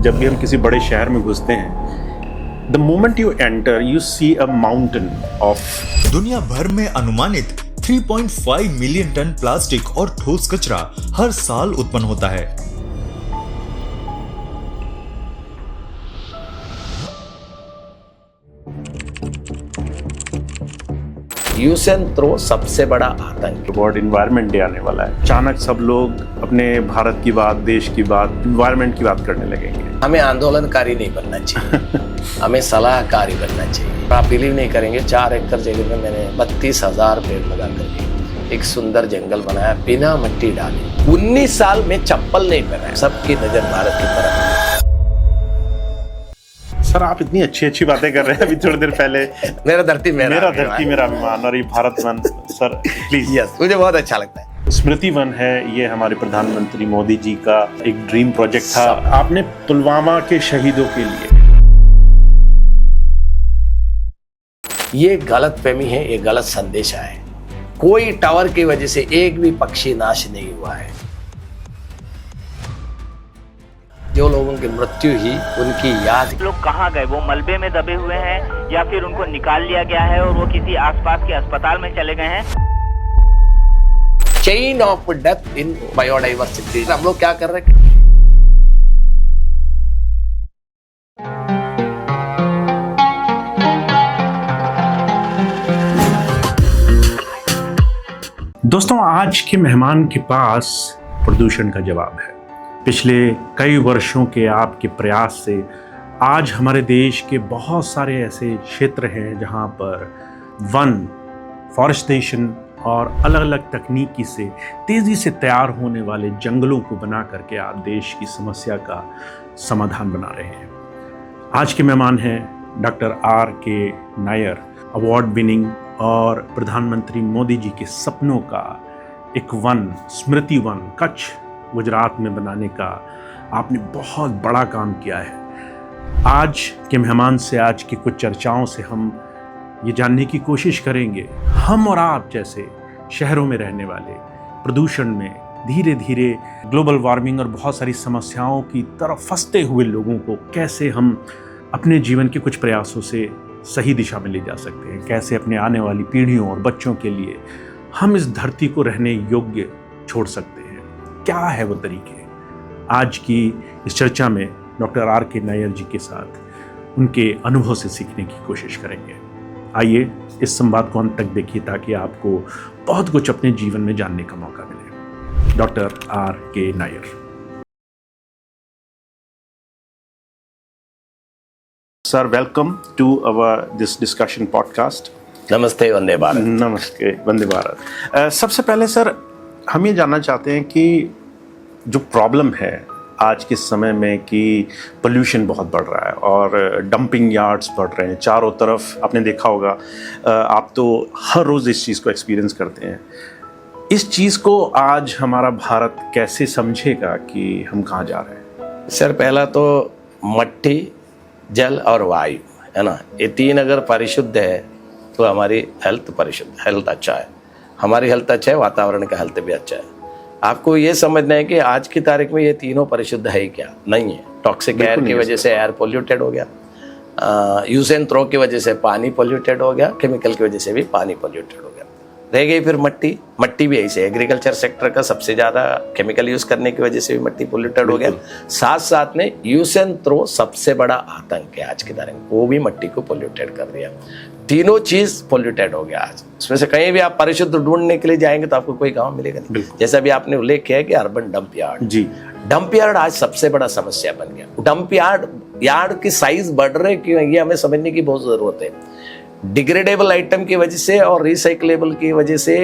जब भी हम किसी बड़े शहर में घुसते हैं, the moment you enter you see a mountain of. दुनिया भर में अनुमानित 3.5 मिलियन टन प्लास्टिक और ठोस कचरा हर साल उत्पन्न होता है। यूज एंड थ्रो सबसे बड़ा आतंक। वर्ल्ड एनवायरनमेंट डे आने वाला है, अचानक सब लोग अपने भारत की बात, देश की बात, एनवायरनमेंट की बात करने लगेंगे। हमें आंदोलनकारी नहीं बनना चाहिए हमें सलाहकारी बनना चाहिए। आप बिलीव नहीं करेंगे, 4 एकड़ जगह में मैंने 32,000 पेड़ लगा करके एक सुंदर जंगल बनाया बिना मिट्टी डाले। 19 साल में चप्पल नहीं पहना, सबकी नजर भारत की तरफ। सर आप इतनी अच्छी अच्छी बातें कर रहे हैं, अभी थोड़ी देर पहले मेरा धरती मेरा अभिमान और ये Bharat one. Sir please. Yes, मुझे बहुत अच्छा लगता है। स्मृति वन है, ये हमारे प्रधानमंत्री मोदी जी का एक ड्रीम प्रोजेक्ट था। आपने पुलवामा के शहीदों के लिए, ये गलत फहमी है, ये गलत संदेश है। कोई टावर की वजह से एक भी पक्षी नाश नहीं हुआ है। जो लोगों की मृत्यु ही उनकी याद। लोग कहाँ गए? वो मलबे में दबे हुए हैं या फिर उनको निकाल लिया गया है और वो किसी आसपास के अस्पताल में चले गए हैं। Chain of death in biodiversity. हम लोग क्या कर रहे हैं? दोस्तों आज के मेहमान के पास प्रदूषण का जवाब है। पिछले कई वर्षों के आपके प्रयास से आज हमारे देश के बहुत सारे ऐसे क्षेत्र हैं जहां पर वन, फॉरेस्टेशन और अलग अलग तकनीकी से तेज़ी से तैयार होने वाले जंगलों को बना करके आप देश की समस्या का समाधान बना रहे हैं। आज के मेहमान हैं doctor R.K. Nair, award winning और प्रधानमंत्री मोदी जी के सपनों का एक वन, स्मृति वन कच्छ गुजरात में बनाने का आपने बहुत बड़ा काम किया है। आज के मेहमान से, आज की कुछ चर्चाओं से हम ये जानने की कोशिश करेंगे, हम और आप जैसे शहरों में रहने वाले प्रदूषण में धीरे धीरे ग्लोबल वार्मिंग और बहुत सारी समस्याओं की तरफ फंसते हुए लोगों को कैसे हम अपने जीवन के कुछ प्रयासों से सही दिशा में ले जा सकते हैं, कैसे अपने आने वाली पीढ़ियों और बच्चों के लिए हम इस धरती को रहने योग्य छोड़ सकते हैं। क्या है वो तरीके? आज की इस चर्चा में डॉक्टर R.K. नायर जी के साथ उनके अनुभव से सीखने की कोशिश करेंगे। आइए इस संवाद को अंत तक देखिए ताकि आपको बहुत कुछ अपने जीवन में जानने का मौका मिले। Doctor R.K. Nair. Sir welcome to our this discussion podcast. नमस्ते वंदे भारत। नमस्ते वंदे भारत। सबसे पहले सर हम ये जानना चाहते हैं कि जो प्रॉब्लम है आज के समय में कि पोल्यूशन बहुत बढ़ रहा है और डंपिंग यार्ड्स बढ़ रहे हैं चारों तरफ। आपने देखा होगा, आप तो हर रोज़ इस चीज़ को एक्सपीरियंस करते हैं। इस चीज़ को आज हमारा भारत कैसे समझेगा कि हम कहाँ जा रहे हैं? सर पहला तो मिट्टी, जल और वायु है ना, ये 3 अगर परिशुद्ध है तो हमारी हेल्थ परिशुद्ध, हेल्थ अच्छा है। हमारी हेल्थ अच्छा है, वातावरण का हेल्थ भी अच्छा है। आपको ये समझना है कि आज की तारीख में ये तीनों परिशुद्ध है ही क्या? नहीं है। टॉक्सिक एयर की वजह से एयर पोल्यूटेड हो गया, यूज एंड थ्रो की वजह से पानी पोल्यूटेड हो गया, केमिकल की वजह से भी पानी पोल्यूटेड हो गया। रह गई फिर मिट्टी। मिट्टी भी ऐसे एग्रीकल्चर सेक्टर का सबसे ज़्यादा केमिकल यूज़ करने की वजह से भी मिट्टी पोल्यूटेड हो गया। साथ साथ में यूज एंड थ्रो सबसे बड़ा आतंक है आज की तारीख में, वो भी मिट्टी को पोल्यूटेड कर दिया। तीनों चीज़ पोल्यूटेड हो गया आज। इसमें से कहीं भी आप परिशुद्ध ढूंढने के लिए जाएंगे तो आपको कोई गाँव मिलेगा नहीं। जैसा भी आपने उल्लेख किया है कि अर्बन डंप यार्ड, जी डंप यार्ड आज सबसे बड़ा समस्या बन गया। डंप यार्ड की साइज बढ़ रहे क्यों, ये हमें समझने की बहुत ज़रूरत है। डिग्रेडेबल आइटम की वजह से और रिसाइक्लेबल की वजह से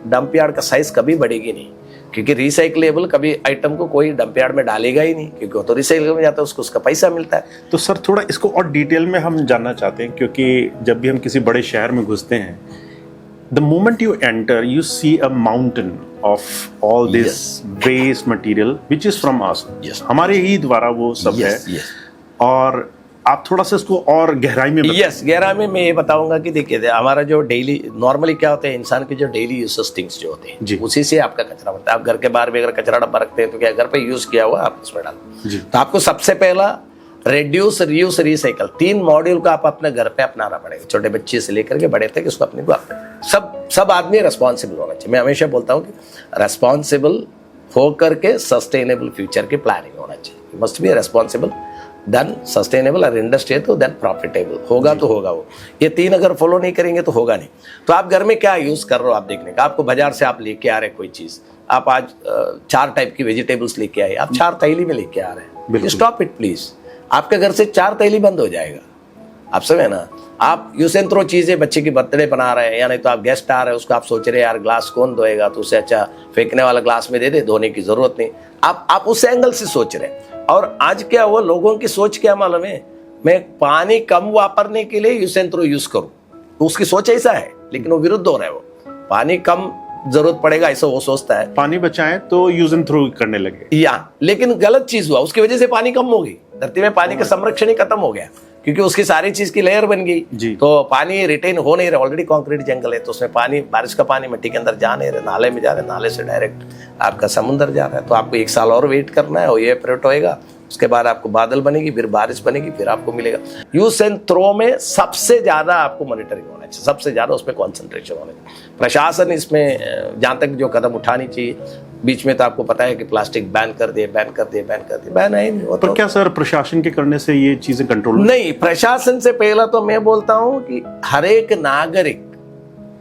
डंप यार्ड का साइज कभी बढ़ेगी नहीं, क्योंकि रिसाइक्लेबल कभी आइटम को कोई डंप यार्ड में डालेगा ही नहीं, क्योंकि वो तो रिसाइकल में जाता है, उसका पैसा मिलता है। तो सर थोड़ा इसको और डिटेल में हम जानना चाहते हैं, क्योंकि जब भी हम किसी बड़े शहर में घुसते हैं, the moment you enter you see a mountain of all this waste material which is from us. हमारे ही द्वारा वो सब है। और आप थोड़ा सा इसको और गहराई में गहराई में मैं ये बताऊंगा कि देखिए हमारा जो डेली नॉर्मली क्या होता है, इंसान के जो डेली यूजेस थिंग्स जो होते हैं उसी से आपका कचरा बनता है। आप घर के बाहर भी अगर कचरा डब्बा रखते हैं तो क्या घर पे यूज किया हुआ आप उसमें डालते हैं। तो आपको सबसे पहला रेड्यूस, रीयूज, रिसाइकल, 3 मॉड्यूल को आप अपने घर पे अपनाना पड़ेगा, छोटे बच्चे से लेकर के बड़े तक इसको अपने को सब आदमी रेस्पॉन्सिबल होना चाहिए। मैं हमेशा बोलता हूँ कि रेस्पॉन्सिबल होकर के सस्टेनेबल फ्यूचर की प्लानिंग होना चाहिए। Must be responsible, then sustainable और इंडस्ट्री तो देन प्रॉफिटेबल होगा तो होगा। वो ये 3 अगर फॉलो नहीं करेंगे तो होगा नहीं। तो आप घर में क्या यूज़ कर रहे हो आप देखने का, आपको बाजार से आप लेके आ रहे कोई चीज़, आप आज 4 टाइप की वेजिटेबल्स लेके आए, आप 4 थैली में लेके आ रहे हैं, स्टॉप इट प्लीज। आपके घर से 4 थैली बंद हो जाएगा, आप समझे ना। आप यूज एंड थ्रो चीज़ें, बच्चे की बर्थडे बना रहे हैं या नहीं तो आप गेस्ट आ रहे हैं, उसको आप सोच रहे हैं यार ग्लास कौन धोएगा, तो उससे अच्छा फेंकने वाला ग्लास में दे दे, धोने की जरूरत नहीं। आप उस एंगल से सोच रहे हैं। और आज क्या हुआ, लोगों की सोच क्या मालूम है, मैं पानी कम वापरने के लिए यूज एंड थ्रो यूज करूं, तो उसकी सोच ऐसा है, लेकिन वो विरुद्ध हो रहा है। वो पानी कम जरूरत पड़ेगा ऐसा वो सोचता है, पानी बचाएं तो यूज एंड थ्रो करने लगे लेकिन गलत चीज हुआ, उसकी वजह से पानी कम हो गई, धरती में पानी का संरक्षण ही खत्म हो गया, क्योंकि उसकी सारी चीज की लेयर बन गई। तो पानी रिटेन हो नहीं रहा, ऑलरेडी कंक्रीट जंगल है, तो उसमें पानी, बारिश का पानी मिट्टी के अंदर जा नहीं रहा, नाले में जा रहा है, नाले से डायरेक्ट आपका समुद्र जा रहा है। तो आपको 1 साल और वेट करना है, और ये ऑपरेट होएगा, उसके बाद आपको बादल बनेगी, फिर बारिश बनेगी, फिर आपको मिलेगा। यूज एंड थ्रो में सबसे ज्यादा आपको मॉनिटरिंग होना चाहिए, सबसे ज्यादा उसमें कॉन्सेंट्रेशन होना चाहिए। प्रशासन इसमें जहां तक जो कदम उठानी चाहिए, बीच में तो आपको पता है कि प्लास्टिक बैन कर दिए, बैन है नहीं। पर क्या सर प्रशासन के करने से ये चीजें कंट्रोल नहीं, प्रशासन से पहला तो मैं बोलता हूं कि हर एक नागरिक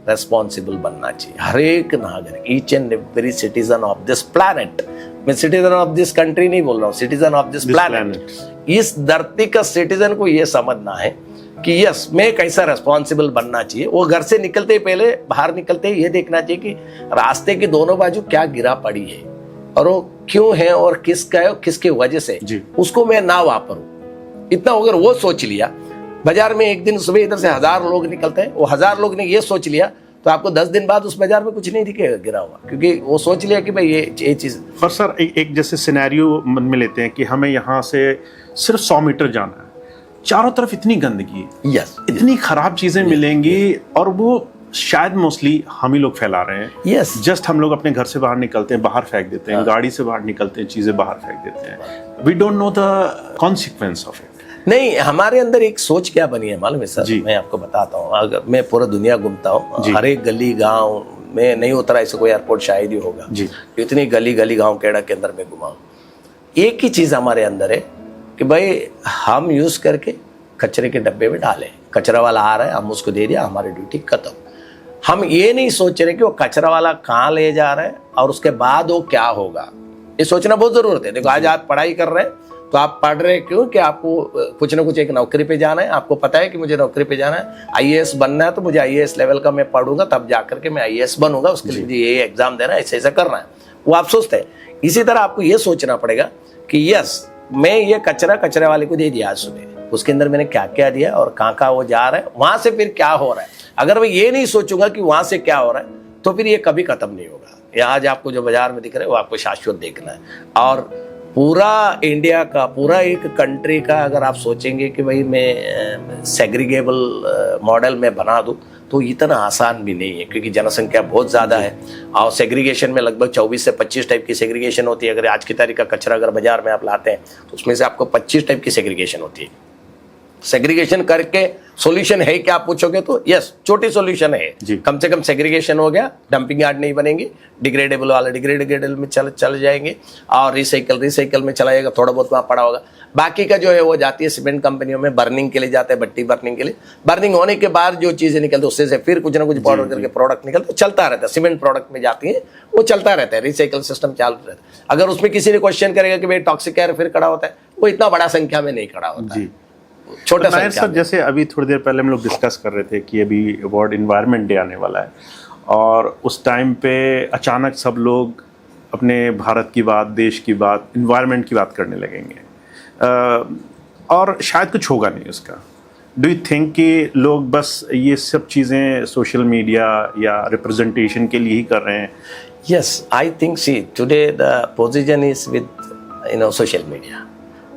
रेस्पॉन्सिबल बनना चाहिए, हर एक नागरिक, each and every citizen of this planet. मैं सिटीजन ऑफ दिस कंट्री नहीं बोल रहा हूँ, सिटीजन ऑफ दिस प्लैनेट। इस धरती का सिटीजन को यह समझना है कि यस, मैं कैसा रेस्पॉन्सिबल बनना चाहिए। वो घर से निकलते ही पहले, बाहर निकलते ही ये देखना चाहिए कि रास्ते की दोनों बाजू क्या गिरा पड़ी है, और वो क्यों है, और किसका है, और किसकी वजह से, उसको मैं ना वापरूं। इतना अगर वो सोच लिया, बाजार में एक दिन सुबह इधर से 1000 लोग निकलते हैं, वो 1000 लोग ने ये सोच लिया, तो आपको 10 दिन बाद उस बाजार में कुछ नहीं दिखेगा गिरा हुआ, क्योंकि वो सोच लिया कि भाई ये चीज। पर सर एक जैसे सिनेरियो मन में लेते हैं कि हमें यहाँ से सिर्फ 100 मीटर जाना है, चारों तरफ इतनी गंदगी, इतनी खराब चीजें मिलेंगी, और वो शायद मोस्टली हम ही लोग फैला रहे हैं। जस्ट हम लोग अपने घर से बाहर निकलते हैं, बाहर फेंक देते हैं, गाड़ी से बाहर निकलते हैं, चीजें बाहर फेंक देते हैं। We don't know the consequence of it. नहीं, हमारे अंदर एक सोच क्या बनी है मालूम है सर, मैं आपको बताता हूँ। अगर मैं पूरा दुनिया घूमता हूँ, हर एक गली गांव में नहीं उतरा ऐसे कोई एयरपोर्ट शायद ही होगा, इतनी गली गांव केड़ा के अंदर में घुमाऊं, एक ही चीज हमारे अंदर है कि भाई हम यूज करके कचरे के डब्बे में डालें, कचरा वाला आ रहा है, हम उसको दे दिया, हमारी ड्यूटी खत्म। हम ये नहीं सोच रहे कि वो कचरा वाला कहाँ ले जा रहा है और उसके बाद वो क्या होगा, ये सोचना बहुत जरूरत है। देखो आज आप पढ़ाई कर रहे हैं, तो आप पढ़ रहे क्यों कि आपको कुछ ना कुछ एक नौकरी पे जाना है, आपको पता है कि मुझे नौकरी पे जाना है, आईएएस बनना है, तो मुझे आईएएस लेवल का मैं पढ़ूंगा, तब जाकर के मैं आईएएस बनूंगा, उसके लिए ये एग्जाम देना है, ऐसे ऐसा करना है, वो आप सोचते हैं। इसी तरह आपको ये सोचना पड़ेगा कि यस, मैं ये कचरे वाले को दे दिया आज सुबह, उसके अंदर मैंने क्या क्या दिया और कहाँ वो जा रहा है, वहां से फिर क्या हो रहा है। अगर मैं ये नहीं सोचूंगा कि वहां से क्या हो रहा है, तो फिर ये कभी खत्म नहीं होगा। ये आज आपको जो बाजार में दिख रहा है वो आपको शाश्वत देखना है। और पूरा इंडिया का, पूरा एक कंट्री का अगर आप सोचेंगे कि भाई मैं सेग्रीगेबल मॉडल में बना दूं, तो इतना आसान भी नहीं है, क्योंकि जनसंख्या बहुत ज़्यादा है और सेग्रीगेशन में लगभग 24 से 25 टाइप की सेग्रीगेशन होती है। अगर आज की तारीख का कचरा अगर बाजार में आप लाते हैं तो उसमें से आपको 25 टाइप की सेग्रीगेशन होती है। सेग्रीगेशन करके सॉल्यूशन है क्या आप पूछोगे तो यस, छोटी सॉल्यूशन है, कम से कम सेग्रीगेशन हो गया, डंपिंग यार्ड नहीं बनेंगे, डिग्रेडेबल वाले डिग्रेडेबल में चल जाएंगे, और रिसाइकल में चला जाएगा, थोड़ा बहुत वहाँ पड़ा होगा। बाकी का जो है वो जाती है सीमेंट कंपनियों में, बर्निंग के लिए जाता है, भट्टी बर्निंग के लिए। बर्निंग होने के बाद जो चीज़ें निकलती उससे से फिर कुछ ना कुछ पाउडर करके प्रोडक्ट निकलता, चलता रहता है। सीमेंट प्रोडक्ट में जाती है, वो चलता रहता है, रिसाइकल सिस्टम चालू रहता है। अगर उसमें किसी ने क्वेश्चन करेगा कि भाई टॉक्सिक एयर फिर खड़ा होता है, वो इतना बड़ा संख्या में नहीं खड़ा होता है, छोटा सा। सर जैसे अभी थोड़ी देर पहले हम लोग डिस्कस कर रहे थे कि अभी वर्ल्ड एनवायरनमेंट डे आने वाला है, और उस टाइम पे अचानक सब लोग अपने भारत की बात, देश की बात, एनवायरनमेंट की बात करने लगेंगे, और शायद कुछ होगा नहीं उसका। डू यू थिंक कि लोग बस ये सब चीज़ें सोशल मीडिया या रिप्रेजेंटेशन के लिए ही कर रहे हैं? Yes, I think see today the position is with social media,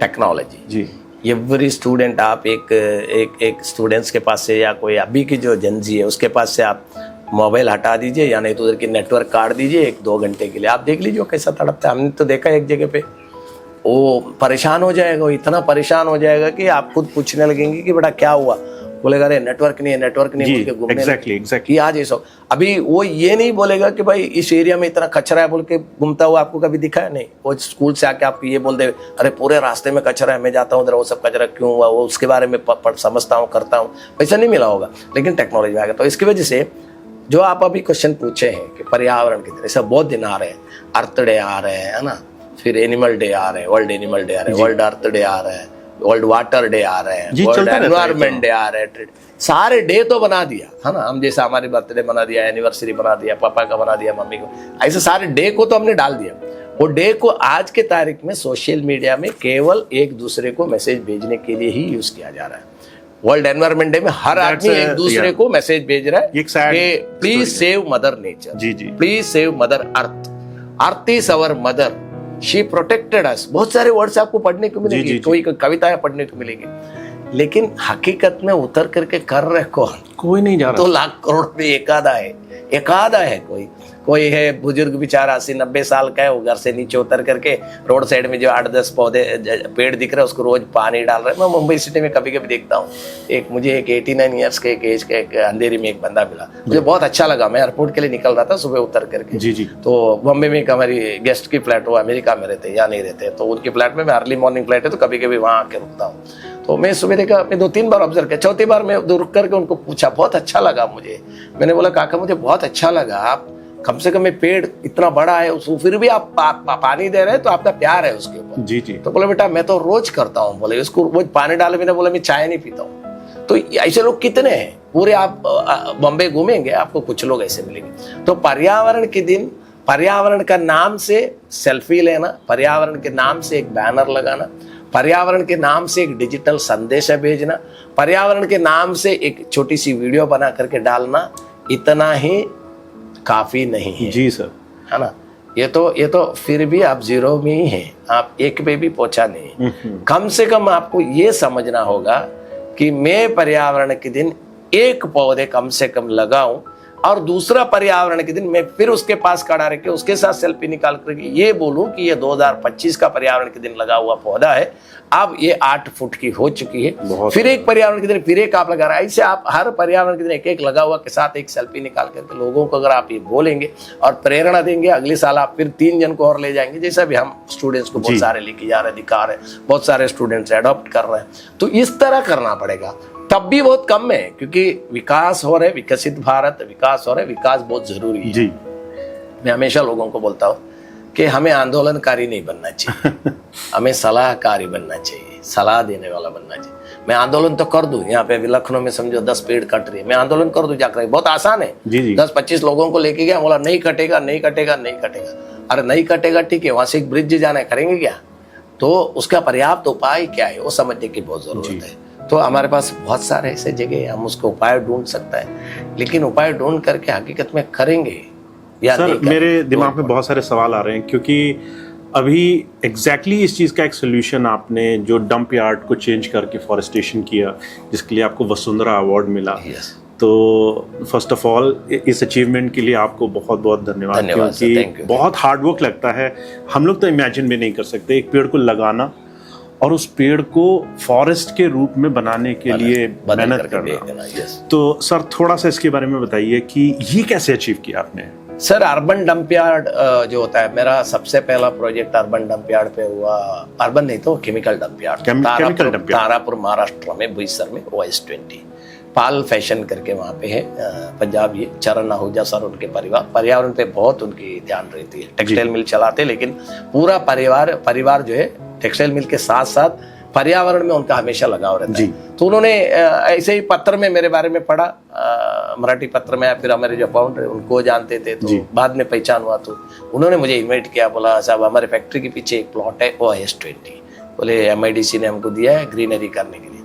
technology. जी, एवरी स्टूडेंट, आप एक स्टूडेंट्स के पास से या कोई अभी की जो जनजी है उसके पास से आप मोबाइल हटा दीजिए, या नहीं तो उधर की नेटवर्क काट दीजिए 1-2 घंटे के लिए, आप देख लीजिए कैसा तड़पता है। हमने तो देखा एक जगह पे वो परेशान हो जाएगा, वो इतना परेशान हो जाएगा कि आप खुद पूछने लगेंगे कि बेटा क्या हुआ, बोलेगा अरे नेटवर्क नहीं है, नेटवर्क नहीं बोल के घूमने एग्जैक्टली आज ऐसा। अभी वो ये नहीं बोलेगा कि भाई इस एरिया में इतना कचरा है बोल के घूमता हुआ आपको कभी दिखा है? नहीं। वो स्कूल से आके आपको ये बोल दे अरे पूरे रास्ते में कचरा है, मैं जाता हूँ उधर, वो सब कचरा क्यों हुआ, वो उसके बारे में समझता हूँ, करता हूँ, पैसा नहीं मिला होगा, लेकिन टेक्नोलॉजी आ गया। तो इसकी वजह से जो आप अभी क्वेश्चन पूछे हैं कि पर्यावरण के दिन, ऐसा बहुत दिन आ रहे हैं, अर्थ डे आ रहे हैं, है ना, फिर एनिमल डे आ रहे हैं, वर्ल्ड एनिमल डे आ रहे हैं, वर्ल्ड अर्थ डे आ रहे हैं, वर्ल्ड वाटर डे आ रहे हैं, वर्ल्ड एनवायरमेंट डे आ रहे हैं, सारे डे तो बना दिया है ना। हम जैसे हमारी बर्थडे बना दिया, एनिवर्सरी बना दिया, पापा का बना दिया, मम्मी को, ऐसे सारे डे को तो हमने डाल दिया। वो डे को आज के तारीख में सोशल मीडिया में केवल एक दूसरे को मैसेज भेजने के लिए ही यूज किया जा रहा है। वर्ल्ड एनवायरमेंट डे में हर आदमी एक दूसरे को मैसेज भेज रहा है कि please save mother nature, please save mother earth, earth is our mother, she protected us. बहुत सारे वर्ड्स आपको पढ़ने को मिलेंगे, कोई कविताएं पढ़ने को मिलेंगी, लेकिन हकीकत में उतर करके कर रहे कौन? कोई नहीं जा रहा। 2 लाख करोड़ में एकादा है कोई है बुजुर्ग बेचारा 80-90 साल का है, वो घर से नीचे उतर करके रोड साइड में जो 8-10 पौधे पेड़ दिख रहे हैं उसको रोज पानी डाल रहे हैं। मैं मुंबई सिटी में कभी कभी देखता हूँ, मुझे एक 89 ईयर्स के एक एज का एक अंधेरी में एक बंदा मिला, मुझे बहुत अच्छा लगा। मैं एयरपोर्ट के लिए निकल रहा था सुबह उतर करके, जी। तो बॉम्बे में एक हमारी गेस्ट की फ्लैट, वो अमेरिका में रहते या नहीं रहते, तो उनकी फ्लैट में मैं अर्ली मॉर्निंग फ्लाइट है तो कभी कभी वहाँ आके रुकता हूँ। तो मैं सुबह देखा, मैं 2-3 बार ऑब्जर्व किया, चौथी बार मैं रुक करके उनको पूछा, बहुत अच्छा लगा मुझे। मैंने बोला काका मुझे बहुत अच्छा लगा, आप कम से कम ये पेड़ इतना बड़ा है उसको फिर भी आप पानी दे रहे हैं, तो आपका प्यार है उसके ऊपर। जी। तो बोले बेटा मैं तो रोज करता हूँ, बोले उसको रोज पानी डाले बिना, बोला मैं चाय नहीं पीता हूँ। तो ऐसे लोग कितने हैं, पूरे आप बॉम्बे घूमेंगे आपको कुछ लोग ऐसे मिलेंगे। तो पर्यावरण के दिन, पर्यावरण का नाम से सेल्फी लेना, पर्यावरण के नाम से एक बैनर लगाना, पर्यावरण के नाम से एक डिजिटल संदेश भेजना, पर्यावरण के नाम से एक छोटी सी वीडियो बना करके डालना, इतना ही काफी नहीं है। जी सर, है ना। ये तो फिर भी आप 0 में ही हैं, आप 1 पे भी पहुंचा नहीं। कम से कम आपको ये समझना होगा कि मैं पर्यावरण के दिन 1 पौधे कम से कम लगाऊं, और दूसरा पर्यावरण के दिन मैं फिर उसके पास खड़ा रह के उसके साथ सेल्फी निकाल करके ये बोलूं कि ये 2025 का पर्यावरण के दिन लगा हुआ पौधा है, अब ये 8 फुट की हो चुकी है। फिर एक पर्यावरण के दिन फिर एक आप लगा रहा है, ऐसे आप हर पर्यावरण के दिन एक लगा हुआ के साथ एक सेल्फी निकाल करके लोगों को अगर आप ये बोलेंगे और प्रेरणा देंगे, अगले साल आप फिर 3 जन को और ले जाएंगे। जैसा भी हम स्टूडेंट्स को बहुत सारे लेके जा रहे हैं, दिखा रहे हैं, बहुत सारे स्टूडेंट्स अडॉप्ट कर रहे हैं, तो इस तरह करना पड़ेगा। तब भी बहुत कम है, क्योंकि विकास हो रहे, विकसित भारत विकास हो रहे, विकास बहुत जरूरी है। जी। मैं हमेशा लोगों को बोलता हूँ कि हमें आंदोलनकारी नहीं बनना चाहिए, हमें सलाहकारी बनना चाहिए, सलाह देने वाला बनना चाहिए। मैं आंदोलन तो कर दूं, यहाँ पे अभी लखनऊ में समझो 10 पेड़ कट रही है, मैं आंदोलन कर दूं जाकर, बहुत आसान है। 10-25 लोगों को लेके गया, बोला नहीं कटेगा, नहीं कटेगा, नहीं कटेगा। अरे नहीं कटेगा ठीक है, वहां से एक ब्रिज जाना है, करेंगे क्या? तो उसका पर्याप्त उपाय क्या है वो समझने की बहुत जरूरत है। तो हमारे पास बहुत सारे ऐसे जगह हम उसको उपाय ढूंढ सकता है, लेकिन उपाय ढूंढ करके हकीकत में करेंगे या सर, नहीं? मेरे दिमाग में बहुत सारे सवाल आ रहे हैं, क्योंकि अभी एग्जैक्टली इस चीज़ का एक सोल्यूशन आपने जो डंप यार्ड को चेंज करके फॉरेस्टेशन किया, जिसके लिए आपको वसुंधरा अवार्ड मिला। तो फर्स्ट ऑफ ऑल इस अचीवमेंट के लिए आपको बहुत बहुत धन्यवाद, क्योंकि बहुत हार्ड वर्क लगता है। हम लोग तो इमेजिन भी नहीं कर सकते एक पेड़ को लगाना और उस पेड़ को फॉरेस्ट के रूप में बनाने के लिए मेहनत करना। तो सर थोड़ा सा इसके बारे में बताइए कि ये कैसे अचीव किया आपने? सर अर्बन डंप यार्ड जो होता है, मेरा सबसे पहला प्रोजेक्ट अर्बन डंप यार्ड पे हुआ। अर्बन नहीं तो chemical dump yard, Tarapur Maharashtra में, बोईसर में, OS20 पाल फैशन करके वहाँ पे है, पंजाब, ये चरण आहूजा सर, उनके परिवार पर्यावरण पे बहुत उनकी ध्यान रहती है। टेक्सटाइल मिल चलाते, लेकिन पूरा परिवार जो है टेक्सटाइल मिल के साथ साथ पर्यावरण में उनका हमेशा लगाव रहता है। तो उन्होंने ऐसे ही पत्र में मेरे बारे में पढ़ा, मराठी पत्र में, फिर हमारे जो फाउंडर उनको जानते थे, तो बाद में पहचान हुआ, तो उन्होंने मुझे इन्वाइट किया, बोला साहब हमारे फैक्ट्री के पीछे एक प्लॉट है OS20, बोले MIDC ने हमको दिया है ग्रीनरी करने के लिए,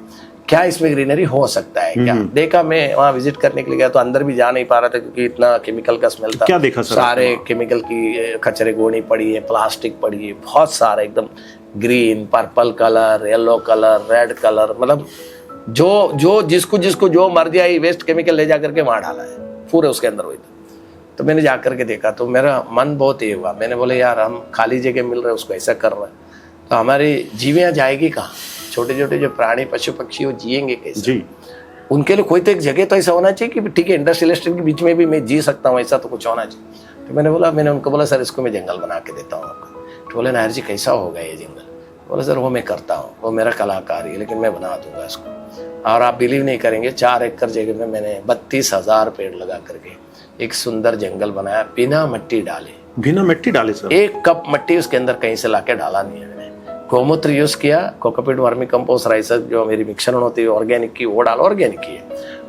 क्या इसमें ग्रीनरी हो सकता है क्या? देखा, मैं वहाँ विजिट करने के लिए गया तो अंदर भी जा नहीं पा रहा था क्योंकि इतना केमिकल का स्मेल था। क्या देखा सर? सारे केमिकल की कचरे गोनी पड़ी है, प्लास्टिक पड़ी है, बहुत सारा, एकदम green, purple colour, yellow colour, red colour, मतलब जो जिसको जो मर्जी आई वेस्ट केमिकल ले जाकर के वहां डाला है पूरे उसके अंदर हुई। तो मैंने जाकर के देखा तो मेरा मन बहुत ये हुआ, मैंने बोले यार हम खाली जगह मिल रहे उसको ऐसा कर रहे हैं। तो हमारी जीवियाँ जाएगी कहाँ? छोटे छोटे जो प्राणी पशु पक्षी वो जिएंगे कैसे? जी, उनके लिए कोई तो एक जगह तो ऐसा होना चाहिए कि ठीक है इंडस्ट्रियल एस्टेट के बीच में भी मैं जी सकता हूँ, ऐसा तो कुछ होना चाहिए। तो मैंने उनको बोला सर इसको मैं जंगल बना के देता हूँ आपको। तो बोले नायर जी कैसा होगा ये जंगल? बोले सर वो मैं करता हूँ, वो मेरा कलाकारी है, लेकिन मैं बना दूंगा इसको। और आप बिलीव नहीं करेंगे, 4 एकड़ जगह में मैंने 32,000 पेड़ लगा करके एक सुंदर जंगल बनाया, बिना मिट्टी डाले। बिना मिट्टी डाले सर? 1 कप मिट्टी उसके अंदर कहीं से लाके डाला नहीं है मैंने। गोमूत्र यूज किया, कोकोपीट, वर्मी कंपोस्ट, राइसर जो मेरी मिक्सरण होती है ऑर्गेनिक की, वो डाल, ऑर्गेनिक की है।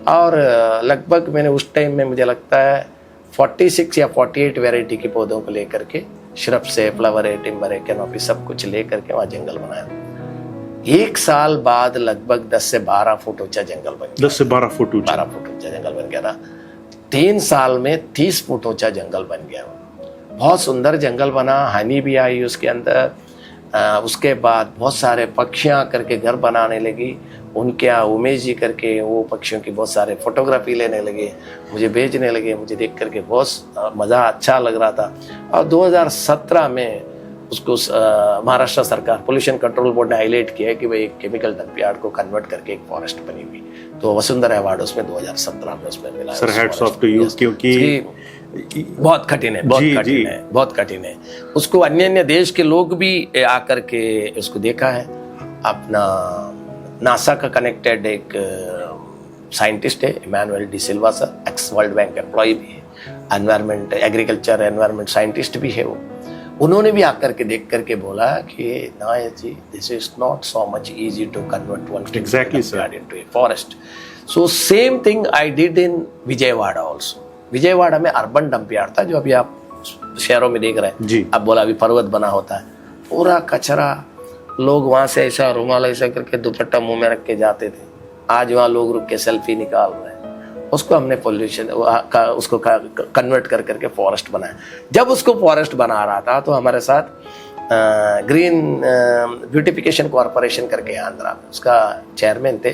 और लगभग मैंने उस टाइम में मुझे लगता है 46 या 48 वैरायटी के पौधों को लेकर के, श्रब से फ्लावर है, टिम्बर है, कैनोपी, सब कुछ लेकर के वहाँ जंगल बनाया। 1 साल बाद लगभग 10 से 12 फुट ऊंचा जंगल बन गया। 10 से 12 फुट ऊंचा? 12 फुट ऊंचा जंगल बन गया था। 3 साल में 30 फुट ऊंचा जंगल बन गया। बहुत सुंदर जंगल बना, हनी भी आई उसके अंदर। उसके बाद बहुत सारे पक्षियाँ करके घर बनाने लगी, उनके यहाँ उमेश जी करके वो पक्षियों की बहुत सारे फोटोग्राफी लेने लगे, मुझे भेजने लगे। मुझे देख करके बहुत मज़ा अच्छा लग रहा था। और 2017 में उसको महाराष्ट्र सरकार पोल्यूशन कंट्रोल बोर्ड ने हाईलाइट किया है कि भाई एक केमिकल डंप यार्ड को कन्वर्ट करके एक फॉरेस्ट बनी हुई, तो वसुंधरा अवार्ड उसमें 2017 में उसमें मिला। Sir hats off to you, क्योंकि बहुत कठिन है, बहुत कठिन है। उसको अन्य देश के लोग भी आकर के उसको देखा है। अपना नासा का कनेक्टेड एक साइंटिस्ट है Emmanuel De Silva sir, ex world bank employ भी है, एनवायरमेंट एग्रीकल्चर एनवायरमेंट साइंटिस्ट भी है वो। उन्होंने भी आकर के देख करके बोला कि Nair ji, this is not so much easy to convert one exactly sir into a forest. So same thing I did in Vijayawada also. Vijayawada में अर्बन डंप यार्ड था, जो अभी आप शहरों में देख रहे हैं जी। अब बोला अभी पर्वत बना होता है, पूरा कचरा, लोग वहां से ऐसा रुमाल ऐसा करके दुपट्टा मुंह में रख के जाते थे। आज वहाँ लोग रुक के सेल्फी निकाल रहे हैं। उसको हमने पोल्यूशन उसको कन्वर्ट कर करके फॉरेस्ट बनाया। जब उसको फॉरेस्ट बना रहा था तो हमारे साथ ग्रीन ब्यूटिफिकेशन कॉरपोरेशन करके आंध्रा में उसका चेयरमैन थे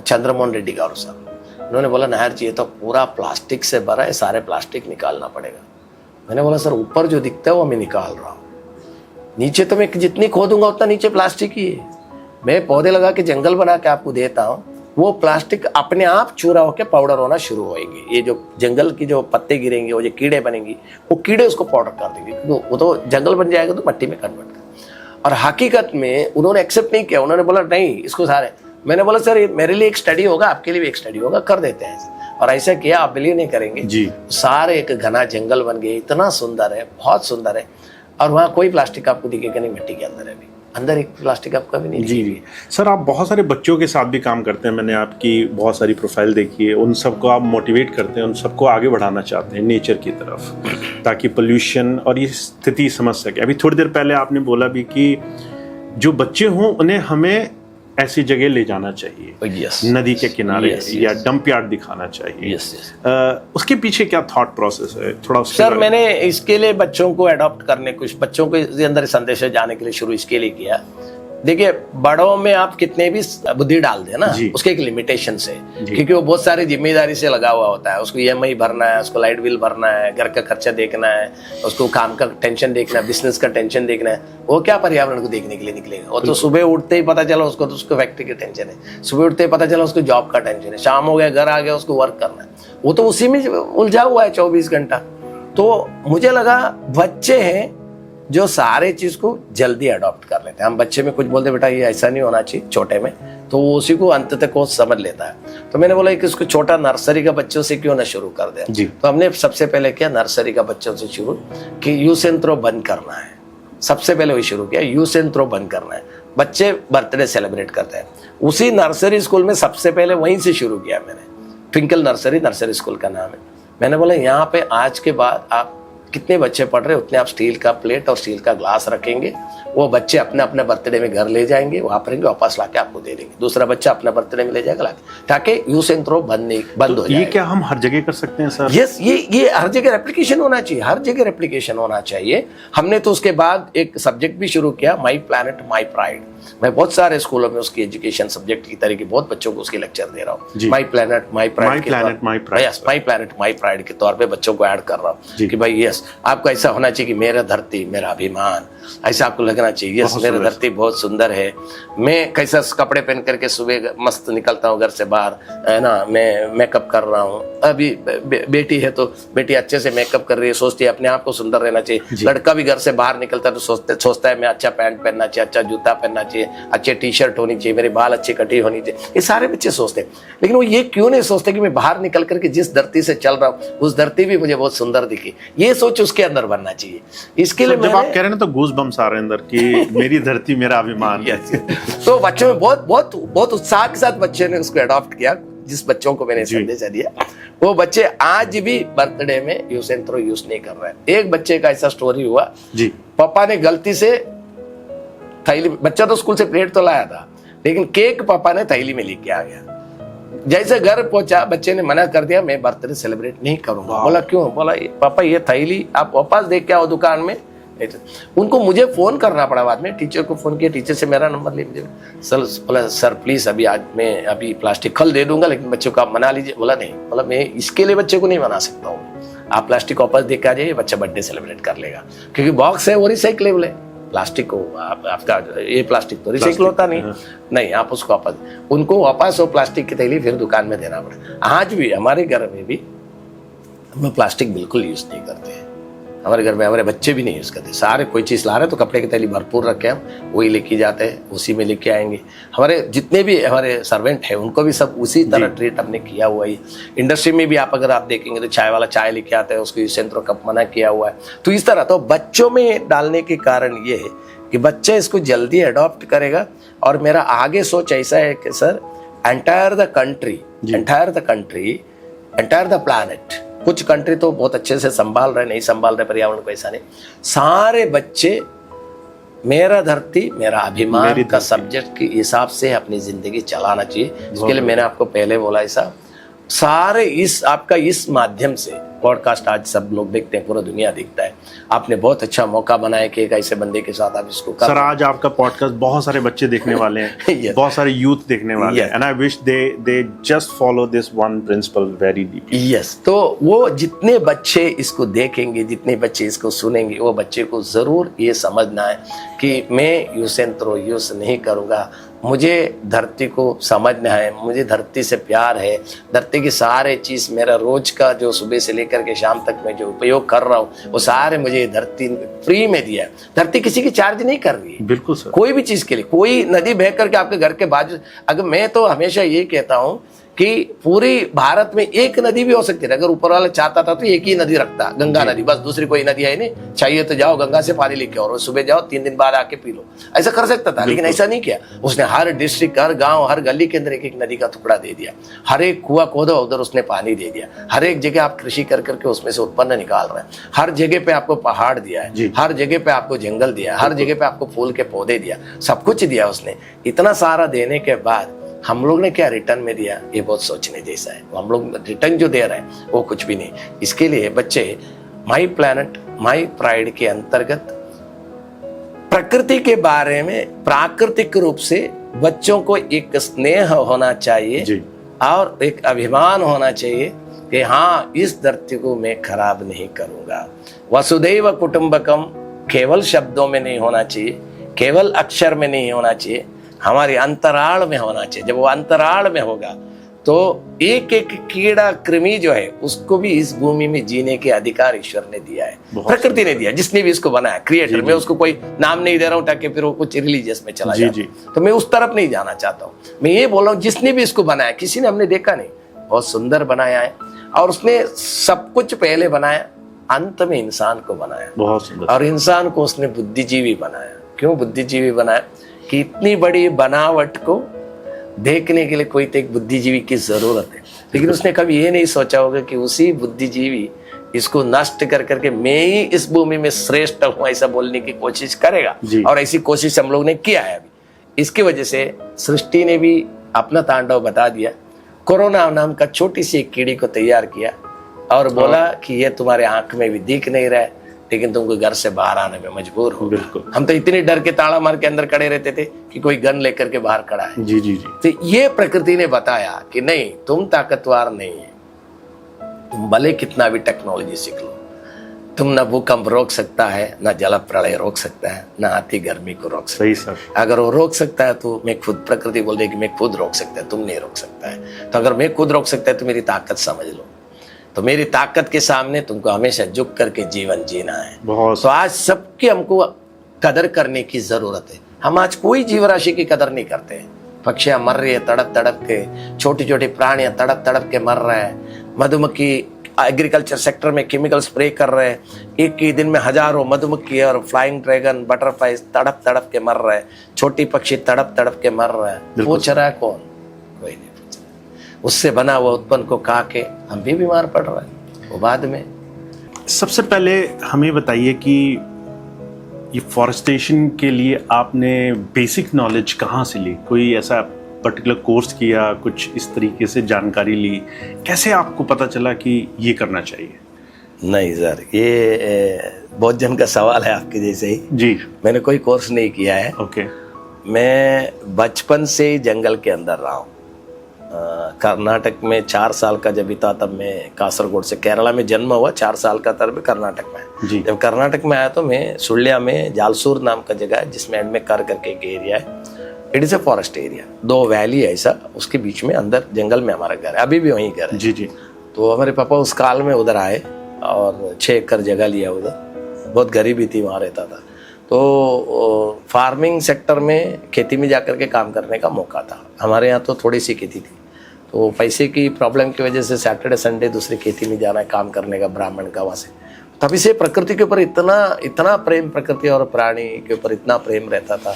चंद्रमोहन रेड्डी गारू साहब। उन्होंने बोला नायर जी ये तो पूरा प्लास्टिक से भरा है, सारे प्लास्टिक निकालना पड़ेगा। मैंने बोला सर ऊपर जो दिखता है वो मैं निकाल रहा हूँ, नीचे तो मैं जितनी खोदूंगा उतना नीचे प्लास्टिक ही है। मैं पौधे लगा के जंगल बना के आपको देता हूँ, वो प्लास्टिक अपने आप चूरा होकर पाउडर होना शुरू होएंगे। ये जो जंगल की जो पत्ते गिरेंगे, वो जो कीड़े बनेंगी, वो कीड़े उसको पाउडर कर देंगे, वो तो जंगल बन जाएगा तो मिट्टी में कन्वर्ट कर। और हकीकत में उन्होंने एक्सेप्ट नहीं किया, उन्होंने बोला नहीं इसको सारे। मैंने बोला सर मेरे लिए एक स्टडी होगा, आपके लिए भी एक स्टडी होगा, कर देते हैं। और ऐसा किया, आप बिलीव नहीं करेंगे जी, सारे एक घना जंगल बन गए, इतना सुंदर है, बहुत सुंदर है। और वहाँ कोई प्लास्टिक आपको दिखेगा नहीं, मिट्टी के अंदर है, अभी अंदर एक प्लास्टिक आपको भी नहीं जी जी। सर आप बहुत सारे बच्चों के साथ भी काम करते हैं, मैंने आपकी बहुत सारी प्रोफाइल देखी है, उन सबको आप मोटिवेट करते हैं, उन सबको आगे बढ़ाना चाहते हैं नेचर की तरफ, ताकि पोल्यूशन और ये स्थिति समझ सके। अभी थोड़ी देर पहले आपने बोला भी कि जो बच्चे हों उन्हें हमें ऐसी जगह ले जाना चाहिए, नदी के किनारे या डंप यार्ड दिखाना चाहिए। उसके पीछे क्या थॉट प्रोसेस है, थोड़ा सर मैंने इसके लिए बच्चों को अडॉप्ट करने, कुछ बच्चों के अंदर संदेश जाने के लिए शुरू इसके लिए किया। देखिए बड़ों में आप कितने भी बुद्धि डाल दें ना, उसके एक लिमिटेशन से, क्योंकि वो बहुत सारी जिम्मेदारी से लगा हुआ होता है। उसको EMI भरना है, उसको लाइट बिल भरना है, घर का खर्चा देखना है, उसको काम का टेंशन देखना है, बिजनेस का टेंशन देखना है। वो क्या पर्यावरण को देखने के लिए निकलेगा? वो तो सुबह उठते ही पता चला उसको फैक्ट्री की टेंशन है, सुबह उठते ही पता चला उसको जॉब का टेंशन है, शाम हो गया घर आ गया उसको वर्क करना है, वो तो उसी में उलझा हुआ है 24 घंटा। तो मुझे लगा बच्चे हैं जो सारे चीज को जल्दी अडॉप्ट कर लेते हैं। हम बच्चे में कुछ बोलते बेटा ये ऐसा नहीं होना चाहिए छोटे में, तो वो उसी को अंत तक वो समझ लेता है। तो मैंने बोला कि उसको छोटा नर्सरी का बच्चों से क्यों ना शुरू कर दें। तो हमने सबसे पहले किया नर्सरी का बच्चों से शुरू, कि यूज एंड थ्रो बंद करना है। सबसे पहले वही शुरू किया, यूज एंड थ्रो बंद करना है। बच्चे बर्थडे सेलिब्रेट करते हैं, उसी नर्सरी स्कूल में सबसे पहले वहीं से शुरू किया मैंने। ट्विंकल नर्सरी स्कूल का नाम है। मैंने बोला यहाँ पे आज के बाद आप कितने बच्चे पढ़ रहे उतने आप स्टील का प्लेट और स्टील का ग्लास रखेंगे, वो बच्चे अपने अपने बर्थडे में घर ले जाएंगे, वहाँ पर वापस लाके आपको दे देंगे। दूसरा बच्चा अपना बर्थडे में ले जाएगा लाके, ताकि यूज एंड थ्रो बंद हो जाए। ये क्या हम हर जगह कर सकते हैं सर? यस, ये हर जगह रेप्लिकेशन होना चाहिए, हर जगह रेप्लिकेशन होना चाहिए। हमने तो उसके बाद एक सब्जेक्ट भी शुरू किया, माई प्लैनेट माई प्राइड। मैं बहुत सारे स्कूलों में उसकी एजुकेशन सब्जेक्ट की तरह के बहुत बच्चों को उसके लेक्चर दे रहा हूँ। My planet my pride my planet my pride के तौर पे बच्चों को ऐड कर रहा हूँ कि भाई यस, आपको ऐसा होना चाहिए कि मेरा धरती मेरा अभिमान, ऐसा आपको लगना चाहिए यस मेरा धरती बहुत सुंदर है। मैं कैसा कपड़े पहन करके सुबह मस्त निकलता हूँ घर से बाहर, है ना, मैं मेकअप कर रहा हूँ। अभी बेटी है तो बेटी अच्छे से मेकअप कर रही है, सोचती है अपने आप को सुंदर रहना चाहिए। लड़का भी घर से बाहर निकलता है तो सोचता है मैं अच्छा पैंट पहनना चाहिए, अच्छा जूता पहनना चाहिए, अच्छे टी शर्ट होनी चाहिए, मेरे बाल अच्छी कटी होनी चाहिए। ये सारे बच्चे सोचते हैं, लेकिन वो ये क्यों नहीं सोचते कि मैं बाहर निकल करके जिस धरती से चल रहा हूँ उस धरती भी मुझे बहुत सुंदर दिखी। ये सोच उसके अंदर बनना चाहिए। इसके लिए जब आप कह रहे हैं ना तो गूज बम्स आ रहे हैं अंदर कि मेरी धरती मेरा अभिमान। तो बच्चों में बहुत बहुत बहुत उत्साह के साथ बच्चे ने उसको अडॉप्ट किया। जिस बच्चों को मैंने संदेश दिया वो बच्चे आज भी बर्थडे में यूज एंड थ्रो यूज नहीं कर रहे हैं। एक बच्चे का ऐसा स्टोरी हुआ जी, पापा ने गलती से थैली, बच्चा तो स्कूल से प्लेट तो लाया था लेकिन केक पापा ने थैली में लेके आ गया। जैसे घर पहुंचा बच्चे ने मना कर दिया, मैं बर्थडे सेलिब्रेट नहीं करूंगा। बोला क्यों? बोला पापा ये थैली आप वापस देख के आओ दुकान में। उनको मुझे फोन करना पड़ा, बाद में टीचर को फोन किया, टीचर से मेरा नंबर ले लीजिए। सर बोला सर प्लीज अभी आज मैं अभी प्लास्टिक कल दे दूंगा लेकिन बच्चों को आप मना लीजिए। बोला नहीं, बोला मैं इसके लिए बच्चे को नहीं मना सकता हूँ, आप प्लास्टिक वापस देख के आ जाइए, बच्चा बर्थडे सेलिब्रेट कर लेगा। क्योंकि बॉक्स है वो रिसाइक्लेबल है, प्लास्टिक को आपका ये प्लास्टिक तो रिसाइकल होता नहीं, आप उसको वापस, उनको वापस वो प्लास्टिक की थैली फिर दुकान में देना पड़ा। आज भी हमारे घर में भी हम प्लास्टिक बिल्कुल यूज नहीं करते हैं। हमारे घर में हमारे बच्चे भी नहीं यूज करते। सारे कोई चीज ला रहे तो कपड़े की थैली भरपूर रखे हम वही लेके जाते हैं, उसी में लेके आएंगे। हमारे जितने भी हमारे सर्वेंट है उनको भी सब उसी तरह ट्रीट हमने किया हुआ है। इंडस्ट्री में भी आप अगर आप देखेंगे तो चाय वाला चाय लेके आता है, उसको यूज एंड थ्रो कप मना किया हुआ है। तो इस तरह तो बच्चों में डालने के कारण ये है कि बच्चा इसको जल्दी अडॉप्ट करेगा। और मेरा आगे सोच ऐसा है कि sir entire the country, entire the planet, कुछ कंट्री तो बहुत अच्छे से संभाल रहे, नहीं संभाल रहे पर्यावरण को, ऐसा नहीं, सारे बच्चे मेरा धरती मेरा अभिमान का सब्जेक्ट के हिसाब से अपनी जिंदगी चलाना चाहिए। इसके लिए मैंने आपको पहले बोला ऐसा सारे इस आपका इस माध्यम से पॉडकास्ट आज सब लोग देखते हैं, पूरा दुनिया देखता है। आपने बहुत अच्छा मौका बनाया कि एक ऐसे बंदे के साथ आप इसको कर। सर आज आपका पॉडकास्ट बहुत सारे बच्चे देखने वाले हैं yes. बहुत सारे यूथ देखने वाले हैं, and I wish they just follow this one principle very deeply. Yes, तो वो जितने बच्चे इसको देखेंगे, जितने बच्चे इसको सुनेंगे, वो बच्चे को जरूर ये समझना है कि मैं यूज एंड थ्रो यूज नहीं करूँगा, मुझे धरती को समझना है, मुझे धरती से प्यार है, धरती की सारे चीज मेरा रोज का जो सुबह से लेकर के शाम तक मैं जो उपयोग कर रहा हूँ वो सारे मुझे धरती फ्री में दिया है। धरती किसी की चार्ज नहीं कर रही है, बिल्कुल सर, कोई भी चीज के लिए। कोई नदी बह करके आपके घर के बाजू, अगर मैं तो हमेशा ये कहता हूँ कि पूरी भारत में एक नदी भी हो सकती है, अगर ऊपर वाला चाहता था तो एक ही नदी रखता, गंगा नदी, बस दूसरी कोई नदी है नहीं, चाहिए तो जाओ गंगा से पानी लेके और सुबह जाओ 3 दिन बाद आके पी लो, ऐसा कर सकता था। लेकिन ऐसा नहीं किया उसने। हर डिस्ट्रिक्ट, हर गांव, हर गली के अंदर एक एक नदी का टुकड़ा दे दिया, हर एक कुआं खोदा उधर उसने पानी दे दिया, हर एक जगह आप कृषि कर करके उसमें से उत्पन्न निकाल रहे हैं, हर जगह पे आपको पहाड़ दिया है, हर जगह पे आपको जंगल दिया, हर जगह पे आपको फूल के पौधे दिया, सब कुछ दिया उसने। इतना सारा देने के बाद हम लोग ने क्या रिटर्न में दिया, ये बहुत सोचने जैसा है। हम लोग रिटर्न जो दे रहे हैं वो कुछ भी नहीं। इसके लिए बच्चे माई प्लैनेट माई प्राइड के अंतर्गत प्रकृति के बारे में प्राकृतिक रूप से बच्चों को एक स्नेह होना चाहिए और एक अभिमान होना चाहिए कि हाँ इस धरती को मैं खराब नहीं करूंगा। वसुदैव कुटुंबकम केवल शब्दों में नहीं होना चाहिए, केवल अक्षर में नहीं होना चाहिए, हमारे अंतराल में होना चाहिए। जब वो अंतराल में होगा तो एक एक कीड़ा कृमि जो है उसको भी इस भूमि में जीने के अधिकार ईश्वर ने दिया है, प्रकृति ने दिया, जिसने भी इसको बनाया, क्रिएटर। मैं उसको कोई नाम नहीं दे रहा हूँ ताकि फिर वो कुछ रिलीजियस में चला जाए, तो मैं उस तरफ नहीं जाना चाहता हूँ। मैं ये बोल रहा हूँ जिसने भी इसको बनाया, किसी ने हमने देखा नहीं, बहुत सुंदर बनाया है और उसने सब कुछ पहले बनाया, अंत में इंसान को बनाया, बहुत सुंदर। और इंसान को उसने बुद्धिजीवी बनाया। क्यों बुद्धिजीवी बनाया? कि इतनी बड़ी बनावट को देखने के लिए कोई तो एक बुद्धिजीवी की जरूरत है। लेकिन उसने कभी ये नहीं सोचा होगा कि उसी बुद्धिजीवी इसको नष्ट कर करके मैं ही इस भूमि में श्रेष्ठ हूं ऐसा बोलने की कोशिश करेगा। और ऐसी कोशिश हम लोग ने किया है अभी। इसकी वजह से सृष्टि ने भी अपना तांडव बता दिया। कोरोना नाम का छोटी सी एक कीड़ी को तैयार किया और बोला कि ये तुम्हारे आंख में भी दिख नहीं रहा है, लेकिन तुमको घर से बाहर आने में मजबूर हो। बिल्कुल। हम तो इतनी डर के ताला मार के अंदर खड़े रहते थे कि कोई गन लेकर के बाहर खड़ा है। जी जी जी। तो ये प्रकृति ने बताया कि नहीं, तुम ताकतवर नहीं है, तुम भले कितना भी टेक्नोलॉजी सीख लो, तुम ना भूकंप रोक सकता है, ना जल प्रलय रोक सकता है, ना अति गर्मी को रोक सकता है। सही सर। अगर वो रोक सकता है तो मैं खुद, प्रकृति बोल रही है कि मैं खुद रोक सकता है, तुम नहीं रोक सकता है। तो अगर मैं खुद रोक सकता है तो मेरी ताकत समझ लो। तो मेरी ताकत के सामने तुमको हमेशा झुक करके जीवन जीना है। बहुत। तो आज सबकी हमको कदर करने की जरूरत है। हम आज कोई जीव राशि की कदर नहीं करते हैं। पक्षियां मर रही है तड़प तड़प के, छोटी छोटी प्राणियां तड़प तड़प के मर रहे हैं, मधुमक्खी एग्रीकल्चर सेक्टर में केमिकल स्प्रे कर रहे हैं, एक ही दिन में हजारों मधुमक्खी और फ्लाइंग ड्रैगन बटरफ्लाई तड़प तड़प के मर रहे हैं, छोटी पक्षी तड़प तड़प के मर रहे हैं। पूछ रहा है कौन? कोई नहीं पूछ रहा। उससे बना हुआ उत्पन्न को खा के हम भी बीमार पड़ रहे हैं। वो बाद में सबसे पहले हमें बताइए कि ये फॉरेस्टेशन के लिए आपने बेसिक नॉलेज कहाँ से ली? कोई ऐसा पर्टिकुलर कोर्स किया, कुछ इस तरीके से जानकारी ली? कैसे आपको पता चला कि ये करना चाहिए? नहीं सर, ये बहुत जन का सवाल है आपके जैसे ही। जी। मैंने कोई कोर्स नहीं किया है। ओके। मैं बचपन से ही जंगल के अंदर रहा हूँ। कर्नाटक में 4 साल का जब था तब मैं कासरगोड से, केरला में जन्म हुआ, 4 साल का तब कर्नाटक में। जी। जब कर्नाटक में आया तो मैं सुಳ್ಯ में जालसूर नाम का जगह है जिसमें एडमेकर करके एक एरिया है। It is a forest area, 2 valley है ऐसा, उसके बीच में अंदर जंगल में हमारा घर है, अभी भी वहीं घर है। जी जी। तो हमारे पापा उस काल में उधर आए और 6 एकड़ जगह लिया उधर। बहुत गरीबी थी, वहाँ रहता था। तो फार्मिंग सेक्टर में खेती में जाकर के काम करने का मौका था। हमारे यहाँ तो थोड़ी सी खेती थी, तो पैसे की प्रॉब्लम की वजह से सैटरडे संडे दूसरी खेती में जाना है काम करने का, ब्राह्मण का वहाँ से। तभी से प्रकृति के ऊपर इतना प्रेम, प्रकृति और प्राणी के ऊपर इतना प्रेम रहता था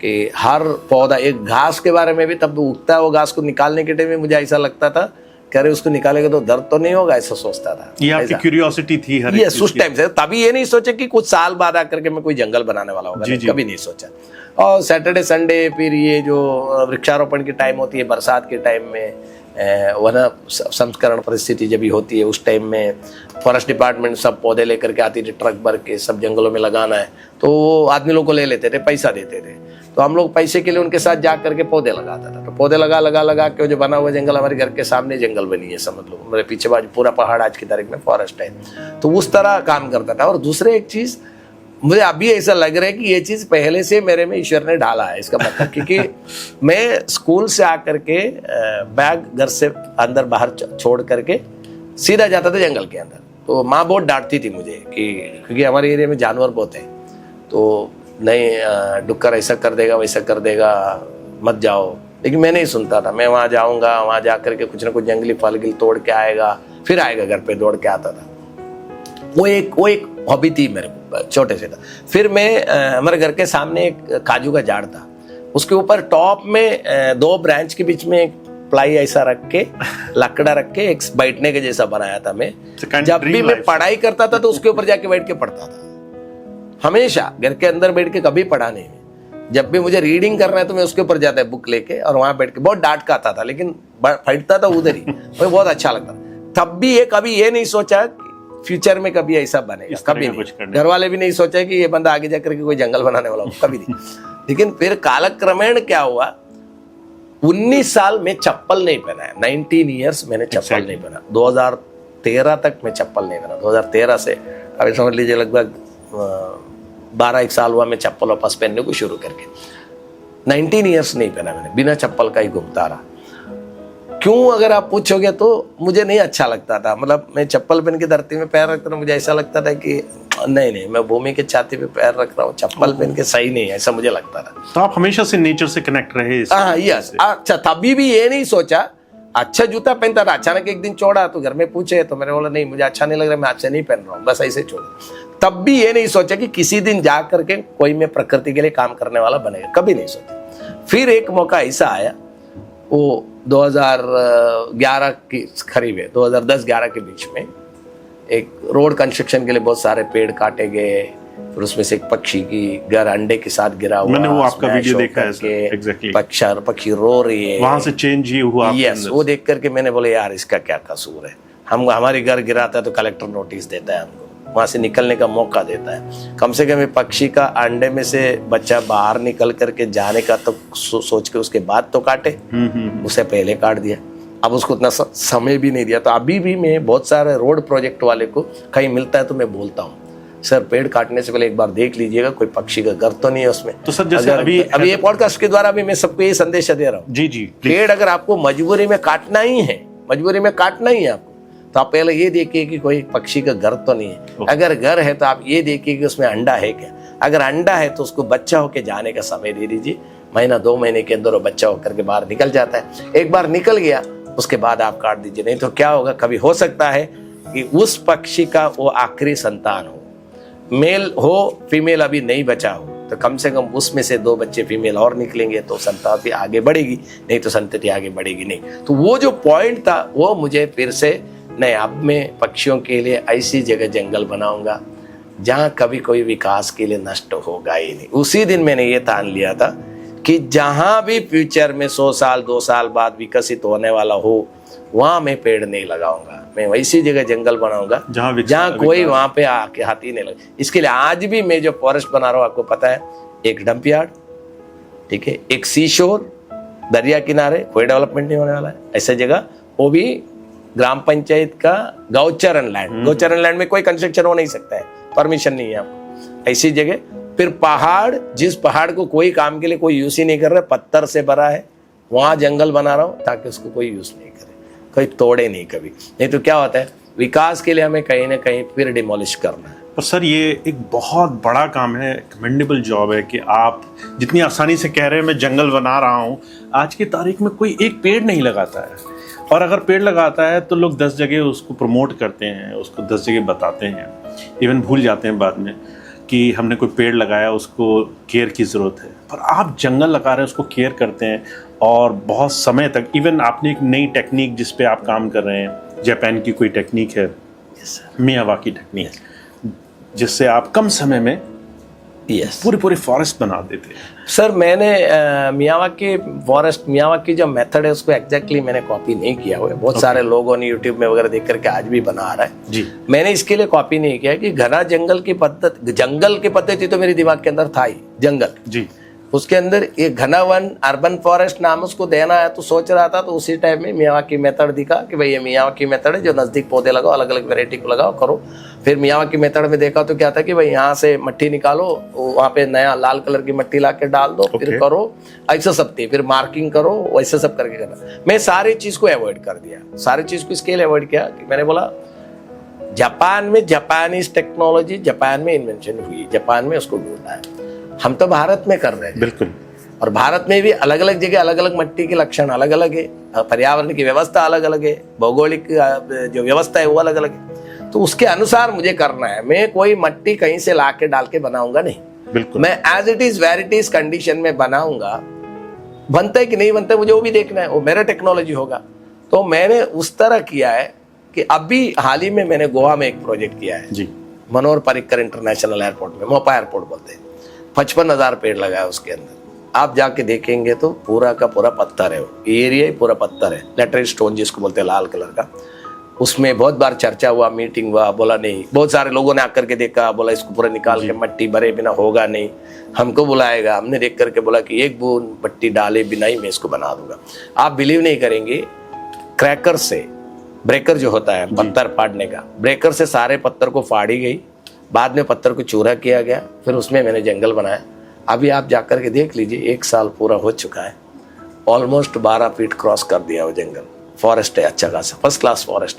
कि हर पौधा, एक घास के बारे में भी तब उगता है, वो घास को निकालने के टाइम में मुझे ऐसा लगता था कह रहे उसको निकालेगा तो दर्द तो नहीं होगा, ऐसा सोचता था। ये आपकी क्यूरियोसिटी थी हर ये उस टाइम से। तभी ये नहीं सोचा कि कुछ साल बाद आकर के मैं कोई जंगल बनाने वाला होगा, कभी नहीं सोचा। और सैटरडे संडे फिर ये जो वृक्षारोपण की टाइम होती है, बरसात के टाइम में वन संस्करण परिस्थिति जब भी होती है, उस टाइम में फॉरेस्ट डिपार्टमेंट सब पौधे लेकर के आती थी, ट्रक भर के सब जंगलों में लगाना है, तो आदमी लोग को ले लेते थे, पैसा देते थे। तो हम लोग पैसे के लिए उनके साथ जा करके पौधे लगाता था। तो पौधे लगा के जो बना हुआ जंगल, हमारे घर के सामने जंगल बनी है, समझ लो मेरे पीछे बाजू पूरा पहाड़ आज की तारीख में फॉरेस्ट है। तो उस तरह काम करता था। और दूसरे एक चीज मुझे अभी ऐसा लग रहा है कि ये चीज पहले से मेरे में ईश्वर ने डाला है, इसका मतलब क्योंकि मैं स्कूल से आकर के बैग घर से अंदर बाहर छोड़ करके सीधा जाता था जंगल के अंदर। तो माँ बहुत डांटती थी मुझे कि क्योंकि हमारे एरिया में जानवर बहुत है, तो नहीं डुक्कर ऐसा कर देगा वैसा कर देगा, मत जाओ। लेकिन मैं नहीं सुनता था। मैं वहाँ जाऊँगा, वहाँ जा करके कुछ ना कुछ जंगली फल गिल तोड़ के आएगा, फिर आएगा घर पे, दौड़ के आता था। वो एक हॉबी थी मेरे को, छोटे से था। फिर मैं हमारे घर के सामने एक काजू का झाड़ था, उसके ऊपर टॉप में 2 ब्रांच के बीच में एक प्लाई ऐसा रख के, लकड़ा रख के एक बैठने के जैसा बनाया था। मैं जब भी मैं पढ़ाई करता था तो उसके ऊपर जाके बैठ के पढ़ता था। हमेशा घर के अंदर बैठ के कभी पढ़ा नहीं। जब भी मुझे रीडिंग करना है तो मैं उसके ऊपर जाता है बुक लेके, और वहां बैठ के बहुत डांट का आता था, लेकिन बैठता था उधर ही, मुझे बहुत अच्छा लगता। तब भी कभी ये नहीं सोचा फ्यूचर में कभी ऐसा बनेगा, कभी नहीं। घर वाले भी नहीं सोचा कि ये बंदा आगे जाकर के कोई जंगल बनाने वाला हो, कभी नहीं। लेकिन फिर कालक्रमेण क्या हुआ, 19 साल में चप्पल नहीं पहना है, 19 ईयर्स मैंने चप्पल नहीं पहना। 2013 तक मैं चप्पल नहीं पहना। 2013 से अभी समझ लीजिए लगभग 12-1 साल हुआ मैं चप्पल वापस पहनने को शुरू करके। 19 ईयर्स नहीं पहना मैंने, बिना चप्पल का ही घूमता रहा। क्यों अगर आप पूछोगे तो मुझे नहीं अच्छा लगता था। मतलब मैं चप्पल पहन के धरती में पैर रखता था, मुझे ऐसा लगता था कि नहीं मैं भूमि के छाती पे पैर रख रहा हूँ, चप्पल पहन के सही नहीं है, ऐसा मुझे लगता था। तो आप हमेशा से नेचर से कनेक्ट रहे? हाँ, यस। अच्छा, तभी भी ये नहीं सोचा। अच्छा जूता पहनता था, अचानक एक दिन छोड़ा तो घर में पूछे तो मैंने बोला नहीं मुझे अच्छा नहीं लग रहा, मैं अच्छा नहीं पहन रहा हूँ, बस ऐसे छोड़ा। तब भी ये नहीं सोचा कि किसी दिन जा करके कोई मैं प्रकृति के लिए काम करने वाला बनेगा, कभी नहीं सोचा। फिर एक मौका ऐसा आया, वो 2011 की करीब है, 2010-11 के बीच में एक रोड कंस्ट्रक्शन के लिए बहुत सारे पेड़ काटे गए। फिर उसमें से एक पक्षी की घर अंडे के साथ गिरा हुआ, मैंने वो आपका वीडियो देखा है सर, एग्जैक्टली। पक्षी रो रही है, वहां से चेंज ही हुआ। यस, वो देख करके मैंने बोले यार इसका क्या कसूर है। हमारे घर गिराता है तो कलेक्टर नोटिस देता है हमको, वहाँ से निकलने का मौका देता है। कम से कम पक्षी का अंडे में से बच्चा बाहर निकल करके जाने का तो सोच के उसके बाद तो काटे, उसे पहले काट दिया। अब उसको उतना समय भी नहीं दिया। तो अभी भी मैं बहुत सारे रोड प्रोजेक्ट वाले को कहीं मिलता है तो मैं बोलता हूँ, सर पेड़ काटने से पहले एक बार देख लीजिएगा कोई पक्षी का घर तो नहीं है उसमें। तो सर जैसे अभी ये पॉडकास्ट के द्वारा भी मैं सबको ये संदेश दे रहा हूँ, जी जी, पेड़ अगर आपको मजबूरी में काटना ही है, मजबूरी में काटना ही है आपको, तो आप पहले ये देखिए कि कोई पक्षी का घर तो नहीं है। अगर घर है तो आप ये देखिए कि उसमें अंडा है क्या। अगर अंडा है तो उसको बच्चा होकर जाने का समय दे दीजिए। महीना 2 महीने के अंदर वो बच्चा होकर के बाहर निकल जाता है। एक बार निकल गया उसके बाद आप काट दीजिए। नहीं तो क्या होगा, कभी हो सकता है कि उस पक्षी का वो आखिरी संतान हो, मेल हो फीमेल अभी नहीं बचा हो, तो कम से कम उसमें से 2 बच्चे फीमेल और निकलेंगे तो संतति आगे बढ़ेगी, नहीं तो संतति आगे बढ़ेगी नहीं। तो वो जो पॉइंट था वो मुझे फिर से नहीं, अब मैं पक्षियों के लिए ऐसी जगह जंगल बनाऊंगा जहां कभी कोई विकास के लिए नष्ट होगा ही नहीं। उसी दिन मैंने ये ठान लिया था कि जहां भी फ्यूचर में 100 साल 2 साल बाद विकसित होने वाला हो वहां मैं पेड़ नहीं लगाऊंगा। मैं वैसी जगह जंगल बनाऊंगा जहां कोई वहां पे आके हाथी नहीं लगे। इसके लिए आज भी मैं जो फॉरेस्ट बना रहा हूँ, आपको पता है, एक डंप यार्ड, ठीक है, एक सी शोर, दरिया किनारे, कोई डेवलपमेंट नहीं होने वाला है ऐसा जगह, वो भी ग्राम पंचायत का गौचरण लैंड। गौचरण लैंड में कोई कंस्ट्रक्शन हो नहीं सकता है, परमिशन नहीं है आपको, ऐसी जगह। फिर पहाड़, जिस पहाड़ को कोई काम के लिए कोई यूज ही नहीं कर रहा, पत्थर से भरा है, वहां जंगल बना रहा हूं ताकि उसको कोई यूज नहीं करे, कोई तोड़े नहीं कभी। नहीं तो क्या होता है, विकास के लिए हमें कहीं ना कहीं फिर डिमोलिश करना है। पर सर ये एक बहुत बड़ा काम है, कमेंडेबल जॉब है कि आप जितनी आसानी से कह रहे हैं मैं जंगल बना रहा हूँ, आज की तारीख में कोई एक पेड़ नहीं लगाता है। और अगर पेड़ लगाता है तो लोग 10 जगह उसको प्रमोट करते हैं, उसको 10 जगह बताते हैं, इवन भूल जाते हैं बाद में कि हमने कोई पेड़ लगाया, उसको केयर की ज़रूरत है। पर आप जंगल लगा रहे हैं, उसको केयर करते हैं और बहुत समय तक। इवन आपने एक नई टेक्निक जिस पे आप काम कर रहे हैं, जापान की कोई टेक्निक है, मियावाकी टेक्निक, जिससे आप कम समय में पूरे फॉरेस्ट बना देते हैं। सर मैंने मियावाकी जो मेथड है उसको एग्जैक्टली मैंने कॉपी नहीं किया हुआ है। बहुत सारे लोगों ने यूट्यूब में वगैरह देख करके आज भी बना रहा है जी। मैंने इसके लिए कॉपी नहीं किया कि घना जंगल की पद्धति तो मेरे दिमाग के अंदर था ही, जंगल जी, उसके अंदर एक घना वन, अर्बन फॉरेस्ट नाम उसको देना है। तो सोच रहा था, तो उसी टाइम में मियावाकी मेथड दिखा कि भाई ये मियावाकी मेथड है, जो नजदीक पौधे लगाओ, अलग अलग वैरायटी को लगाओ, करो। फिर मियावाकी मेथड में देखा तो क्या था कि भाई यहाँ से मट्टी निकालो, वहाँ पे नया लाल कलर की मट्टी ला के डाल दो, फिर करो, ऐसा सब थी, फिर मार्किंग करो, वैसे सब करके करना। मैं सारी चीज को अवॉइड कर दिया। सारी चीज को इसके लिए अवॉइड किया कि मैंने बोला जापान में जापानीज टेक्नोलॉजी, जापान में इन्वेंशन हुई, जापान में उसको ढूंढना है। हम तो भारत में कर रहे हैं, बिल्कुल। और भारत में भी अलग अलग जगह अलग अलग मट्टी के लक्षण अलग अलग है, पर्यावरण की व्यवस्था अलग अलग है, भौगोलिक जो व्यवस्था है वो अलग अलग है। तो उसके अनुसार मुझे करना है। मैं कोई मट्टी कहीं से ला के डाल के बनाऊंगा नहीं, बिल्कुल। मैं as it is where it is condition में बनाऊंगा। बनता है कि नहीं बनता है मुझे वो भी देखना है, वो मेरा टेक्नोलॉजी होगा। तो मैंने उस तरह किया है कि अभी हाल ही में मैंने गोवा में एक प्रोजेक्ट किया है जी, मनोहर पर्रिकर इंटरनेशनल एयरपोर्ट में, मोपा एयरपोर्ट बोलते हैं। 55,000 पेड़ लगाया उसके अंदर। आप जाके देखेंगे तो पूरा का पूरा पत्थर है, वो एरिया ही पूरा पत्थर है, लेटरेट स्टोन जिसको बोलते हैं, लाल कलर का। उसमें बहुत बार चर्चा हुआ, मीटिंग हुआ, बोला नहीं, बहुत सारे लोगों ने आकर के देखा, बोला इसको पूरा निकाल के मट्टी भरे बिना होगा नहीं, हमको बुलाएगा। हमने देख करके बोला कि एक बूंद मट्टी डाले बिना ही मैं इसको बना दूंगा। आप बिलीव नहीं करेंगे, क्रैकर से, ब्रेकर जो होता है पत्थर फाड़ने का, ब्रेकर से सारे पत्थर को फाड़ी गई, बाद में पत्थर को चूरा किया गया, फिर उसमें मैंने जंगल बनाया। अभी आप जाकर के देख लीजिए, 1 साल पूरा हो चुका है, ऑलमोस्ट 12 फीट क्रॉस कर दिया वो जंगल। फॉरेस्ट है अच्छा खासा, फर्स्ट क्लास फॉरेस्ट।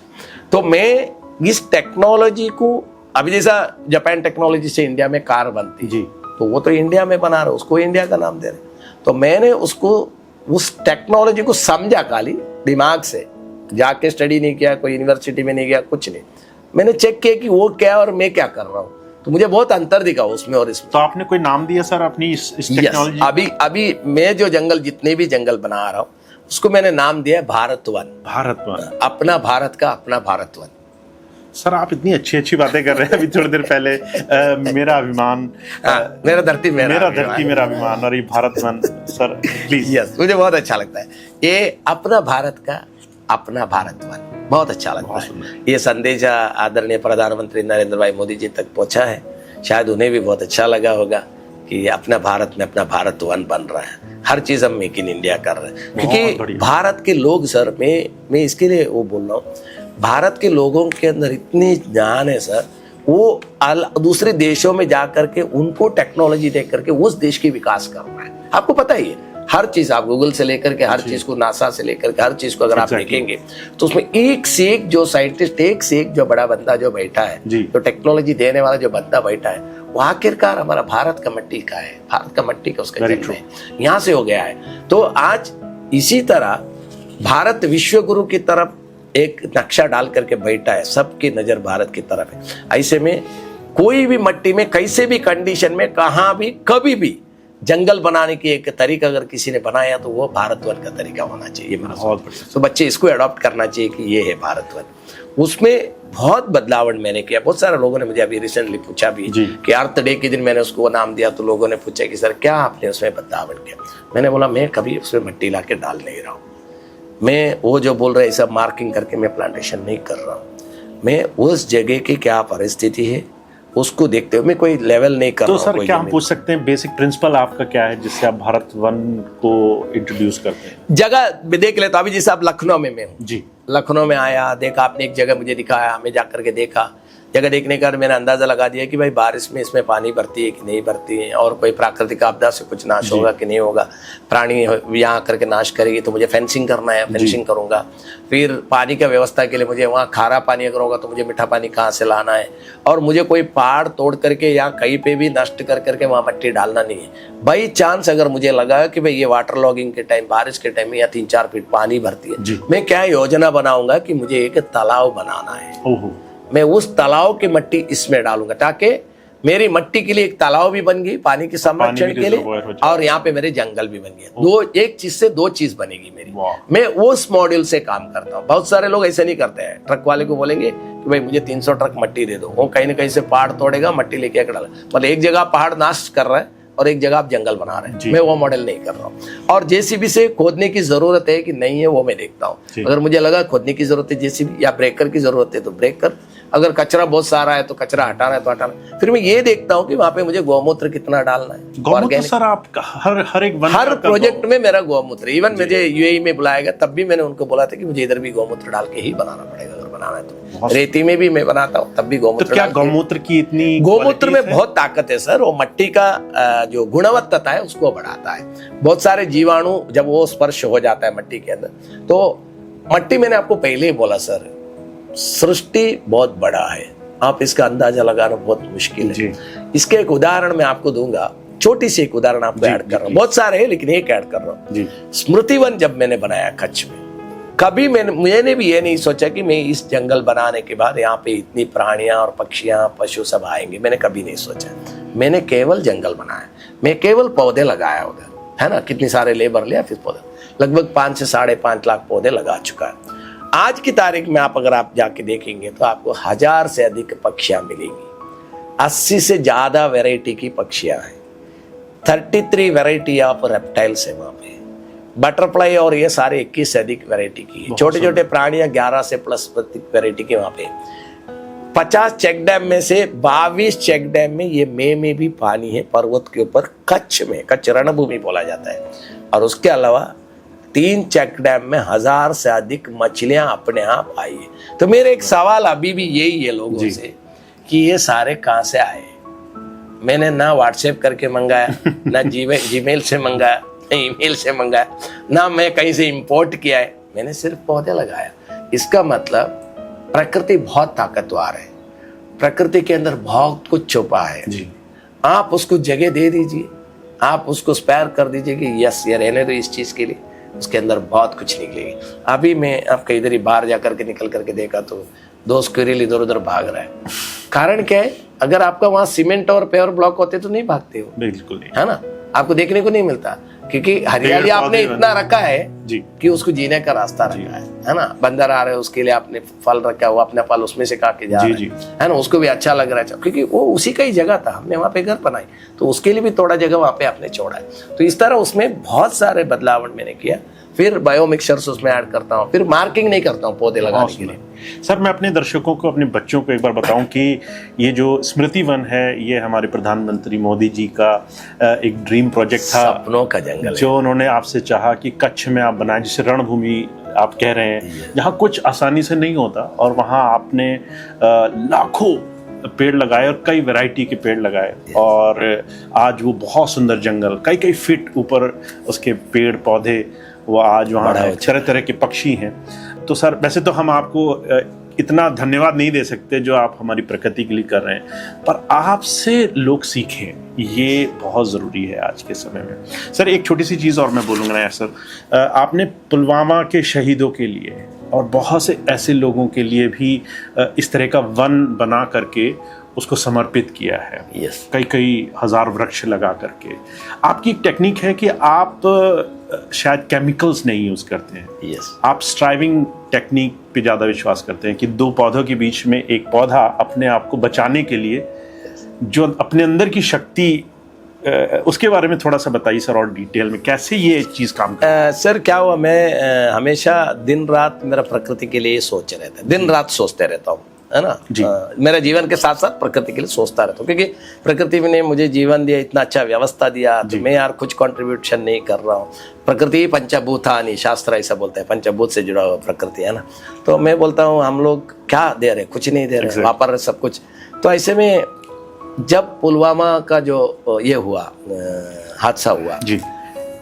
तो मैं इस टेक्नोलॉजी को, अभी जैसा जापान टेक्नोलॉजी से इंडिया में कार बनती जी, तो वो तो इंडिया में बना रहे, उसको इंडिया का नाम दे रहे। तो मैंने उसको, उस टेक्नोलॉजी को समझा, खाली दिमाग से, जाके स्टडी नहीं किया, कोई यूनिवर्सिटी में नहीं गया, कुछ नहीं। मैंने चेक किया कि वो क्या और मैं क्या कर रहा हूँ, तो मुझे बहुत अंतर दिखा उसमें और इसमें। तो आपने कोई नाम दिया सर अपनी इस टेक्नोलॉजी? अभी मैं जो जंगल, जितने भी जंगल बना रहा हूँ, उसको मैंने नाम दिया भारत वन। भारत वन, अपना भारत का अपना भारत वन। सर आप इतनी अच्छी बातें कर रहे हैं। अभी थोड़ी देर पहले मेरा अभिमान, मेरा धरती मेरा अभिमान, और ये Bharat one. Sir please. Yes, मुझे बहुत अच्छा लगता है ये, अपना भारत का अपना भारत वन। बहुत अच्छा लगता है। ये संदेश आदरणीय प्रधानमंत्री नरेंद्र भाई मोदी जी तक पहुंचा है, शायद उन्हें भी बहुत अच्छा लगा होगा कि अपना भारत में अपना भारत वन बन रहा है, हर चीज हम मेक इन इंडिया कर रहे हैं। क्योंकि भारत के लोग सर, मैं इसके लिए वो बोल रहा हूँ, भारत के लोगों के अंदर इतनी ज्ञान है सर, वो दूसरे देशों में जा करके उनको टेक्नोलॉजी देख करके उस देश की विकास कर रहा है। आपको पता ही है, हर चीज आप गूगल से लेकर के हर चीज को, नासा से लेकर के हर चीज को अगर आप देखेंगे तो उसमें एक से एक जो साइंटिस्ट, एक से एक जो बड़ा बंदा जो बैठा है, जो टेक्नोलॉजी देने वाला जो बंदा बैठा है, वो आखिरकार हमारा भारत का मिट्टी का है, भारत का मिट्टी का उसका जन्म है, यहाँ से हो गया है। तो आज इसी तरह भारत विश्व गुरु की तरफ एक नक्शा डाल करके बैठा है, सबकी नजर भारत की तरफ है। ऐसे में कोई भी मिट्टी में कैसे भी कंडीशन में कहाँ भी कभी भी जंगल बनाने की एक तरीका अगर किसी ने बनाया तो वो भारत वन का तरीका होना चाहिए। बहुत तो बच्चे इसको अडॉप्ट करना चाहिए कि ये है भारत वन। उसमें बहुत बदलाव मैंने किया। बहुत सारे लोगों ने मुझे अभी रिसेंटली पूछा भी कि अर्थ डे के दिन मैंने उसको नाम दिया तो लोगों ने पूछा कि सर क्या आपने उसमें बदलाव किया। मैंने बोला मैं कभी उसमें मिट्टी ला के डाल नहीं रहा हूँ, मैं वो जो बोल रहे सब मार्किंग करके मैं प्लांटेशन नहीं कर रहा हूँ, मैं उस जगह की क्या परिस्थिति है उसको देखते हुए मैं कोई लेवल नहीं कर रहा हूं। तो सर क्या हम पूछ सकते हैं बेसिक प्रिंसिपल आपका क्या है जिससे आप भारत वन को इंट्रोड्यूस करते हैं? जगह देख लेता, अभी जैसे आप लखनऊ में मैं हूँ जी, लखनऊ में आया, देखा आपने एक जगह मुझे दिखाया, मैं जा करके देखा, जगह देखने का मैंने अंदाजा लगा दिया कि भाई बारिश में इसमें पानी भरती है कि नहीं भरती है, और कोई प्राकृतिक आपदा से कुछ नाश होगा कि नहीं होगा, प्राणी यहाँ करके नाश करेगी तो मुझे फेंसिंग करना है, फेंसिंग करूंगा। फिर पानी का व्यवस्था के लिए मुझे वहाँ खारा पानी अगर होगा तो मुझे मीठा पानी कहाँ से लाना है, और मुझे कोई पहाड़ तोड़ करके या कहीं पे भी नष्ट कर करके वहाँ मिट्टी डालना नहीं है। बाई चांस अगर मुझे लगा कि भाई ये वाटर लॉगिंग के टाइम, बारिश के टाइम में या 3-4 फीट पानी भरती है, मैं क्या योजना बनाऊंगा कि मुझे एक तालाब बनाना है, मैं उस तालाब की मिट्टी इसमें डालूंगा ताकि मेरी मिट्टी के लिए एक तालाब भी बन गई पानी के संरक्षण के लिए, और यहाँ पे मेरे जंगल भी बन गए। एक चीज से दो चीज बनेगी मेरी। मैं उस मॉड्यूल से काम करता हूँ। बहुत सारे लोग ऐसे नहीं करते हैं, ट्रक वाले को बोलेंगे कि भाई मुझे 300 ट्रक मिट्टी दे दो, वो कहीं ना कहीं से पहाड़ तोड़ेगा, मिट्टी लेके आकर डाला, मतलब एक जगह पहाड़ नाश कर रहा है और एक जगह आप जंगल बना रहे हैं। मैं वो मॉडल नहीं कर रहा हूँ। और जेसीबी से खोदने की जरूरत है कि नहीं है वो मैं देखता हूँ। अगर मुझे लगा खोदने की जरूरत है जेसीबी या ब्रेकर की जरूरत है तो ब्रेकर, अगर कचरा बहुत सारा है तो कचरा हटाना है तो हटाना। फिर मैं ये देखता हूँ कि वहाँ पे मुझे गौमूत्र कितना डालना है। गौमूत्र सर आप हर प्रोजेक्ट में मेरा गौमूत्र, इवन मुझे यूएई में बुलाएगा तब भी मैंने उनको बोला था कि मुझे इधर भी गौमूत्र डाल के ही बनाना पड़ेगा, अगर बनाना है तो। रेती में भी मैं बनाता हूँ तब भी गौमूत्र। तो क्या गौमूत्र की इतनी गौमूत्र में बहुत ताकत है सर, वो मिट्टी का जो गुणवत्ता है उसको बढ़ाता है। बहुत सारे जीवाणु जब वो स्पर्श हो जाता है मिट्टी के अंदर तो मिट्टी, मैंने आपको पहले ही बोला सर, सृष्टि बहुत बड़ा है, आप इसका अंदाजा लगाना बहुत मुश्किल है। इसके एक उदाहरण मैं आपको दूंगा, छोटी सी एक उदाहरण आपको ऐड कर रहा हूँ, बहुत सारे हैं लेकिन एक ऐड कर रहा हूँ। स्मृतिवन जब मैंने बनाया कच्छ में, कभी मैंने भी ये नहीं सोचा कि मैं इस जंगल बनाने के बाद यहाँ पे इतनी प्राणियां और पक्षियां पशु सब आएंगे, मैंने कभी नहीं सोचा। मैंने केवल जंगल बनाया, मैं केवल पौधे लगाया उधर, है ना, कितने सारे लेबर लिया, फिर पौधे लगभग 5 से 5.5 लाख पौधे लगा चुका है। आज की तारीख में अगर आप जाके देखेंगे तो आपको 1000 से अधिक पक्षियां मिलेंगी, 80 से ज्यादा वैरायटी की पक्षियां हैं, 33 वैरायटी ऑफ रेप्टाइल्स है वहां पे, बटरफ्लाई और ये सारे 21 से अधिक वैरायटी की है। छोटे छोटे प्राणियां 11 से प्लस वैरायटी के वहां पे। 50 चेक डैम में से 22 चेक डैम में ये मई में भी पानी है, पर्वत के ऊपर कच्छ में, कच्छ रणभूमि बोला जाता है। और उसके अलावा 3 चेक डैम में 1000 से अधिक मछलियां अपने आप आई है। तो मेरे एक सवाल अभी भी यही है लोगों से कि ये सारे कहां से आए। मैंने ना व्हाट्सएप करके मंगाया, ना जीमेल से मंगाया, ना ईमेल से मंगाया, ना मैं कहीं से इंपोर्ट किया है, मैंने सिर्फ पौधे लगाया। इसका मतलब प्रकृति बहुत ताकतवर है, प्रकृति के अंदर बहुत कुछ छुपा है। आप उसको जगह दे दीजिए, आप उसको स्पेयर कर दीजिए कि यस ये रहने दो इस चीज के लिए, उसके अंदर बहुत कुछ निकलेगी। अभी मैं आपका इधर ही बाहर जाकर के निकल करके देखा तो 2 स्क्विरल इधर उधर भाग रहा है। कारण क्या है, अगर आपका वहां सीमेंट और पेवर ब्लॉक होते तो नहीं भागते हो, बिल्कुल नहीं, है ना, आपको देखने को नहीं मिलता, क्योंकि हरियाली आपने इतना रखा है कि उसको जीने का रास्ता रखा है ना। बंदर आ रहे हैं उसके लिए आपने फल रखा है, वो अपना फल उसमें से काट के जा रहा है ना, उसको भी अच्छा लग रहा है क्योंकि वो उसी का ही जगह था, हमने वहाँ पे घर बनाई तो उसके लिए भी थोड़ा जगह वहाँ पे आपने छोड़ा है। तो इस तरह उसमें बहुत सारे बदलाव मैंने किया। फिर बायोमिक्सचर्स उसमें ऐड करता हूँ, फिर मार्किंग नहीं करता हूँ पौधे लगाने के लिए। सर मैं अपने दर्शकों को, अपने बच्चों को एक बार बताऊं कि ये जो स्मृति वन है ये हमारे प्रधानमंत्री मोदी जी का एक ड्रीम प्रोजेक्ट था, सपनों का जंगल जो उन्होंने आपसे चाहा कि कच्छ में आप बनाएं, जिसे रणभूमि आप कह रहे हैं, जहाँ कुछ आसानी से नहीं होता, और वहाँ आपने लाखों पेड़ लगाए और कई वैरायटी के पेड़ लगाए, और आज वो बहुत सुंदर जंगल, कई फीट ऊपर उसके पेड़ पौधे, वो आज वहाँ तरह तरह के पक्षी हैं। तो सर वैसे तो हम आपको इतना धन्यवाद नहीं दे सकते जो आप हमारी प्रकृति के लिए कर रहे हैं, पर आपसे लोग सीखें, ये बहुत ज़रूरी है आज के समय में। सर एक छोटी सी चीज़ और मैं बोलूँगा ना सर, आपने पुलवामा के शहीदों के लिए और बहुत से ऐसे लोगों के लिए भी इस तरह का वन बना करके उसको समर्पित किया है। यस, कई हजार वृक्ष लगा करके। आपकी एक टेक्निक है कि आप शायद केमिकल्स नहीं यूज़ करते हैं। यस, आप स्ट्राइविंग टेक्निक पे ज़्यादा विश्वास करते हैं कि दो पौधों के बीच में एक पौधा अपने आप को बचाने के लिए जो अपने अंदर की शक्ति, उसके बारे में थोड़ा सा बताइए सर, और डिटेल में कैसे ये चीज़ काम करती है। सर क्या हुआ, मैं हमेशा दिन रात मेरा प्रकृति के लिए सोच रहता है, दिन रात सोचते रहता हूँ, है ना जी। मेरा जीवन के साथ साथ प्रकृति के लिए सोचता रहता हूँ, क्योंकि प्रकृति ने मुझे जीवन दिया, इतना अच्छा व्यवस्था दिया, तो मैं यार कुछ कंट्रीब्यूशन नहीं कर रहा हूँ। प्रकृति पंचभूतानि, शास्त्र ऐसा बोलता है, पंचभूत से जुड़ा हुआ प्रकृति है ना। तो मैं बोलता हूँ हम लोग क्या दे रहे, कुछ नहीं दे रहे, वापर सब कुछ। तो ऐसे में जब पुलवामा का जो ये हुआ हादसा हुआ जी,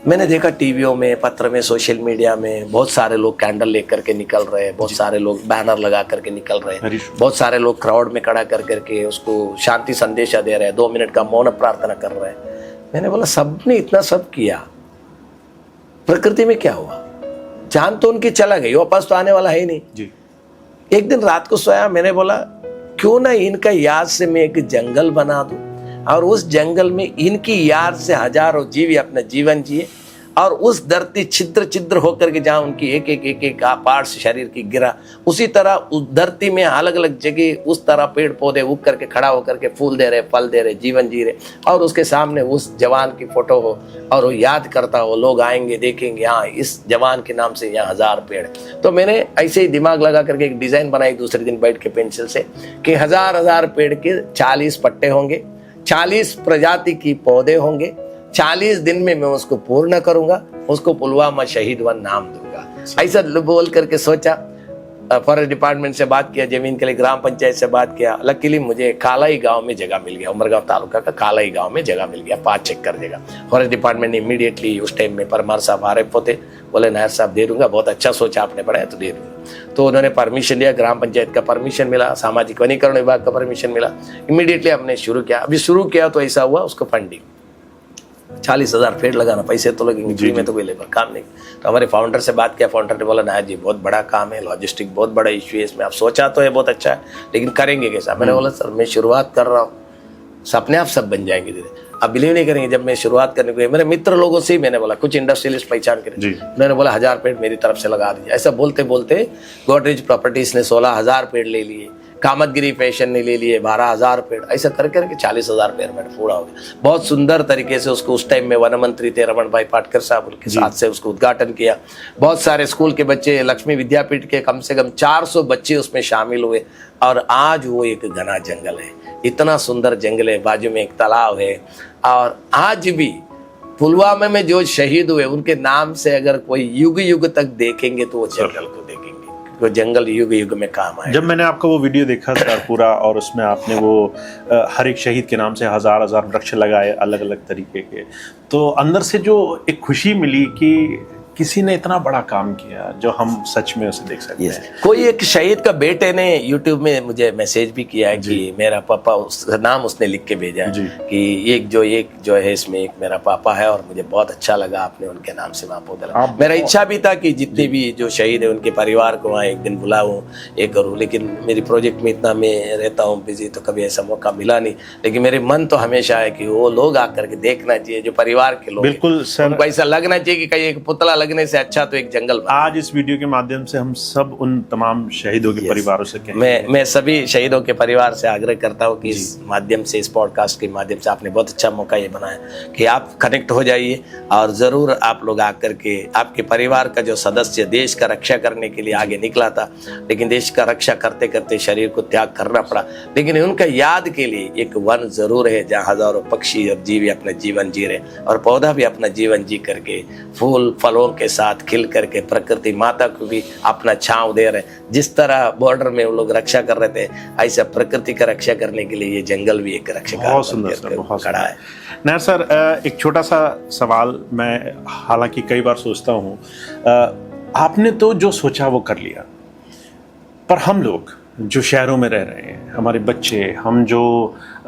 मैंने देखा टीवियों में, पत्र में, सोशल मीडिया में बहुत सारे लोग कैंडल लेकर के निकल रहे हैं, बहुत सारे लोग बैनर लगा करके निकल रहे हैं, बहुत सारे लोग क्राउड में खड़ा कर करके उसको शांति संदेशा दे रहे हैं, 2 मिनट का मौन प्रार्थना कर रहे हैं। मैंने बोला सबने इतना सब किया, प्रकृति में क्या हुआ? जान तो उनकी चला गई, वापस तो आने वाला है ही नहीं जी। एक दिन रात को सोया, मैंने बोला क्यों ना इनका याद से मैं एक जंगल बना दूं, और उस जंगल में इनकी याद से हजारों जीव अपना जीवन जिए, और उस धरती छिद्र छिद्र होकर के जहाँ उनकी एक पार्ट्स शरीर की गिरा, उसी तरह उस धरती में अलग अलग जगह उस तरह पेड़ पौधे उग करके खड़ा होकर के फूल दे रहे, फल दे रहे, जीवन जी रहे, और उसके सामने उस जवान की फोटो हो और वो याद करता हो, लोग आएंगे देखेंगे हाँ इस जवान के नाम से यहाँ 1000 पेड़। तो मैंने ऐसे ही दिमाग लगा करके एक डिजाइन बनाई दूसरे दिन बैठ के पेंसिल से कि 1000 पेड़ के 40 पट्टे होंगे, 40 प्रजाति की पौधे होंगे, 40 दिन में मैं उसको पूर्ण करूंगा, उसको पुलवामा शहीद वन नाम दूंगा। ऐसा बोल करके सोचा, फॉरेस्ट डिपार्टमेंट से बात किया, जमीन के लिए ग्राम पंचायत से बात किया। लकीली मुझे कालाई गांव में जगह मिल गया, उमरगांव तालुका का कालाई गांव में जगह मिल गया, 5 एकड़ जगह। फॉरेस्ट डिपार्टमेंट ने इमीडिएटली उस टाइम में परमार साहब आरएफ होते, बोले नायर साहब दे दूंगा, बहुत अच्छा सोचा आपने, बढ़ाया तो दे दूंगा। तो उन्होंने परमिशन दिया, ग्राम पंचायत का परमिशन मिला, सामाजिक वनीकरण विभाग का परमिशन मिला, इमीडिएटली हमने शुरू किया। अभी शुरू किया तो ऐसा हुआ, उसको फंडिंग 40,000 पेड़ लगाना, पैसे तो लगेंगे, फ्री में तो कोई लेबर काम नहीं। तो हमारे फाउंडर से बात किया, फाउंडर ने बोला नायर जी बहुत बड़ा काम है, लॉजिस्टिक बहुत बड़ा इश्यू है इसमें, आप सोचा तो है बहुत अच्छा है, लेकिन करेंगे कैसा? मैंने बोला सर मैं शुरुआत कर रहा हूँ, सपने आप सब बन जाएंगे धीरे। अब बिलीव नहीं करेंगे, जब मैं शुरुआत करने को मेरे मित्र लोगों से ही मैंने बोला, कुछ इंडस्ट्रियलिस्ट पहचान के, उन्होंने बोला 1000 पेड़ मेरी तरफ से लगा दीजिए। ऐसा बोलते बोलते गोदरेज प्रॉपर्टीज ने 16,000 पेड़ ले लिए, कामतगिरी फैशन ने ले लिए 12,000 पेड़, ऐसा कर करके 40,000 पेड़ में पूरा हो गया। बहुत सुंदर तरीके से उसको, उस टाइम में वन मंत्री थे रमन भाई पाटकर साहब, उनके साथ से उसको उद्घाटन किया। बहुत सारे स्कूल के बच्चे, लक्ष्मी विद्यापीठ के कम से कम 400 बच्चे उसमें शामिल हुए, और आज वो एक घना जंगल है, इतना सुंदर जंगल है, बाजू में एक तालाब है। और आज भी पुलवामा में जो शहीद हुए उनके नाम से अगर कोई युग युग तक देखेंगे तो वो जंगल को देखेंगे, वो जंगल युग युग में काम आए। जब मैंने आपका वो वीडियो देखा सर पूरा, और उसमें आपने वो हर एक शहीद के नाम से 1000 वृक्ष लगाए अलग अलग तरीके के, तो अंदर से जो एक खुशी मिली कि किसी ने इतना बड़ा काम किया जो हम सच में उसे देख सकते हैं। कोई एक शहीद का बेटे ने यूट्यूब में मुझे मैसेज भी किया है कि मेरा पापा, उसका नाम उसने लिख के भेजा है कि एक जो है इसमें एक मेरा पापा है, और मुझे बहुत अच्छा लगा आपने उनके नाम से वहाँ पौधा लगा। मेरा इच्छा भी था कि जितने भी जो शहीद है उनके परिवार को वहाँ एक दिन बुलाऊं, एक करूँ, लेकिन मेरी प्रोजेक्ट में इतना मैं रहता हूँ बिजी, तो कभी ऐसा मौका मिला नहीं। लेकिन मेरे मन तो हमेशा है कि वो लोग आकर के देखना चाहिए, जो परिवार के लोग, बिल्कुल सर, उनको ऐसा लगना चाहिए कि कहीं एक पुतला लगने से अच्छा तो एक जंगल बना। आज इस वीडियो के माध्यम से हम सब उन तमाम शहीदों के परिवारों से कहेंगे। मैं सभी शहीदों के परिवार से आग्रह करता हूँ कि इस माध्यम से, इस पॉडकास्ट के माध्यम से आपने बहुत अच्छा मौका ये बनाया कि आप कनेक्ट हो जाइए और जरूर आप लोग आकर के, आपके परिवार का जो सदस्य देश का रक्षा करने के लिए आगे निकला था, लेकिन देश का रक्षा करते करते शरीर को त्याग करना पड़ा, लेकिन उनका याद के लिए एक वन जरूर है जहाँ हजारों पक्षी और जीव अपना जीवन जी रहे और पौधा भी अपना जीवन जी करके फूल फलों के साथ खिल करके प्रकृति माता को भी अपना छांव दे रहे। जिस तरह बॉर्डर में वो लोग रक्षा कर रहे थे, ऐसा प्रकृति का रक्षा करने के लिए ये जंगल भी एक रक्षा बहुत सुंदर सर, बहुत खड़ा है। नायर सर, एक छोटा सा सवाल मैं हालांकि कई बार सोचता हूँ, आपने तो जो सोचा वो कर लिया, पर हम लोग जो शहरों में रह रहे हैं, हमारे बच्चे, हम जो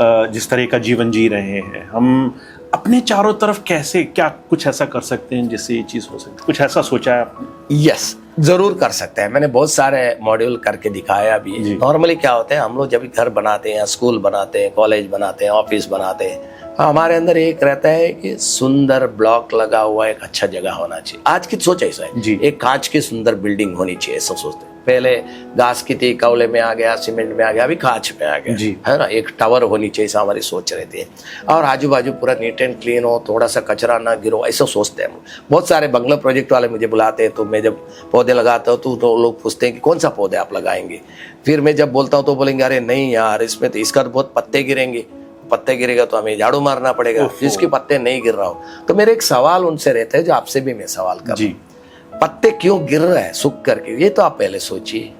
जिस तरह का जीवन जी रहे हैं, हम अपने चारों तरफ कैसे क्या कुछ ऐसा कर सकते हैं जिससे ये चीज़ हो सकती है? कुछ ऐसा सोचा है आपने? यस, जरूर कर सकते हैं। मैंने बहुत सारे मॉड्यूल करके दिखाया भी है। नॉर्मली क्या होता है, हम लोग जब घर बनाते हैं, स्कूल बनाते हैं, कॉलेज बनाते हैं, ऑफिस बनाते हैं, हमारे अंदर एक रहता है कि सुंदर ब्लॉक लगा हुआ एक अच्छा जगह होना चाहिए। आज की सोच ऐसा है, एक कांच की सुंदर बिल्डिंग होनी चाहिए, ऐसा सोचते हैं। पहले घास की थी, कौले में आ गया, सीमेंट में आ गया, अभी कांच में आ गया, है ना। एक टावर होनी चाहिए, ऐसा हमारी सोच रहती है। और आजू बाजू पूरा नीट एंड क्लीन हो, थोड़ा सा कचरा ना गिरो, ऐसा सोचते हैं हम। बहुत सारे बंगला प्रोजेक्ट वाले मुझे बुलाते हैं, तो मैं जब पौधे लगाता हूँ तो लोग पूछते हैं कि कौन सा पौधे आप लगाएंगे। फिर मैं जब बोलता हूँ तो बोलेंगे अरे नहीं यार, इसमें तो इसका तो बहुत पत्ते गिरेंगे, पत्ते गिरेगा तो हमें झाड़ू मारना पड़ेगा, जिसके पत्ते नहीं गिर रहा हो। तो मेरे एक सवाल उनसे रहता है, जो आपसे भी मैं सवाल कर रहा हूं, पत्ते क्यों गिर रहा है सूख करके, ये तो आप पहले सोचिए।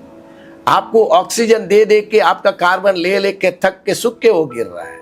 आपको ऑक्सीजन दे दे के, आपका कार्बन ले लेके थक के सूख के वो गिर रहा है,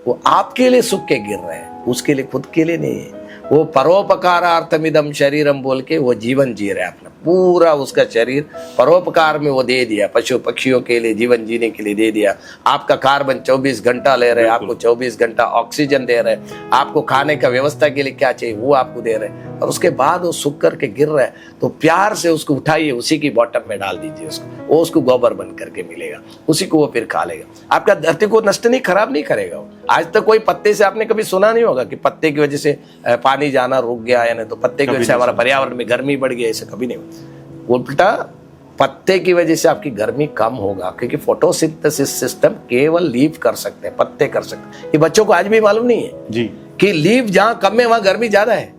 वो आपके लिए सूख के गिर रहा है, उसके लिए, खुद के लिए नहीं है। वो परोपकारार्थमिदं शरीरम बोल के वो जीवन जी रहा है अपना पूरा, उसका शरीर परोपकार में वो दे दिया, पशु पक्षियों के लिए जीवन जीने के लिए दे दिया। आपका कार्बन 24 घंटा ले रहे, आपको 24 घंटा ऑक्सीजन दे रहे, आपको खाने का व्यवस्था के लिए क्या चाहिए वो आपको दे रहे, और उसके बाद वो सूख करके गिर रहा है तो प्यार से उसको उठाइए, उसी की बॉटम में डाल दीजिए उसको, वो उसको गोबर बन करके मिलेगा, उसी को वो फिर खा लेगा। आपका धरती को नष्ट नहीं, खराब नहीं करेगा वो। आज तक कोई पत्ते से आपने कभी सुना नहीं होगा कि पत्ते की वजह से पानी जाना रुक गया, या नहीं तो पत्ते की वजह से हमारा पर्यावरण में गर्मी बढ़ गई, ऐसा कभी नहीं। उल्टा पत्ते की वजह से आपकी गर्मी कम होगा, क्योंकि फोटोसिंथेसिस सिस्टम केवल लीफ कर सकते हैं, पत्ते कर सकते हैं। ये बच्चों को आज भी मालूम नहीं है जी कि लीफ जहां कम है वहां गर्मी ज्यादा है,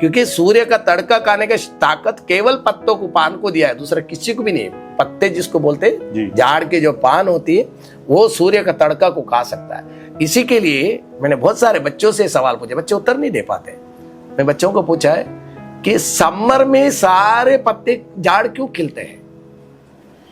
क्योंकि सूर्य का तड़का खाने का ताकत केवल पत्तों को, पान को दिया है, दूसरा किसी को भी नहीं। पत्ते जिसको बोलते हैं, झाड़ के जो पान होती है वो सूर्य का तड़का को खा सकता है। इसी के लिए मैंने बहुत सारे बच्चों से सवाल पूछे, बच्चे उत्तर नहीं दे पाते। मैं बच्चों को पूछा है कि समर में सारे पत्ते झाड़ क्यों खिलते हैं,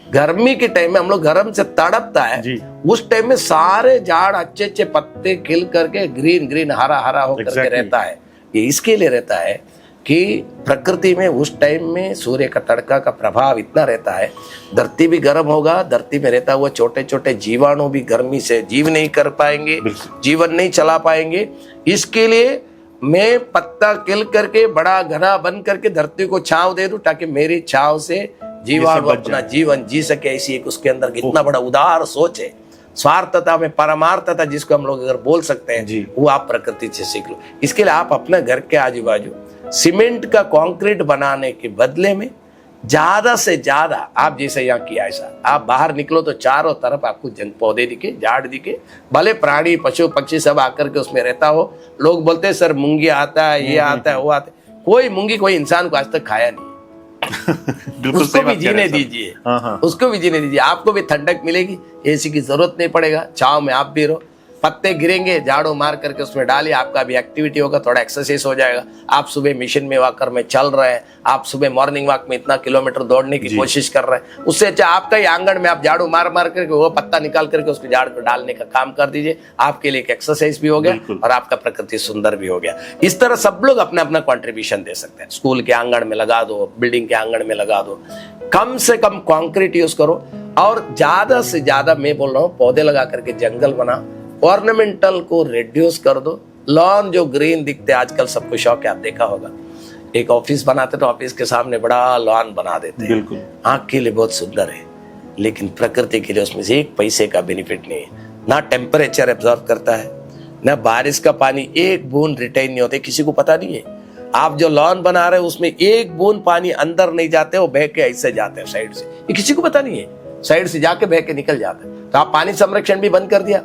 गर्मी के टाइम में हम लोग गर्म से तड़पता है, उस टाइम में सारे झाड़ अच्छे अच्छे पत्ते खिल करके ग्रीन ग्रीन हरा हरा होकर के रहता है। ये इसके लिए रहता है कि प्रकृति में उस टाइम में सूर्य का तड़का का प्रभाव इतना रहता है, धरती भी गर्म होगा, धरती में रहता हुआ छोटे छोटे जीवाणु भी गर्मी से जीव नहीं कर पाएंगे, जीवन नहीं चला पाएंगे। इसके लिए मैं पत्ता खिल करके बड़ा घना बन करके धरती को छांव दे दूं, ताकि मेरी छांव से जीवाणु अपना जीवन जी सके। ऐसी एक उसके अंदर कितना बड़ा उदार सोच है, स्वार्थता में परमार्थता जिसको हम लोग अगर बोल सकते हैं, वो आप प्रकृति से सीख लो। इसके लिए आप अपने घर के आजू बाजू सीमेंट का कंक्रीट बनाने के बदले में ज्यादा से ज्यादा, आप जैसे यहाँ किया ऐसा, आप बाहर निकलो तो चारों तरफ आपको जंग पौधे दिखे, झाड़ दिखे, भले प्राणी पशु पक्षी सब आकर के उसमें रहता हो। लोग बोलते हैं सर मूंगी आता है, ये आता है, वो आता है, कोई मूंगी कोई इंसान को आज तक खाया नहीं उसको भी जीने दीजिए, उसको भी जीने दीजिए, आपको भी ठंडक मिलेगी, एसी की जरूरत नहीं पड़ेगा, छांव में आप भी रहो। पत्ते गिरेंगे, झाड़ू मार करके उसमें डालिए, आपका भी एक्टिविटी होगा, थोड़ा एक्सरसाइज हो जाएगा। आप सुबह मिशन में वॉकर में चल रहे हैं, आप सुबह मॉर्निंग वॉक में इतना किलोमीटर दौड़ने की कोशिश कर रहे हैं, उससे अच्छा आपका ही आंगन में आप झाड़ू मार मार करके वो पत्ता निकाल करके उसको झाड़ को डालने का काम कर दीजिए। आपके लिए एक एक्सरसाइज भी हो गया और आपका प्रकृति सुंदर भी हो गया। इस तरह सब लोग अपना अपना कॉन्ट्रीब्यूशन दे सकते हैं। स्कूल के आंगन में लगा दो, बिल्डिंग के आंगन में लगा दो, कम से कम कॉन्क्रीट यूज करो, और ज्यादा से ज्यादा मैं बोल रहा हूँ पौधे लगा करके जंगल बना, ऑर्नामेंटल को रिड्यूस कर दो। लॉन जो ग्रीन दिखते आजकल सबको शौक है, आप देखा होगा, एक ऑफिस बनाते तो ऑफिस के सामने बड़ा लॉन बना देते हैं, आंख के लिए बहुत सुंदर है, लेकिन प्रकृति के लिए उसमें से एक पैसे का बेनिफिट नहीं है। ना टेम्परेचर एब्जॉर्ब करता है, ना बारिश का पानी एक बूंद रिटेन नहीं होते, किसी को पता नहीं है। आप जो लॉन बना रहे हो उसमें एक बूंद पानी अंदर नहीं जाते, वो बह के ऐसे जाते हैं साइड से, ये किसी को पता नहीं है, साइड से जाके बह के निकल जाते हैं। तो आप पानी संरक्षण भी बंद कर दिया,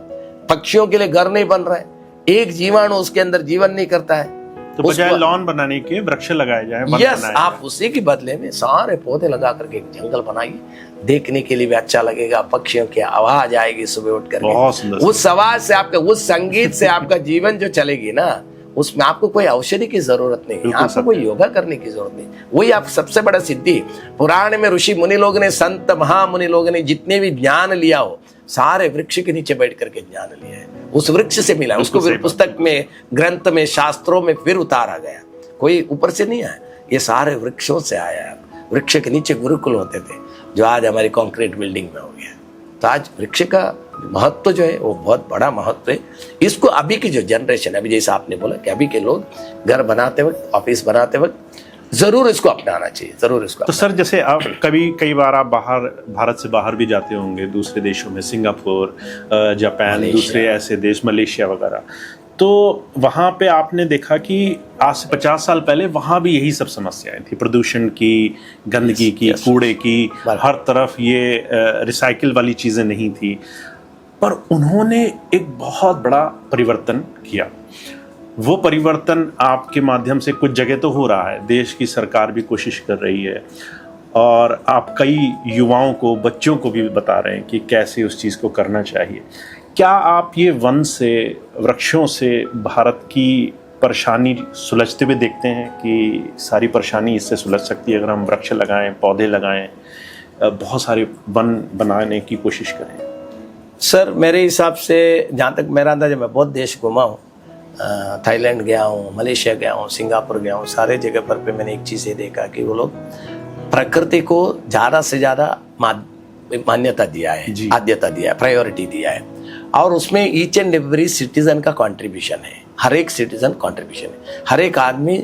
पक्षियों के लिए घर नहीं बन रहा है, एक जीवाणु उसके अंदर जीवन नहीं करता है, तो बजाय लॉन बनाने के वृक्ष लगाए जाए, वन यस, बनाए आप उसी के बदले में सारे पौधे लगा करके एक जंगल बनाइए, देखने के लिए भी अच्छा लगेगा, पक्षियों की आवाज आएगी सुबह उठ कर, बहुत सुंदर। उस आवाज से आपका, उस संगीत से आपका जीवन जो चलेगी ना, उसमें आपको कोई औषधि की जरूरत नहीं, आपको कोई योगा करने की जरूरत नहीं। वही आप सबसे बड़ा सिद्धि। पुराण में ऋषि मुनि लोग ने, संत महामुनि लोग ने जितने भी ज्ञान लिया हो, सारे वृक्ष के नीचे बैठ करके ज्ञान लिया है, उस वृक्ष से मिला, उसको फिर पुस्तक में, ग्रंथ में, शास्त्रों में फिर उतारा गया, कोई ऊपर से नहीं आया, ये सारे वृक्षों से आया है। वृक्ष के नीचे गुरुकुल होते थे, जो आज हमारी कंक्रीट बिल्डिंग में हो गया। तो आज वृक्ष का महत्व जो है वो बहुत बड़ा महत्व है। इसको अभी की जो जनरेशन, अभी जैसा आपने बोला कि अभी के लोग घर बनाते वक्त, ऑफिस बनाते वक्त जरूर इसको अपनाना चाहिए, जरूर इसको। तो सर जैसे आप कई बार आप बाहर, भारत से बाहर भी जाते होंगे दूसरे देशों में, सिंगापुर, जापान, दूसरे ऐसे देश, मलेशिया वगैरह, तो वहाँ पे आपने देखा कि आज से 50 साल पहले वहाँ भी यही सब समस्याएं थी, प्रदूषण की, गंदगी की, कूड़े की, हर तरफ ये रिसाइकिल वाली चीज़ें नहीं थी। पर उन्होंने एक बहुत बड़ा परिवर्तन किया। वो परिवर्तन आपके माध्यम से कुछ जगह तो हो रहा है, देश की सरकार भी कोशिश कर रही है, और आप कई युवाओं को, बच्चों को भी बता रहे हैं कि कैसे उस चीज़ को करना चाहिए। क्या आप ये वन से, वृक्षों से भारत की परेशानी सुलझते हुए देखते हैं कि सारी परेशानी इससे सुलझ सकती है अगर हम वृक्ष लगाएं, पौधे लगाएं, बहुत सारे वन बनाने की कोशिश करें? सर मेरे हिसाब से, जहाँ तक मेरा अंदाजा, मैं बहुत देश घुमा हूँ, थाईलैंड गया हूँ, मलेशिया गया हूँ, सिंगापुर गया हूँ, सारे जगह पर पे मैंने एक चीज़ ये देखा कि वो लोग प्रकृति को ज़्यादा से ज़्यादा मान्यता दिया है, आद्यता दिया है, प्रायोरिटी दिया है, और उसमें ईच एंड एवरी सिटीजन का कंट्रीब्यूशन है, हर एक सिटीजन कंट्रीब्यूशन है, हर एक आदमी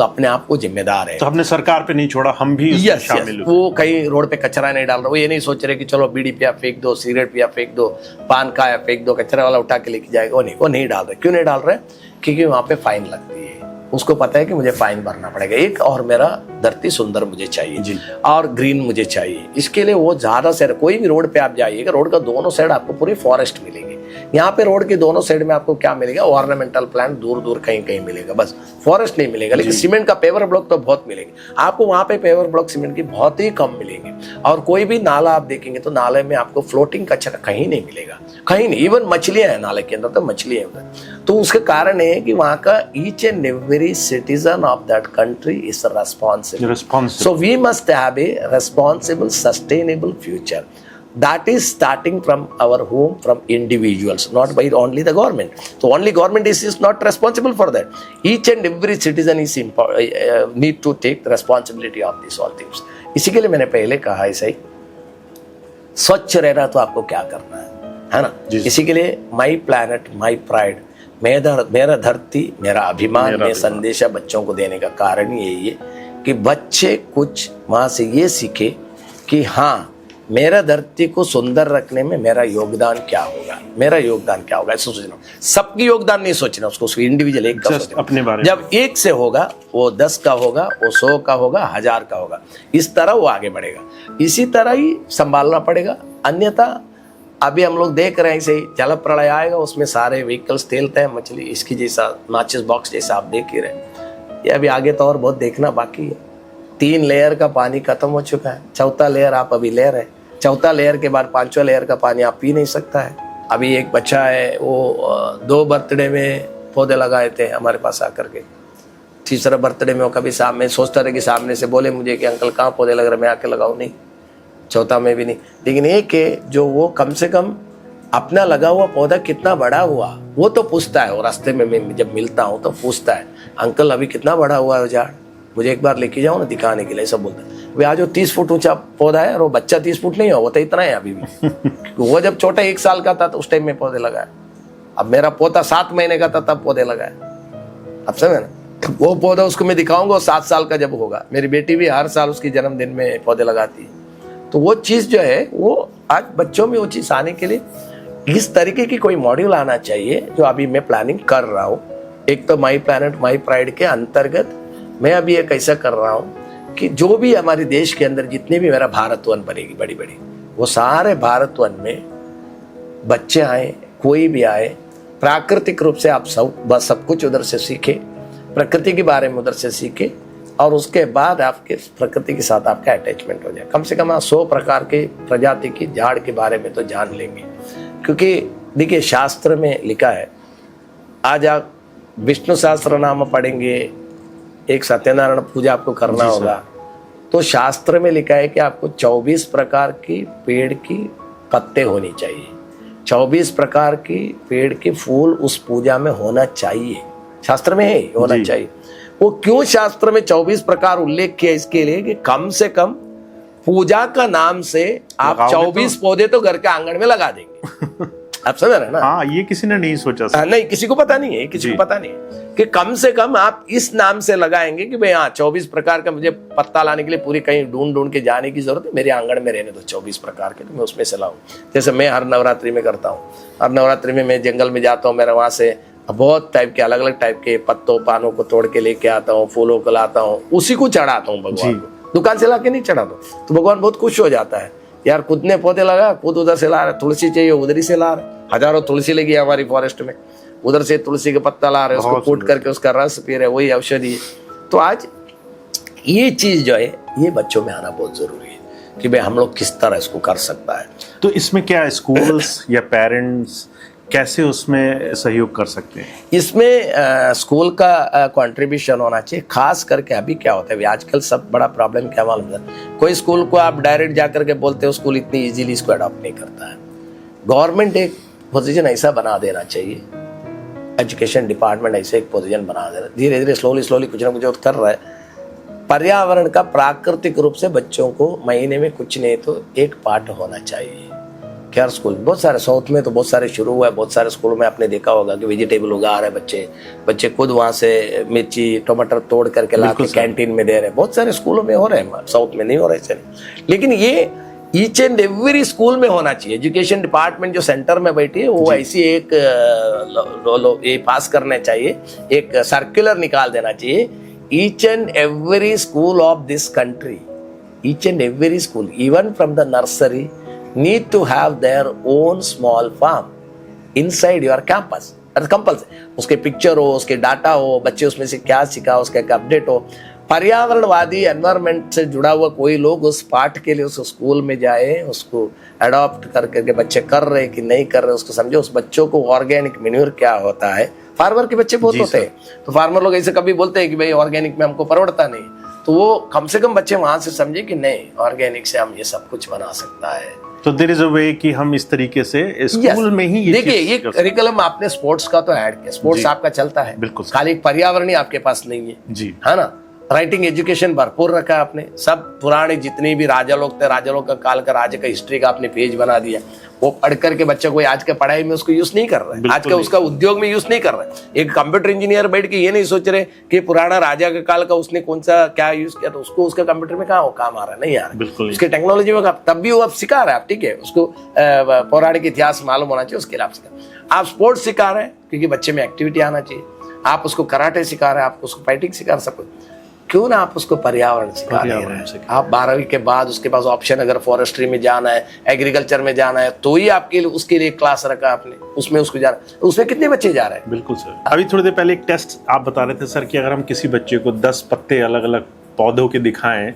अपने आप को जिम्मेदार है। तो हमने सरकार पे नहीं छोड़ा, हम भी शामिल हुए। वो कहीं रोड पे कचरा नहीं डाल रहा, वो ये नहीं सोच रहे कि चलो बीड़ी पिया फेंक दो, सिगरेट पिया फेंक दो, पान खाया फेंक दो, कचरा वाला उठा के लेके जाएगा, वो नहीं डाल रहे। क्यों नहीं डाल रहे? क्योंकि वहाँ पे फाइन लगती है, उसको पता है कि मुझे फाइन भरना पड़ेगा। एक और मेरा धरती सुंदर मुझे चाहिए और ग्रीन मुझे चाहिए, इसके लिए वो ज्यादा से, कोई भी रोड पे आप जाइएगा, रोड का दोनों साइड आपको पूरी फॉरेस्ट मिलेगी। यहाँ पे रोड के दोनों साइड में आपको क्या मिलेगा? ऑर्नामेंटल प्लांट दूर दूर कहीं कहीं मिलेगा, बस फॉरेस्ट नहीं मिलेगा। लेकिन सीमेंट का पेवर ब्लॉक तो बहुत मिलेंगे आपको, वहाँ पे पेवर ब्लॉक सीमेंट की बहुत ही कम मिलेंगे। और कोई भी नाला आप देखेंगे तो नाले में आपको फ्लोटिंग कचरा कहीं नहीं मिलेगा, कहीं नहीं। इवन मछलियां हैं नाले के अंदर, तो मछलियां उधर। तो उसके कारण है कि वहाँ का each and every citizen of that country is responsible. So we must have a responsible, sustainable future. That is starting from our home, from individuals, not by only the government. So only government is not responsible for that. Each and every citizen is need to take the responsibility of these all things. इसी के लिए मैंने पहले कहा ऐसा ही, स्वच्छ रहना तो आपको क्या करना है ना? इसी के लिए माई प्लैनेट माई प्राइड, मेरा धरती मेरा अभिमान में संदेशा बच्चों को देने का कारण यही है कि बच्चे कुछ वहां से ये सीखे कि हाँ, मेरा धरती को सुंदर रखने में मेरा योगदान क्या होगा, मेरा योगदान क्या होगा, ऐसा सोचना। सबकी योगदान नहीं सोचना, उसको इंडिविजुअल एक का सोचना। अपने बारे में जब एक से होगा, वो 10 का होगा, वो 100 का होगा, 1000 का होगा, इस तरह वो आगे बढ़ेगा। इसी तरह ही संभालना पड़ेगा, अन्यथा अभी हम लोग देख रहे हैं ऐसे ही जल प्रलय आएगा, उसमें सारे व्हीकल्स तेलते हैं, मछली इसकी जैसा माचिस बॉक्स जैसा आप देख ही रहे हैं। ये अभी आगे तो और बहुत देखना बाकी है। 3 लेयर का पानी खत्म हो चुका है, 4था लेयर आप अभी ले रहे। 4था लेयर के बाद 5वां लेयर का पानी आप पी नहीं सकता है। अभी एक बच्चा है, वो 2 बर्थडे में पौधे लगाए थे हमारे पास आकर के। 3रा बर्थडे में वो कभी सामने सोचता रहे कि सामने से बोले मुझे कि अंकल कहाँ पौधे लग रहे, मैं आके लगाऊं, नहीं। 4था में भी नहीं। लेकिन एक है जो वो कम से कम अपना लगा हुआ पौधा कितना बड़ा हुआ वो तो पूछता है, और रास्ते में मैं जब मिलता हूँ तो पूछता है, अंकल अभी कितना बड़ा हुआ है झाड़, मुझे एक बार लेके जाओ ना दिखाने के लिए। सब बोलता है भाई आज जो 30 फुट ऊंचा पौधा है, और वो बच्चा 30 फुट नहीं हो, वो तो इतना है अभी भी। वो जब छोटा 1 साल का था तो उस टाइम में पौधे लगाए। अब मेरा पोता 7 महीने का था तब पौधे लगाए। अब समझे ना, वो पौधा उसको मैं दिखाऊंगा 7 साल का जब होगा। मेरी बेटी भी हर साल उसकी जन्मदिन में पौधे लगाती है। तो वो चीज जो है, वो आज बच्चों में वो चीज आने के लिए इस तरीके की कोई मॉड्यूल आना चाहिए, जो अभी मैं प्लानिंग कर रहा हूँ। एक तो माई प्लैनेट माई प्राइड के अंतर्गत मैं अभी एक ऐसा कर रहा हूँ कि जो भी हमारे देश के अंदर जितने भी मेरा भारत वन बनेगी बड़ी बड़ी, वो सारे भारत वन में बच्चे आए, कोई भी आए, प्राकृतिक रूप से आप सब कुछ उधर से सीखे, प्रकृति के बारे में उधर से सीखे, और उसके बाद आपके प्रकृति के साथ आपका अटैचमेंट हो जाए। कम से कम आप 100 प्रकार के प्रजाति की झाड़ के बारे में तो जान लेंगे। क्योंकि देखिए शास्त्र में लिखा है, आज आप विष्णु सहस्त्र नाम पढ़ेंगे, एक सत्यनारायण पूजा आपको करना होगा, तो शास्त्र में लिखा है कि आपको 24 प्रकार की पेड़ की पत्ते होनी चाहिए, 24 प्रकार की पेड़ के फूल उस पूजा में होना चाहिए, शास्त्र में है होना चाहिए। वो क्यों शास्त्र में 24 प्रकार उल्लेख किया? इसके लिए कि कम से कम पूजा का नाम से आप 24 पौधे तो घर के आंगन में लगा देंगे। आप समझ रहे हैं ना? हाँ, ये किसी ने नहीं सोचा। नहीं, किसी को पता नहीं है, किसी को पता नहीं है कि कम से कम आप इस नाम से लगाएंगे कि भाई हाँ 24 प्रकार का मुझे पत्ता लाने के लिए पूरी कहीं ढूंढ के जाने की जरूरत है, मेरे आंगन में रहने दो 24 प्रकार के, तो मैं उसमें से लाऊं। जैसे मैं हर नवरात्रि में करता हूँ, हर नवरात्रि में मैं जंगल में जाता हूँ, मेरा वहां से बहुत टाइप के अलग अलग टाइप के पत्तों पानों को तोड़ के लेके आता हूँ, फूलों को लाता हूँ, उसी को चढ़ाता हूँ भगवान को, दुकान से ला के नहीं चढ़ाता। तो भगवान बहुत खुश हो जाता है, यार खुद ने पौधे लगा, खुद उधर से ला रहे, तुलसी चाहिए उधर ही से ला रहे, हजारों तुलसी लगी है हमारी फॉरेस्ट में, उधर से तुलसी के पत्ता ला रहे, उसको कूट करके उसका रस पी रहे, वही औषधि है। तो आज ये चीज जो है ये बच्चों में आना बहुत जरूरी है कि भाई हम लोग किस तरह इसको कर सकता है। तो इसमें क्या स्कूल्स या पेरेंट्स कैसे उसमें सहयोग कर सकते हैं? इसमें स्कूल का कंट्रीब्यूशन होना चाहिए। खास करके अभी क्या होता है, आजकल सब बड़ा प्रॉब्लम क्या मालूम है, कोई स्कूल को आप डायरेक्ट जाकर के बोलते हो, स्कूल इतनी इजीली इसको अडॉप्ट नहीं करता है। गवर्नमेंट एक पोजीशन ऐसा बना देना चाहिए, एजुकेशन डिपार्टमेंट ऐसे एक पोजीशन बना देना, धीरे धीरे स्लोली कुछ ना कुछ कर रहा है। पर्यावरण का प्राकृतिक रूप से बच्चों को महीने में कुछ नहीं तो एक पाठ होना चाहिए। क्या स्कूल बहुत सारे साउथ में तो बहुत सारे शुरू हुआ है, बहुत सारे स्कूलों में आपने देखा होगा कि वेजिटेबल उगा रहे बच्चे खुद वहां से मिर्ची टमाटर तोड़ करके ला के कैंटीन में दे रहे हैं। बहुत सारे स्कूलों में हो रहे हैं, साउथ में नहीं हो रहे ऐसे नहीं। लेकिन ये ईच एंड एवरी स्कूल में होना चाहिए। एजुकेशन डिपार्टमेंट जो सेंटर में बैठी है वो ऐसी एक ये पास करना चाहिए, एक सर्कुलर निकाल देना चाहिए। Each and every school of this country, each and every school even from the nursery need to have their own small farm inside your campus. Compulsory उसके पिक्चर हो, उसके डाटा हो, बच्चे उसमें से क्या सीखा, उसका एक अपडेट हो। पर्यावरणवादी एनवायरनमेंट से जुड़ा हुआ कोई लोग उस पाठ के लिए उस स्कूल में जाए, उसको अडॉप्ट करके बच्चे कर रहे कि नहीं कर रहे उसको समझे, उस बच्चों को ऑर्गेनिक मैन्योर क्या होता है। फार्मर के बच्चे बहुत होते हैं, तो फार्मर लोग ऐसे कभी बोलते हैं कि भाई ऑर्गेनिक में हमको परवड़ता नहीं, तो वो कम से कम बच्चे वहां से समझे कि नहीं ऑर्गेनिक से हम ये सब कुछ बना सकता है। तो देयर इज अ वे कि हम इस तरीके से स्कूल में ही देखिए ये करिकुलम आपने स्पोर्ट्स का तो ऐड किया, स्पोर्ट्स आपका चलता है, बिल्कुल खाली पर्यावरण ही आपके पास नहीं है जी, है ना। राइटिंग एजुकेशन भरपूर रखा है आपने, सब पुराने जितने भी राजा लोग थे, राजा लोग का काल का राज्य का हिस्ट्री का आपने पेज बना दिया। वो पढ़ करके बच्चा कोई आज के पढ़ाई में उसको यूज नहीं कर रहा है, आज के उसका उद्योग में यूज नहीं कर रहा है। एक कंप्यूटर इंजीनियर बैठ के ये नहीं सोच रहे कि पुराना राजा के काल का उसने कौन सा क्या यूज किया, तो उसको उसका कंप्यूटर में कहाँ काम आ रहा है, नहीं आ रहा है उसके टेक्नोलॉजी में। तब भी वो अब सिखा रहा है आप, ठीक है, उसको पौराणिक इतिहास मालूम होना चाहिए, उसके लिए आप सिखा। आप स्पोर्ट्स सिखा रहे हैं क्योंकि बच्चे में एक्टिविटी आना चाहिए, आप उसको कराटे सिखा रहे हैं, आप उसको फाइटिंग सिखा रहे, सब कुछ। क्यों ना आप उसको पर्यावरण सिखा रहे हैं। आप 12वीं के बाद उसके पास ऑप्शन अगर फॉरेस्ट्री में जाना है, एग्रीकल्चर में जाना है, तो ही आपके लिए उसके लिए क्लास रखा आपने, उसमें उसको जाना। उसमें कितने बच्चे जा रहे हैं? बिल्कुल सर। अभी थोड़ी देर पहले एक टेस्ट आप बता रहे थे सर कि अगर हम किसी बच्चे को 10 पत्ते अलग अलग पौधों के दिखाएं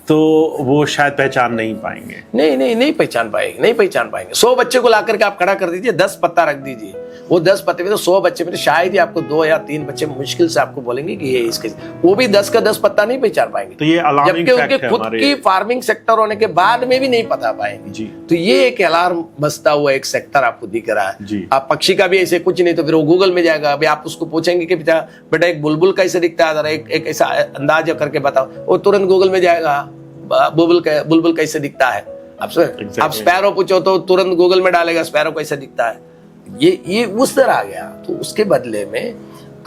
तो वो शायद पहचान नहीं पाएंगे। नहीं पहचान पाएंगे। 100 बच्चे को ला करके आप खड़ा कर दीजिए, 10 पत्ता रख दीजिए, वो 10 पत्ते में तो 100 बच्चे में तो शायद ही आपको 2 या 3 बच्चे मुश्किल से आपको बोलेंगे कि ये इसके, वो भी 10 का 10 पत्ता नहीं पहचान पाएंगे। तो ये अलार्मिंग जबकि फैक्ट उनके है खुद हमारे की फार्मिंग सेक्टर होने के बाद में भी नहीं पता पाएंगे जी। तो ये एक अलार्म बजता हुआ एक सेक्टर आपको दिख रहा है जी। आप पक्षी का भी ऐसे कुछ नहीं, तो फिर वो गूगल में जाएगा। अभी आप उसको पूछेंगे कि बेटा एक बुलबुल कैसे दिखता है, जरा एक ऐसा अंदाज करके बताओ, वो तुरंत गूगल में जाएगा बुलबुल कैसे दिखता है। आप स्पैरो पूछो तो तुरंत गूगल में डालेगा स्पैरो कैसे दिखता है। ये उस तरह आ गया। तो उसके बदले में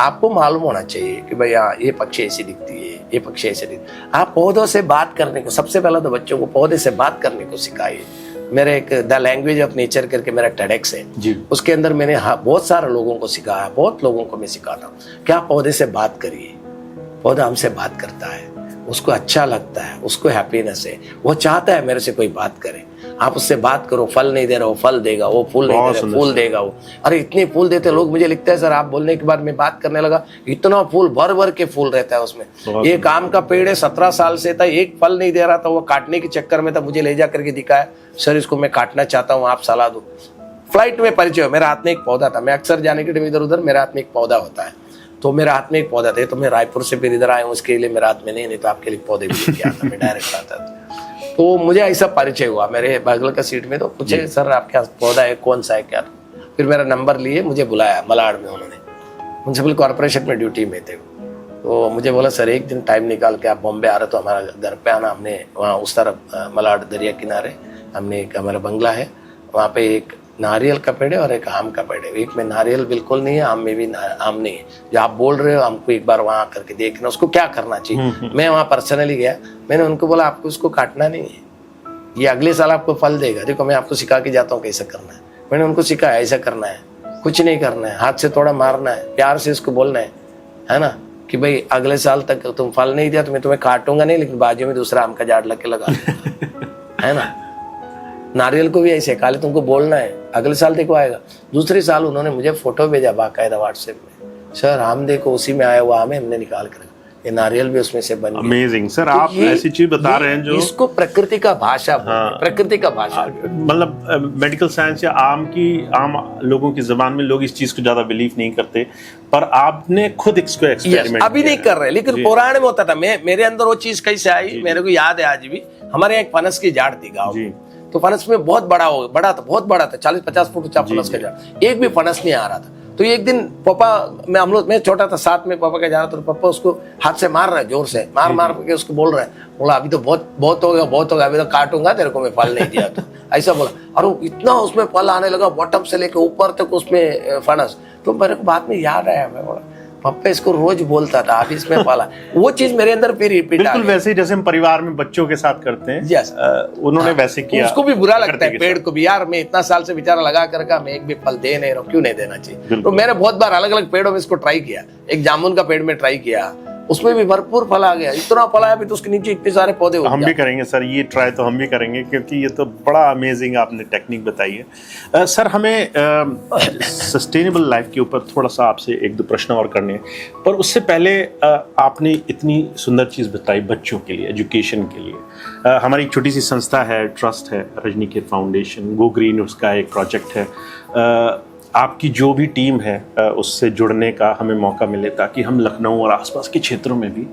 आपको मालूम होना चाहिए कि भैया ये पक्षी ऐसी दिखती है, ये पक्षी ऐसे दिखती है। आप पौधों से बात करने को, सबसे पहले तो बच्चों को पौधे से बात करने को सिखाइए। मेरे एक द लैंग्वेज ऑफ नेचर करके मेरा टेडेक्स है जी, उसके अंदर मैंने बहुत सारे लोगों को सिखाया, बहुत लोगों को मैं सिखाता हूँ कि आप पौधे से बात करिए, पौधा हमसे बात करता है, उसको अच्छा लगता है, उसको हैप्पीनेस है, वो चाहता है मेरे से कोई बात करे। आप उससे बात करो, फल नहीं दे रहा वो फल देगा, वो फूल नहीं दे रहा फूल देगा वो। अरे इतने फूल देते लोग, मुझे लिखते हैं सर आप बोलने के बाद मैं बात करने लगा, इतना फूल भर भर के फूल रहता है उसमें। एक आम का पेड़ है 17 साल से था, एक फल नहीं दे रहा था, वो काटने के चक्कर में था, मुझे ले जा करके दिखाया, सर इसको मैं काटना चाहता हूँ, आप सलाह दो। फ्लाइट में परिचय हो, मेरे हाथ में एक पौधा था, मैं अक्सर जाने के लिए इधर उधर, मेरे हाथ में एक पौधा होता है, तो मेरे हाथ में एक पौधा था, तो मैं रायपुर से फिर इधर आया हूँ उसके लिए, मेरे हाथ में नहीं तो आपके लिए पौधे भी लेके आता, मैं डायरेक्ट आता था। तो मुझे ऐसा परिचय हुआ मेरे बगल का सीट में, तो पूछे सर आपके पास पौधा है, कौन सा है क्या? फिर मेरा नंबर लिए, मुझे बुलाया मलाड में, उन्होंने म्युनिसिपल कॉर्पोरेशन में ड्यूटी में थे, तो मुझे बोला सर एक दिन टाइम निकाल के आप बॉम्बे आ रहे तो हमारा घर पे आना। हमने वहाँ उस तरफ मलाड दरिया किनारे हमने एक हमारा बंगला है, वहाँ पे एक नारियल का पेड़ है और एक आम का पेड़ है। एक में नारियल बिल्कुल नहीं है, आम में भी आम नहीं है। जो आप बोल रहे हो हमको एक बार वहाँ करके देखना उसको क्या करना चाहिए। मैं वहाँ पर्सनली गया, मैंने उनको बोला आपको उसको काटना नहीं है, ये अगले साल आपको फल देगा, देखो मैं आपको सिखा के जाता हूँ कैसे करना है। मैंने उनको सिखाया ऐसा करना है, कुछ नहीं करना है, हाथ से थोड़ा मारना है, प्यार से इसको बोलना है ना, कि भाई अगले साल तक तुम फल नहीं दिया तो मैं तुम्हें काटूंगा नहीं, लेकिन बाजू में दूसरा आम का झाड़ लग के लगा है ना। नारियल को भी ऐसे काले तुमको बोलना है, अगले साल देखो आएगा। दूसरे साल उन्होंने मुझे फोटो भेजा बाकायदा व्हाट्सएप में, सर आम देखो उसी में आया हुआ आम है, हमने निकाल कर ये नारियल भी उसमें से बन गया। अमेजिंग सर, तो आप ऐसी चीज बता रहे हैं जो इसको प्रकृति का भाषा प्रकृति का भाषा मतलब मेडिकल साइंस या आम लोगों की जबान में लोग इस चीज को ज्यादा बिलीव नहीं करते, पर आपने खुद इसको एक्सपेरिमेंट अभी नहीं कर रहे, लेकिन पुराने में होता था। मेरे अंदर वो चीज कैसे आई मेरे को याद है आज भी। हमारे यहाँ एक फनस की झाड़ थी गाँव में, तो फनस में बहुत बड़ा था, बहुत बड़ा था, 40-50 फुट ऊंचा फनस का झाड़। एक भी फनस नहीं आ रहा था, तो एक दिन पापा मैं छोटा था, साथ में पापा का जा रहा था, तो पापा उसको हाथ से मार रहा है, जोर से मार के उसको बोल रहा है, बोला अभी तो बहुत हो गया, अभी तो काटूंगा तेरे को मैं, फल नहीं दिया तो ऐसा बोला। और वो इतना उसमें फल आने लगा, बॉटम से लेके ऊपर तक उसमें फनस। तो मेरे को बाद में याद आया, मैं बोला पापा इसको रोज बोलता था, अभी इसमें पाला। वो चीज मेरे अंदर फिर रिपीट बिल्कुल वैसे ही जैसे हम परिवार में बच्चों के साथ करते हैं। यस, उन्होंने वैसे किया। उसको भी बुरा लगता है पेड़ को भी, यार मैं इतना साल से बेचारा लगा कर मैं एक भी फल दे नहीं रहा हूँ, क्यों नहीं देना चाहिए। तो मैंने बहुत बार अलग अलग पेड़ों में इसको ट्राई किया। एक जामुन का पेड़ में ट्राई किया, उसमें भी भरपूर फल आ गया, इतना फल आया, तो उसके नीचे इतने सारे पौधे हो। हम भी करेंगे सर, ये ट्राई तो हम भी करेंगे, क्योंकि ये तो बड़ा अमेजिंग आपने टेक्निक बताई है। सर हमें सस्टेनेबल लाइफ के ऊपर थोड़ा सा आपसे एक दो प्रश्न और करने हैं, पर उससे पहले आपने इतनी सुंदर चीज़ बताई बच्चों के लिए, एजुकेशन के लिए। हमारी एक छोटी सी संस्था है, ट्रस्ट है, रजनीकेत फाउंडेशन, गो ग्रीन उसका एक प्रोजेक्ट है। आपकी जो भी टीम है उससे जुड़ने का हमें मौका मिले, ताकि हम लखनऊ और आसपास के क्षेत्रों में भी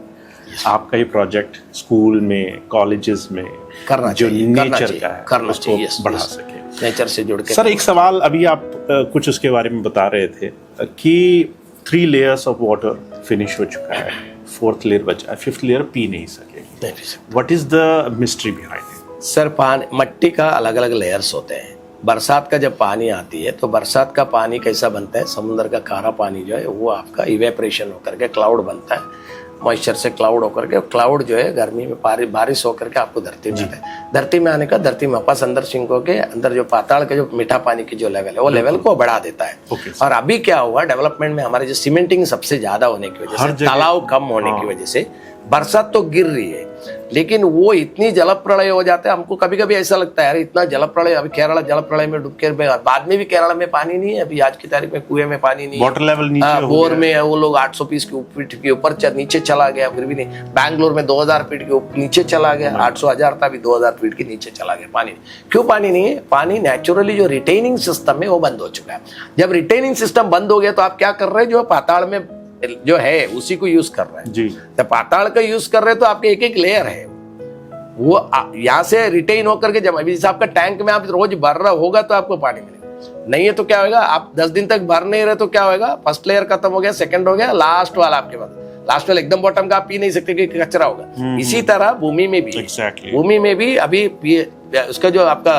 आपका ये प्रोजेक्ट स्कूल में, कॉलेजेस में करना जो चाहिए, नेचर का है करना उसको चाहिए, बढ़ा सके, नेचर से जुड़ के। सर एक सवाल, अभी आप कुछ उसके बारे में बता रहे थे कि 3 लेयर्स ऑफ वाटर फिनिश हो चुका है, 4th लेयर बचा है, 5th लेयर पी नहीं सकेगी। What is the mystery behind it? Sir पानी, मट्टी का अलग अलग लेयर्स होते हैं। बरसात का जब पानी आती है तो बरसात का पानी कैसा बनता है, समुद्र का खारा पानी जो है वो आपका इवेपरेशन होकर के क्लाउड बनता है, मॉइस्चर से क्लाउड होकर के, क्लाउड जो है गर्मी में बारिश होकर के आपको धरती में आता है। धरती में आने का, धरती में वापस अंदर सिंकों के अंदर जो पाताल के जो मीठा पानी की जो लेवल है वो लेवल को बढ़ा देता है। और अभी क्या हुआ डेवलपमेंट में, हमारे जो सीमेंटिंग सबसे ज्यादा होने की वजह से, तालाब कम होने की वजह से बरसात तो गिर रही है, लेकिन वो इतनी जल प्रलय हो जाता है। हमको कभी कभी ऐसा लगता है यार इतना जल प्रलय, अभी केरला जल प्रलय में डूब के, बाद में भी केरला में पानी नहीं है, अभी आज की तारीख में कुएं में पानी नहीं है, वाटर लेवल नीचे बोर में है, वो लोग 800 फीट के ऊपर नीचे चला गया, फिर भी नहीं। बैंगलोर में 2000 फीट के नीचे चला गया, 800,000 था, अभी 2000 फीट के नीचे चला गया पानी। क्यों पानी नहीं है? पानी नेचुरली जो रिटेनिंग सिस्टम है वो बंद हो चुका है। जब रिटेनिंग सिस्टम बंद हो गया तो आप क्या कर रहे हैं, जो पाताल में जो है उसी को यूज कर रहे हैं जी। जब पाताल का यूज कर रहे हैं तो आपके एक एक लेयर है, वो यहाँ से रिटेन होकर के जमा। जैसे आपका टैंक में आप रोज भर रहा होगा तो आपको पानी मिलेगा, नहीं है तो क्या होगा, आप 10 दिन तक भर नहीं रहे तो क्या होगा, फर्स्ट लेयर खत्म हो गया, सेकंड हो गया, लास्ट वाला आपके पास, लास्ट वाला एकदम बॉटम का आप पी नहीं सकते क्योंकि कचरा होगा। इसी तरह भूमि में भी भूमि में भी अभी उसका जो आपका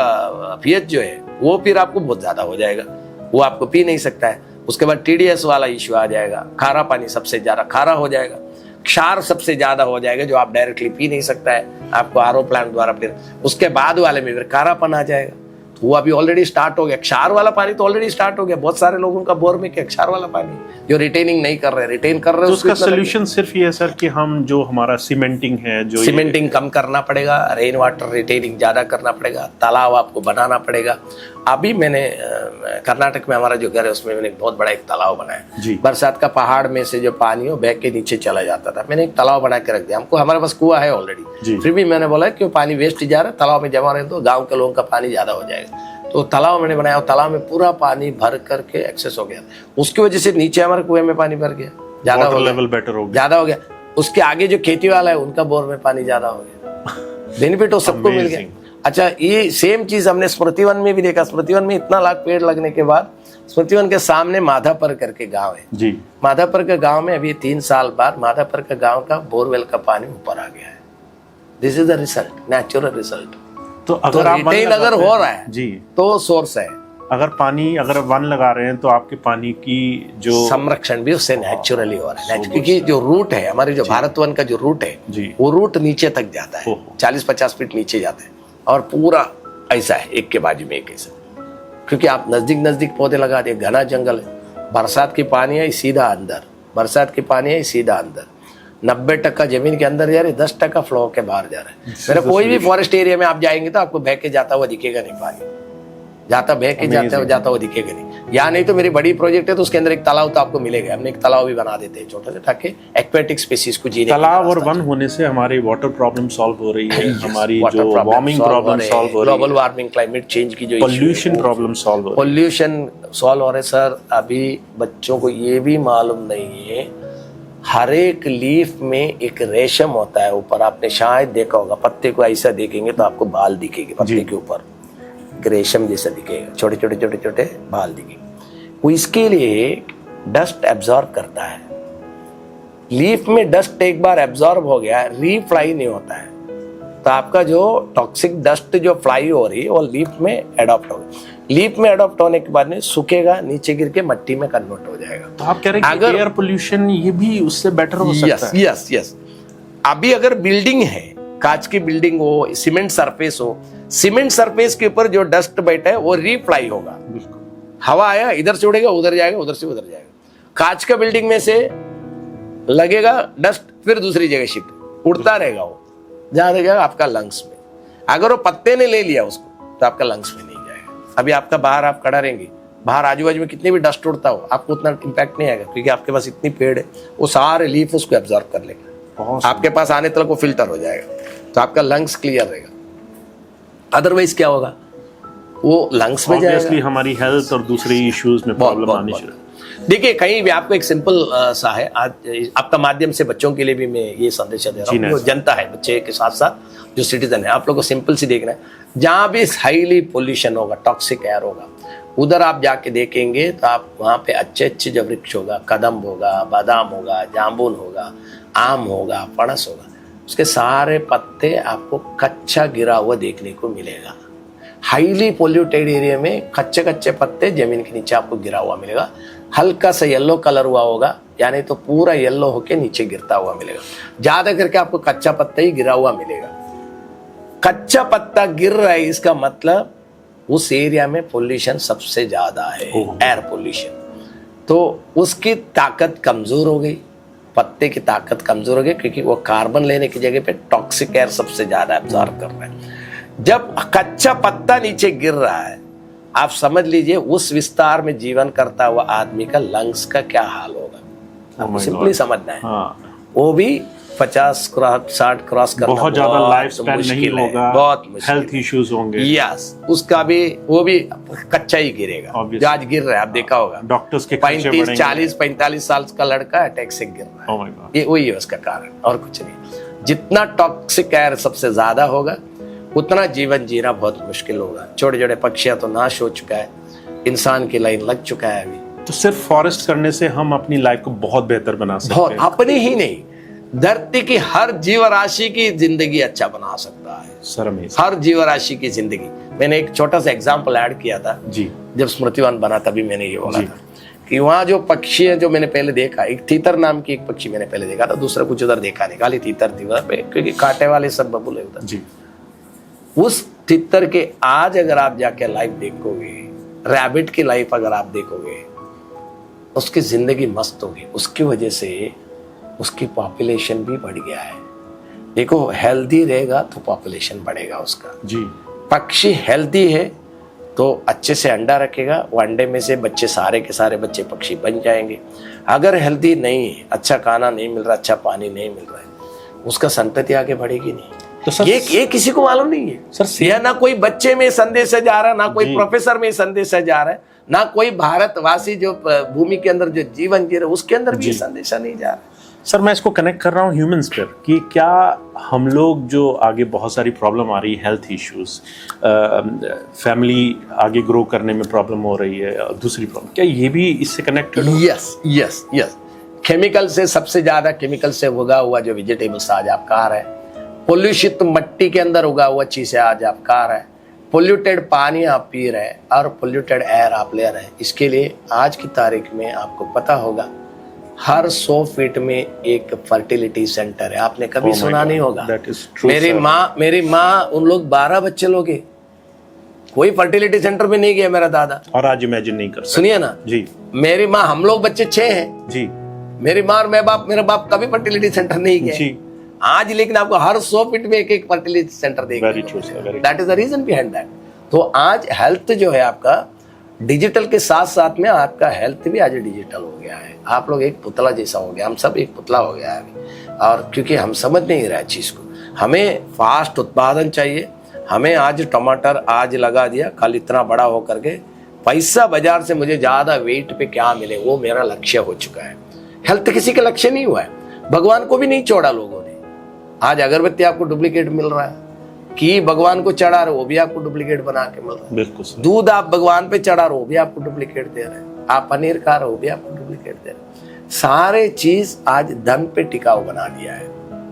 पीएच जो है वो फिर आपको बहुत ज्यादा हो जाएगा, वो आपको पी नहीं सकता है। उसके बाद टीडीएस वाला इश्यू आ जाएगा, खारा पानी सबसे ज्यादा खारा हो जाएगा, क्षार सबसे ज्यादा हो जाएगा जो आप डायरेक्टली पी नहीं सकता है, आपको आरओ प्लांट द्वारा, फिर उसके बाद वाले में फिर खारापन आ जाएगा। वो अभी ऑलरेडी स्टार्ट हो गया। क्षार वाला पानी तो ऑलरेडी स्टार्ट हो गया। बहुत सारे लोगों का बोर में क्या क्षार वाला पानी जो रिटेनिंग नहीं कर रहे, रिटेन कर रहे तो हैं, उसका सोल्यूशन सिर्फ ये है सर कि हम जो हमारा सीमेंटिंग है, जो सीमेंटिंग कम करना पड़ेगा, रेन वाटर रिटेनिंग ज्यादा करना पड़ेगा, तालाब आपको बनाना पड़ेगा। अभी मैंने कर्नाटक में हमारा जो घर है उसमें मैंने बहुत बड़ा एक तालाब बनाया। जी। बरसात का पहाड़ में से जो पानी हो बह के नीचे चला जाता था, मैंने एक तालाब बना के रख दिया। हमको हमारे पास कुआं है ऑलरेडी, फिर भी मैंने बोला क्यों पानी वेस्ट जा रहा है, तालाब में जमा रहे तो गाँव के लोगों का पानी ज्यादा हो जाएगा। तो तालाब मैंने बनाया और तालाब में पूरा पानी भर करके एक्सेस हो गया। उसकी वजह से नीचे हमारे कुएं में पानी भर गया, ज्यादा हो लेवल बेटर हो गया, ज्यादा हो गया। उसके आगे जो खेती वाला है उनका बोर में पानी ज्यादा हो गया, बेनिफिट सबको मिल गया। अच्छा, ये सेम चीज हमने स्मृतिवन में भी देखा। स्मृतिवन में इतना लाख पेड़ लगने के बाद स्मृतिवन के सामने माधापर करके गांव है जी। माधापर के गांव में अभी 3 साल बाद माधापर के गांव का बोरवेल का पानी ऊपर आ गया है। This is the result, natural result. तो अगर आप रिटेन अगर हो रहा है जी तो सोर्स है। अगर वन लगा रहे हैं तो आपके पानी की जो संरक्षण भी उससे नेचुरली हो रहा है, क्योंकि जो रूट है हमारे, जो भारत वन का जो रूट है जी, वो रूट नीचे तक जाता है, 40-50 फीट नीचे जाता है और पूरा ऐसा है, एक के बाजू में एक ऐसा। क्योंकि आप नजदीक पौधे लगा दिए, घना जंगल है, बरसात की पानी है सीधा अंदर, बरसात की पानी है सीधा अंदर, 90% जमीन के अंदर जा रही है, 10% फ्लो के बाहर जा रहा है। मेरा कोई भी फॉरेस्ट एरिया में आप जाएंगे तो आपको बह के जाता हुआ दिखेगा नहीं पानी, बह के जाता हुआ दिखेगा नहीं। या नहीं तो मेरी बड़ी प्रोजेक्ट है तो उसके अंदर एक तालाब तो आपको मिलेगा, हमने एक तालाब भी बना देते हैं छोटा सा, ताकि एक्वेटिक स्पीसीज को जीने। तालाब और वन होने से हमारी वाटर प्रॉब्लम सॉल्व हो रही है, हमारी जो वार्मिंग प्रॉब्लम सॉल्व हो रही है, ग्लोबल वार्मिंग, क्लाइमेट चेंज की जो पोल्यूशन प्रॉब्लम सॉल्व हो रही है, पोल्यूशन सॉल्व हो रहे। सर अभी बच्चों को ये भी मालूम नहीं है, हर एक लीफ में एक रेशम होता है ऊपर, आपने शायद देखा होगा, पत्ते को ऐसा देखेंगे तो आपको बाल दिखेंगे पत्ते के ऊपर, रेशम जैसा दिखेगा, छोटे छोटे बाल दिखेंगे। वो इसके लिए डस्ट एब्जॉर्ब करता है। लीफ में डस्ट एक बार एब्जॉर्ब हो गया, रीफ्लाई नहीं होता है, तो आपका जो टॉक्सिक डस्ट जो फ्लाई हो रही है वो लीफ में एडॉप्ट हो गई। लीफ में एडॉप्ट होने के बाद में सूखेगा, नीचे गिर के मिट्टी में कन्वर्ट हो जाएगा। तो आप कह रहे हैं कि एयर पोल्यूशन ये भी उससे बेटर हो सकता है? यस। अभी अगर बिल्डिंग है, कांच की बिल्डिंग हो, सीमेंट सरफेस हो, सीमेंट सरफेस के ऊपर जो डस्ट बैठा है वो रीफ्लाई होगा। हवा आया इधर से उड़ेगा, उधर जाएगा, उधर से उधर जाएगा। कांच का बिल्डिंग में से लगेगा डस्ट, फिर दूसरी जगह शिफ्ट उड़ता रहेगा, वो जहां रहेगा आपका लंग्स में। अगर वो पत्ते ने ले लिया उसको तो आपका लंग्स में नहीं जाएगा। अभी आपका बाहर आप खड़ा रहेंगे, बाहर आजू बाजू में कितने भी डस्ट उड़ता हो आपको उतना इम्पैक्ट नहीं आएगा, क्योंकि आपके पास इतनी पेड़ है, वो सारे लीफ उसको एब्जॉर्ब कर लेगा, आपके पास आने तक वो फिल्टर हो जाएगा, तो आपका लंग्स क्लियर रहेगा। अदरवाइज क्या होगा, वो लंग्स में जाएगा, हमारी हेल्थ और दूसरे इश्यूज में प्रॉब्लम आनी शुरू। देखिए कहीं भी आपको एक सिंपल सा है, आज आपका माध्यम से बच्चों के लिए भी मैं ये संदेश दे रहा हूँ, जनता है, बच्चे के साथ साथ जो सिटीजन है, आप लोगों को सिंपल सी देखना है, जहाँ भी हाईली पोल्यूशन होगा, टॉक्सिक एयर होगा, उधर आप जाके देखेंगे तो आप वहाँ पे अच्छे जो वृक्ष होगा, कदम होगा, बादाम होगा, जामुन होगा, आम होगा, पनस होगा, उसके सारे पत्ते आपको कच्चा गिरा हुआ देखने को मिलेगा। हाईली पोल्यूटेड एरिया में कच्चे पत्ते जमीन के नीचे आपको गिरा हुआ मिलेगा, हल्का सा येलो कलर हुआ होगा, यानी तो पूरा येलो होके नीचे गिरता हुआ मिलेगा। ज्यादा करके आपको कच्चा पत्ता ही गिरा हुआ मिलेगा। कच्चा पत्ता गिर रहा है, इसका मतलब उस एरिया में पोल्यूशन सबसे ज्यादा है, एयर पोल्यूशन, तो उसकी ताकत कमजोर हो गई, पत्ते की ताकत कमजोर हो गई, क्योंकि वो कार्बन लेने की जगह पे टॉक्सिक एयर सबसे ज्यादा एब्जॉर्ब कर रहा है। जब कच्चा पत्ता नीचे गिर रहा है, आप समझ लीजिए उस विस्तार में जीवन करता हुआ आदमी का लंग्स का क्या हाल होगा। आपको सिंपली समझना है, वो भी 50-60 क्रॉस करना बहुत ज्यादा लाइफ स्पैन नहीं होगा, बहुत हेल्थ इश्यूज होंगे। यस, उसका भी वो भी कच्चा ही गिरेगा, जो आज गिर रहा है, आप देखा होगा डॉक्टर्स के 35, 40, 45 साल का लड़का अटैक से गिर रहा है। ये वही है उसका कारण, और कुछ नहीं। जितना टॉक्सिक एयर सबसे ज्यादा होगा, उतना जीवन जीना बहुत मुश्किल होगा। छोटे पक्षियां तो नाश हो चुका है, इंसान की लाइन लग चुका है अभी। तो सिर्फ फॉरेस्ट करने से हम अपनी लाइफ को बहुत बेहतर बना सकते हैं। अपनी ही नहीं, धरती की हर जीव राशि की जिंदगी अच्छा बना सकता है सर। हर जीव राशि की जिंदगी। मैंने एक छोटा सा एग्जाम्पल ऐड किया था जी, जब स्मृतिवन बना तभी मैंने ये बोला था कि वहाँ जो पक्षी है जो मैंने पहले देखा, एक तीतर नाम की एक पक्षी मैंने पहले देखा था, दूसरा कुछ उधर देखा नहीं, खाली तीतर थी वहाँ पे, क्योंकि कांटे वाले सब बबूले उधर जी। उस तितर के आज अगर आप जाके लाइफ देखोगे, रैबिट की लाइफ अगर आप देखोगे, उसकी जिंदगी मस्त होगी। उसकी वजह से उसकी पॉपुलेशन भी बढ़ गया है। देखो, हेल्दी रहेगा तो पॉपुलेशन बढ़ेगा उसका। जी। पक्षी हेल्दी है तो अच्छे से अंडा रखेगा, वो अंडे में से बच्चे सारे के सारे बच्चे पक्षी बन जाएंगे। अगर हेल्दी नहीं है, अच्छा खाना नहीं मिल रहा, अच्छा पानी नहीं मिल रहा है, उसका संतति आगे बढ़ेगी नहीं। तो सर, ये किसी को मालूम नहीं है सर। यह ना कोई बच्चे में संदेश जा रहा है, ना कोई प्रोफेसर में संदेश जा रहा है, ना कोई भारतवासी जो भूमि के अंदर जो जीवन जी रहे उसके अंदर भी संदेशा नहीं जा रहा। सर, मैं इसको कनेक्ट कर रहा हूँ ह्यूमंस पर कि क्या हम लोग जो आगे बहुत सारी प्रॉब्लम आ रही है, हेल्थ इश्यूज, फैमिली आगे ग्रो करने में प्रॉब्लम हो रही है, दूसरी प्रॉब्लम, क्या ये भी इससे कनेक्टेड है? Yes yes yes. केमिकल से, सबसे ज्यादा केमिकल से उगा हुआ जो वेजिटेबल्स आज आप खा रहे हैं, पोल्यूशित मिट्टी के अंदर उगा हुआ चीजें आज आप खा रहे हैं, पोल्यूटेड पानी आप पी रहे हैं और पोल्यूटेड एयर आप ले रहे हैं। इसके लिए आज की तारीख में आपको पता होगा हर 100 फीट में एक फर्टिलिटी सेंटर है। आपने कभी सुना नहीं होगा। मेरी माँ उन लोग 12 बच्चे लोग हैं, कोई फर्टिलिटी सेंटर में नहीं गया मेरा दादा, और आज इमेजिन नहीं कर सकते। सुनिए ना जी, मेरी माँ, हम लोग बच्चे 6 हैं जी, मेरी माँ और मेरा बाप कभी फर्टिलिटी सेंटर नहीं गए आज, लेकिन आपको हर 100 फीट में एक फर्टिलिटी सेंटर देखा। That is the reason behind that. तो आज हेल्थ जो है आपका डिजिटल के साथ साथ में आपका हेल्थ भी आज डिजिटल हो गया है। आप लोग एक पुतला जैसा हो गया, हम सब एक पुतला हो गया है अभी। और क्योंकि हम समझ नहीं रहे चीज को, हमें फास्ट उत्पादन चाहिए। हमें आज टमाटर आज लगा दिया, कल इतना बड़ा हो करके पैसा बाजार से मुझे ज्यादा वेट पे क्या मिले, वो मेरा लक्ष्य हो चुका है। हेल्थ किसी का लक्ष्य नहीं हुआ है। भगवान को भी नहीं छोड़ा लोगों ने। आज अगरबत्ती आपको डुप्लीकेट मिल रहा है, कि भगवान को चढ़ा रहे वो भी आपको डुप्लीकेट बना के मिल रहा है। बिल्कुल। दूध आप भगवान पे चढ़ा रहे वो भी आपको डुप्लीकेट दे रहे हैं। आप पनीर खा रहे हो भी आपको डुप्लीकेट दे रहे हैं। सारे चीज आज धन पे टिकाऊ बना दिया है,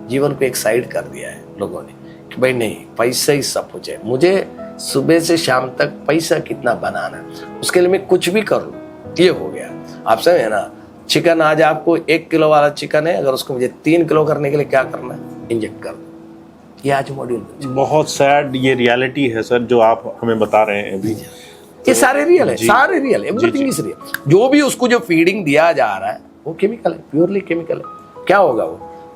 जीवन को एक साइड कर दिया है लोगों ने कि भाई नहीं, पैसा ही सब कुछ है, मुझे सुबह से शाम तक पैसा कितना बनाना है, उसके लिए मैं कुछ भी कर लूं, ये हो गया। आप समझे ना, चिकन आज आपको 1 किलो वाला चिकन है, अगर उसको मुझे 3 किलो करने के लिए क्या करना है, इंजेक्ट कर दो। ये आज मॉड्यूल बहुत सैड ये रियलिटी है सर जो आप हमें बता रहे हैं अभी। ये सारे रियल है, सारे रियल है, एवरीथिंग इज रियल। जो भी उसको जो फीडिंग दिया जा रहा है वो केमिकल है, प्योरली केमिकल है। क्या होगा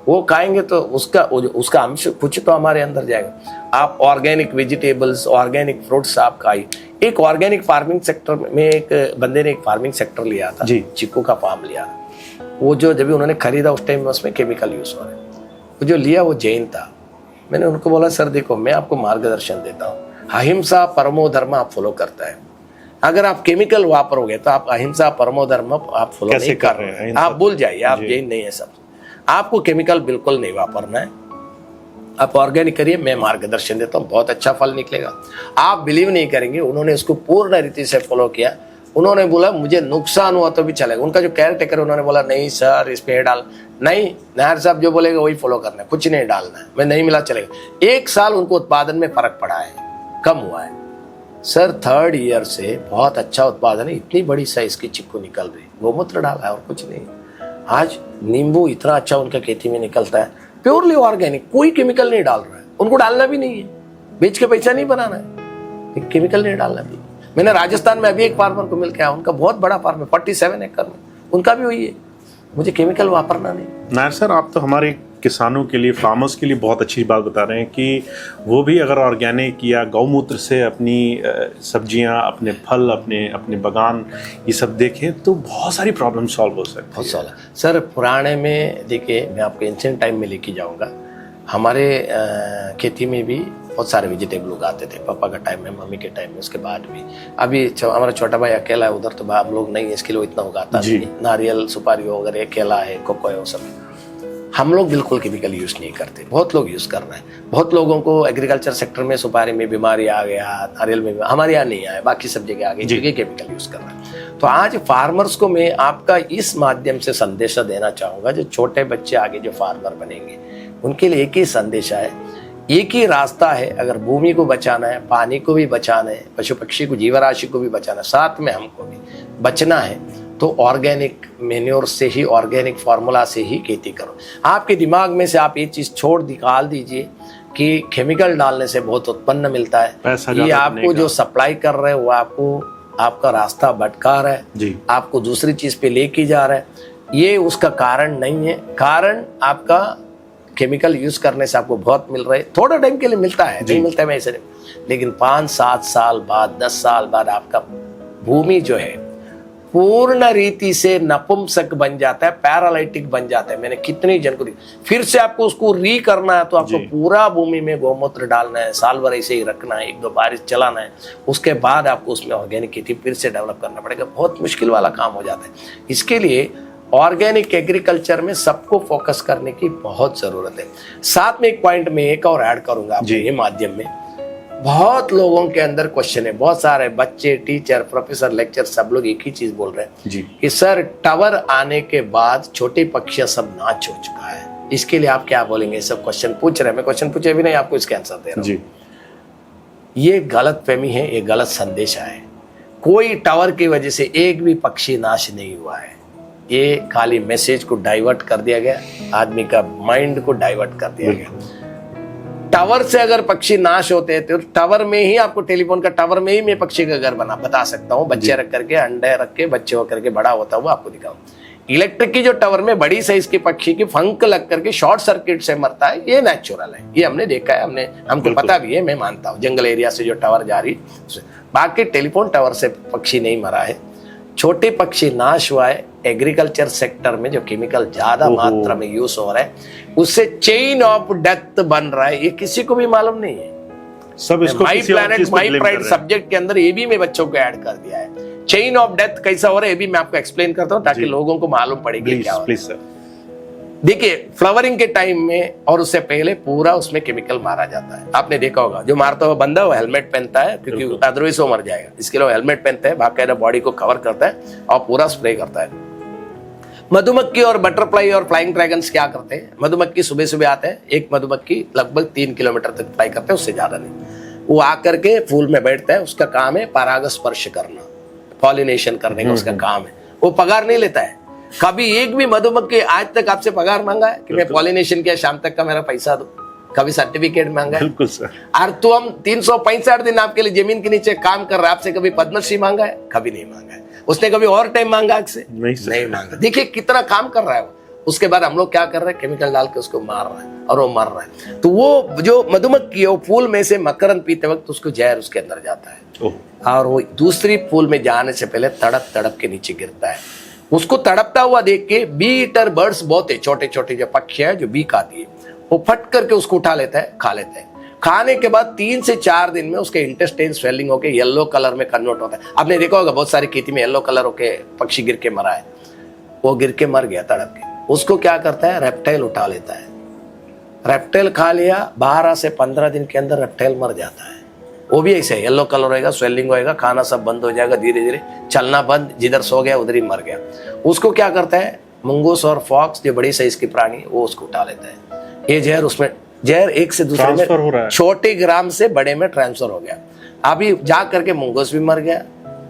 वो खाएंगे तो उसका अंश कुछ तो हमारे अंदर जाएगा। आप ऑर्गेनिक वेजिटेबल्स, ऑर्गेनिक फ्रूट्स आप खाइए। एक ऑर्गेनिक फार्मिंग सेक्टर में एक बंदे ने एक फार्मिंग सेक्टर लिया था जी, चिक्कू का फार्म लिया। वो जो जब उन्होंने खरीदा उस टाइम में उसमें केमिकल यूज हो रहे, वो जो लिया वो जैन था। मैंने उनको बोला सर देखो, मैं आपको मार्गदर्शन देता हूँ, अहिंसा परमो धर्म आप फॉलो करता है। अगर आप केमिकल वापरोगे तो आप अहिंसा परमो धर्म आप फॉलो नहीं कर रहे हैं। आप भूल जाइए, आप जैन नहीं है सब। आपको केमिकल बिल्कुल नहीं वापरना है, आप ऑर्गेनिक करिए, मैं मार्गदर्शन देता हूँ, बहुत अच्छा फल निकलेगा। आप बिलीव नहीं करेंगे, उन्होंने इसको पूर्ण रीति से फॉलो किया। उन्होंने बोला मुझे नुकसान हुआ तो भी चलेगा। उनका जो केयर टेकर उन्होंने बोला नहीं सर इसमें डाल, नहीं नायर साहब जो बोलेगा वही फॉलो करना है, कुछ नहीं डालना है, मैं नहीं मिला चलेगा। 1 साल उनको उत्पादन में फर्क पड़ा है, कम हुआ है सर। 3rd ईयर से बहुत अच्छा उत्पादन है, इतनी बड़ी साइज की चिक्कू निकल रही, गोमूत्र डाला है और कुछ नहीं। आज नींबू इतना अच्छा उनका खेती में निकलता है, प्योरली ऑर्गेनिक, कोई केमिकल नहीं डाल रहा है, उनको डालना भी नहीं है, बेच के पैसा नहीं बनाना है, केमिकल नहीं डालना भी। मैंने राजस्थान में अभी एक फार्मर को मिल के आया, उनका बहुत बड़ा फार्म है 47 एकड़ में, उनका भी वही है, मुझे केमिकल वापरना नहीं। नायर सर, आप तो हमारे किसानों के लिए, फार्मर्स के लिए बहुत अच्छी बात बता रहे हैं कि वो भी अगर ऑर्गेनिक या गौमूत्र से अपनी सब्जियां, अपने फल, अपने बगान ये सब देखें तो बहुत सारी प्रॉब्लम सॉल्व हो सकती है। बहुत सारा सर। पुराने में देखिए, मैं आपको एंशिएंट टाइम में लेके जाऊंगा, हमारे खेती में भी बहुत सारे वेजिटेबल उगाते थे, पापा का टाइम में, मम्मी के टाइम में, उसके बाद भी। अभी हमारा छोटा भाई अकेला है उधर, तो हम लोग नहीं, इसके लिए इतना उगाता नहीं। नारियल, सुपारी वगैरह, केला है, कोको है, वो सब हम लोग बिल्कुल केमिकल यूज नहीं करते। बहुत लोग यूज कर रहे हैं, बहुत लोगों को एग्रीकल्चर सेक्टर में सुपारी में बीमारी आ गया, नारियल में, हमारे यहाँ नहीं आया, बाकी सब जगह आ गई क्योंकि केमिकल यूज कर रहे हैं। तो आज फार्मर्स को मैं आपका इस माध्यम से संदेशा देना चाहूंगा, जो छोटे बच्चे आगे जो फार्मर बनेंगे उनके लिए एक ही संदेशा है, एक ही रास्ता है। अगर भूमि को बचाना है, पानी को भी बचाना है, पशु पक्षी को, जीवराशि को भी बचाना है, साथ में हमको भी बचना है, तो ऑर्गेनिक मेन्योर से ही, ऑर्गेनिक फार्मूला से ही खेती करो। आपके दिमाग में से आप ये चीज़ निकाल दीजिए कि केमिकल डालने से बहुत उत्पन्न मिलता है, पैसा ये ज्यादा आपको बनेगा। जो सप्लाई कर रहे हैं वो आपको आपका रास्ता भटका रहा है जी। आपको दूसरी चीज पे लेके जा रहा है, ये उसका कारण नहीं है। कारण आपका केमिकल यूज करने से आपको बहुत मिल रहा है, थोड़ा टाइम के लिए मिलता है, नहीं मिलता है मैं ऐसे नहीं, लेकिन 5-7 साल बाद 10 साल बाद आपका भूमि जो है पूर्ण रीति से नपुंसक बन जाता है, पैरालाइटिक बन जाता है। मैंने कितनी जन को फिर से आपको उसको री करना है तो आपको पूरा भूमि में गौमूत्र डालना है, साल भर ऐसे ही रखना है, 1-2 बारिश चलाना है, उसके बाद आपको उसमें ऑर्गेनिक खेती फिर से डेवलप करना पड़ेगा। बहुत मुश्किल वाला काम हो जाता है। इसके लिए ऑर्गेनिक एग्रीकल्चर में सबको फोकस करने की बहुत जरूरत है। साथ में एक पॉइंट में एक और ऐड करूंगा आपके ये माध्यम में, बहुत लोगों के अंदर क्वेश्चन है, बहुत सारे बच्चे, टीचर, प्रोफेसर, लेक्चर सब लोग एक ही चीज बोल रहे हैं जी। कि सर टावर आने के बाद छोटे पक्षियां सब नाच हो चुका है, इसके लिए आप क्या बोलेंगे? सब क्वेश्चन पूछ रहे हैं, मैं क्वेश्चन पूछे भी नहीं, आपको इसके आंसर दे रहा हूं। जी। ये गलत फहमी है, ये गलत संदेश है। कोई टावर की वजह से एक भी पक्षी नाश नहीं हुआ है, ये खाली मैसेज को डाइवर्ट कर दिया गया, आदमी का माइंड को डाइवर्ट कर दिया गया। टावर से अगर पक्षी नाश होते हैं तो टावर में ही, आपको टेलीफोन का टावर में ही मैं पक्षी का घर बता सकता हूँ, बच्चे रख करके, अंडे रख के, बच्चे होकर के बड़ा होता हुआ आपको दिखाऊं। इलेक्ट्रिक की जो टावर में बड़ी साइज के पक्षी की पंख लग करके शॉर्ट सर्किट से मरता है, ये नेचुरल है, ये हमने देखा है, हमको पता भी है, मैं मानता हूँ। जंगल एरिया से जो टावर जा रही, बाकी टेलीफोन टावर से पक्षी नहीं मरा है, छोटे पक्षी नाश हुआ है। एग्रीकल्चर सेक्टर में जो केमिकल ज्यादा मात्रा में यूज हो रहा है, उससे चेन ऑफ डेथ बन रहा है, ये किसी को भी मालूम नहीं है। सब इसको माई किसी और प्लैनेट चीज पे माई blame प्राइड कर रहे हैं। सब्जेक्ट के अंदर ये भी मैं बच्चों को ऐड कर दिया है। चेन ऑफ डेथ कैसा हो रहा है ये भी मैं आपको एक्सप्लेन करता हूँ, ताकि लोगों को मालूम पड़ेगी क्या हो रहा है। Please sir. देखिए, फ्लावरिंग के टाइम में और उससे पहले पूरा उसमें केमिकल मारा जाता है। आपने देखा होगा, जो मारता हुआ बंदा वो हेलमेट पहनता है, क्योंकि अदरवाइज वो मर जाएगा, इसके लिए हेलमेट पहनता है, बाकायदा बॉडी को कवर करता है और पूरा स्प्रे करता है। मधुमक्खी और बटरफ्लाई और फ्लाइंग ड्रैगन्स क्या करते हैं? मधुमक्खी सुबह सुबह आते हैं, एक मधुमक्खी लगभग 3 किलोमीटर तक फ्लाई करते हैं, उससे ज्यादा नहीं। वो आकर के फूल में बैठता है, उसका काम है परागस्पर्श करना, पॉलिनेशन करने का उसका काम है, वो पगार नहीं लेता है। कभी एक भी मधुमक्खी आज तक आपसे पगार मांगा है कि मैं पॉलिनेशन किया, शाम तक का मेरा पैसा दो? कभी सर्टिफिकेट मांगा है? बिल्कुल सर। और तो हम 365 दिन आपके लिए जमीन के नीचे काम कर रहा है, आपसे कभी पद्मश्री मांगा है? कभी नहीं मांगा है। उसने कभी और टाइम मांगा आपसे? नहीं मांगा। देखिए कितना काम कर रहा है वो। उसके बाद हम लोग क्या कर रहे हैं? केमिकल डाल के उसको मार रहे हैं और वो मर रहा है। तो वो जो मधुमक्खी है, वो फूल में से मकरंद पीते वक्त उसको जहर उसके अंदर जाता है और वो दूसरी फूल में जाने से पहले तड़प तड़प के नीचे गिरता है। उसको तड़पता हुआ देख के बी ईटर बर्ड्स बहुत है, छोटे छोटे जो पक्षी है जो बी खाती है, वो फट करके उसको उठा लेता है, खा लेता है। खाने के बाद 3 से 4 दिन में उसके इंटेस्टाइन स्वेलिंग होकर येलो कलर में कन्वर्ट होता है। आपने देखा होगा बहुत सारी खेती में येलो कलर होके पक्षी गिर के मरा है, वो गिर के मर गया तड़प के। उसको क्या करता है? रेप्टाइल उठा लेता है, रेप्टाइल खा लिया, 12 से 15 दिन के अंदर रेप्टाइल मर जाता है। वो भी ऐसे येलो कलर होएगा, स्वेलिंग होएगा, खाना सब बंद हो जाएगा, धीरे धीरे चलना बंद, जिधर सो गया उधर ही मर गया। उसको क्या करता है? मंगूस और फॉक्स जो बड़ी साइज की प्राणी, वो उसको उठा लेता है। ये जहर उसमें, जहर एक से दूसरे में छोटे ग्राम से बड़े में ट्रांसफर हो गया। अभी जा करके मंगूस भी मर गया,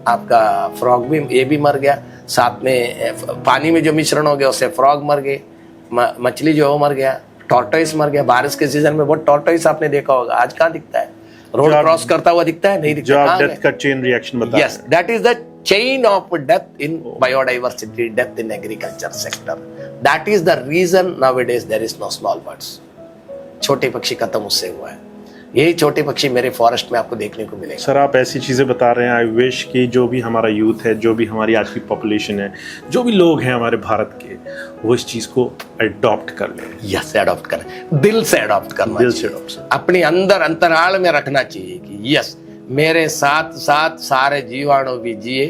आपका फ्रॉग भी, ये भी मर गया, साथ में पानी में जो मिश्रण हो गया उससे फ्रॉग मर गए, मछली जो वो मर गया, टॉर्टोइस मर गया। बारिश के सीजन में बहुत टॉर्टोइस आपने देखा होगा, आज कहाँ दिखता है? रोड क्रॉस करता हुआ दिखता है? नहीं दिखता। जो आप डेथ का चेन रिएक्शन बता रहे हैं। Yes, that is the chain of death in biodiversity, death in agriculture sector. That is the reason nowadays there is no small birds. छोटे पक्षी खत्म उससे हुआ है। यही छोटे पक्षी मेरे फॉरेस्ट में आपको देखने को मिलेगा। सर आप ऐसी चीज़ें बता रहे हैं, आई विश कि जो भी हमारा यूथ है, जो भी हमारी आज की पॉपुलेशन है, जो भी लोग हैं हमारे भारत के, वो इस चीज़ को अडॉप्ट कर लें। यस, अडॉप्ट करें, दिल से अडॉप्ट करना, दिल से अडॉप्ट, अपने अंदर अंतराल में रखना चाहिए कि यस, मेरे साथ साथ सारे जीवाणु भी जिए,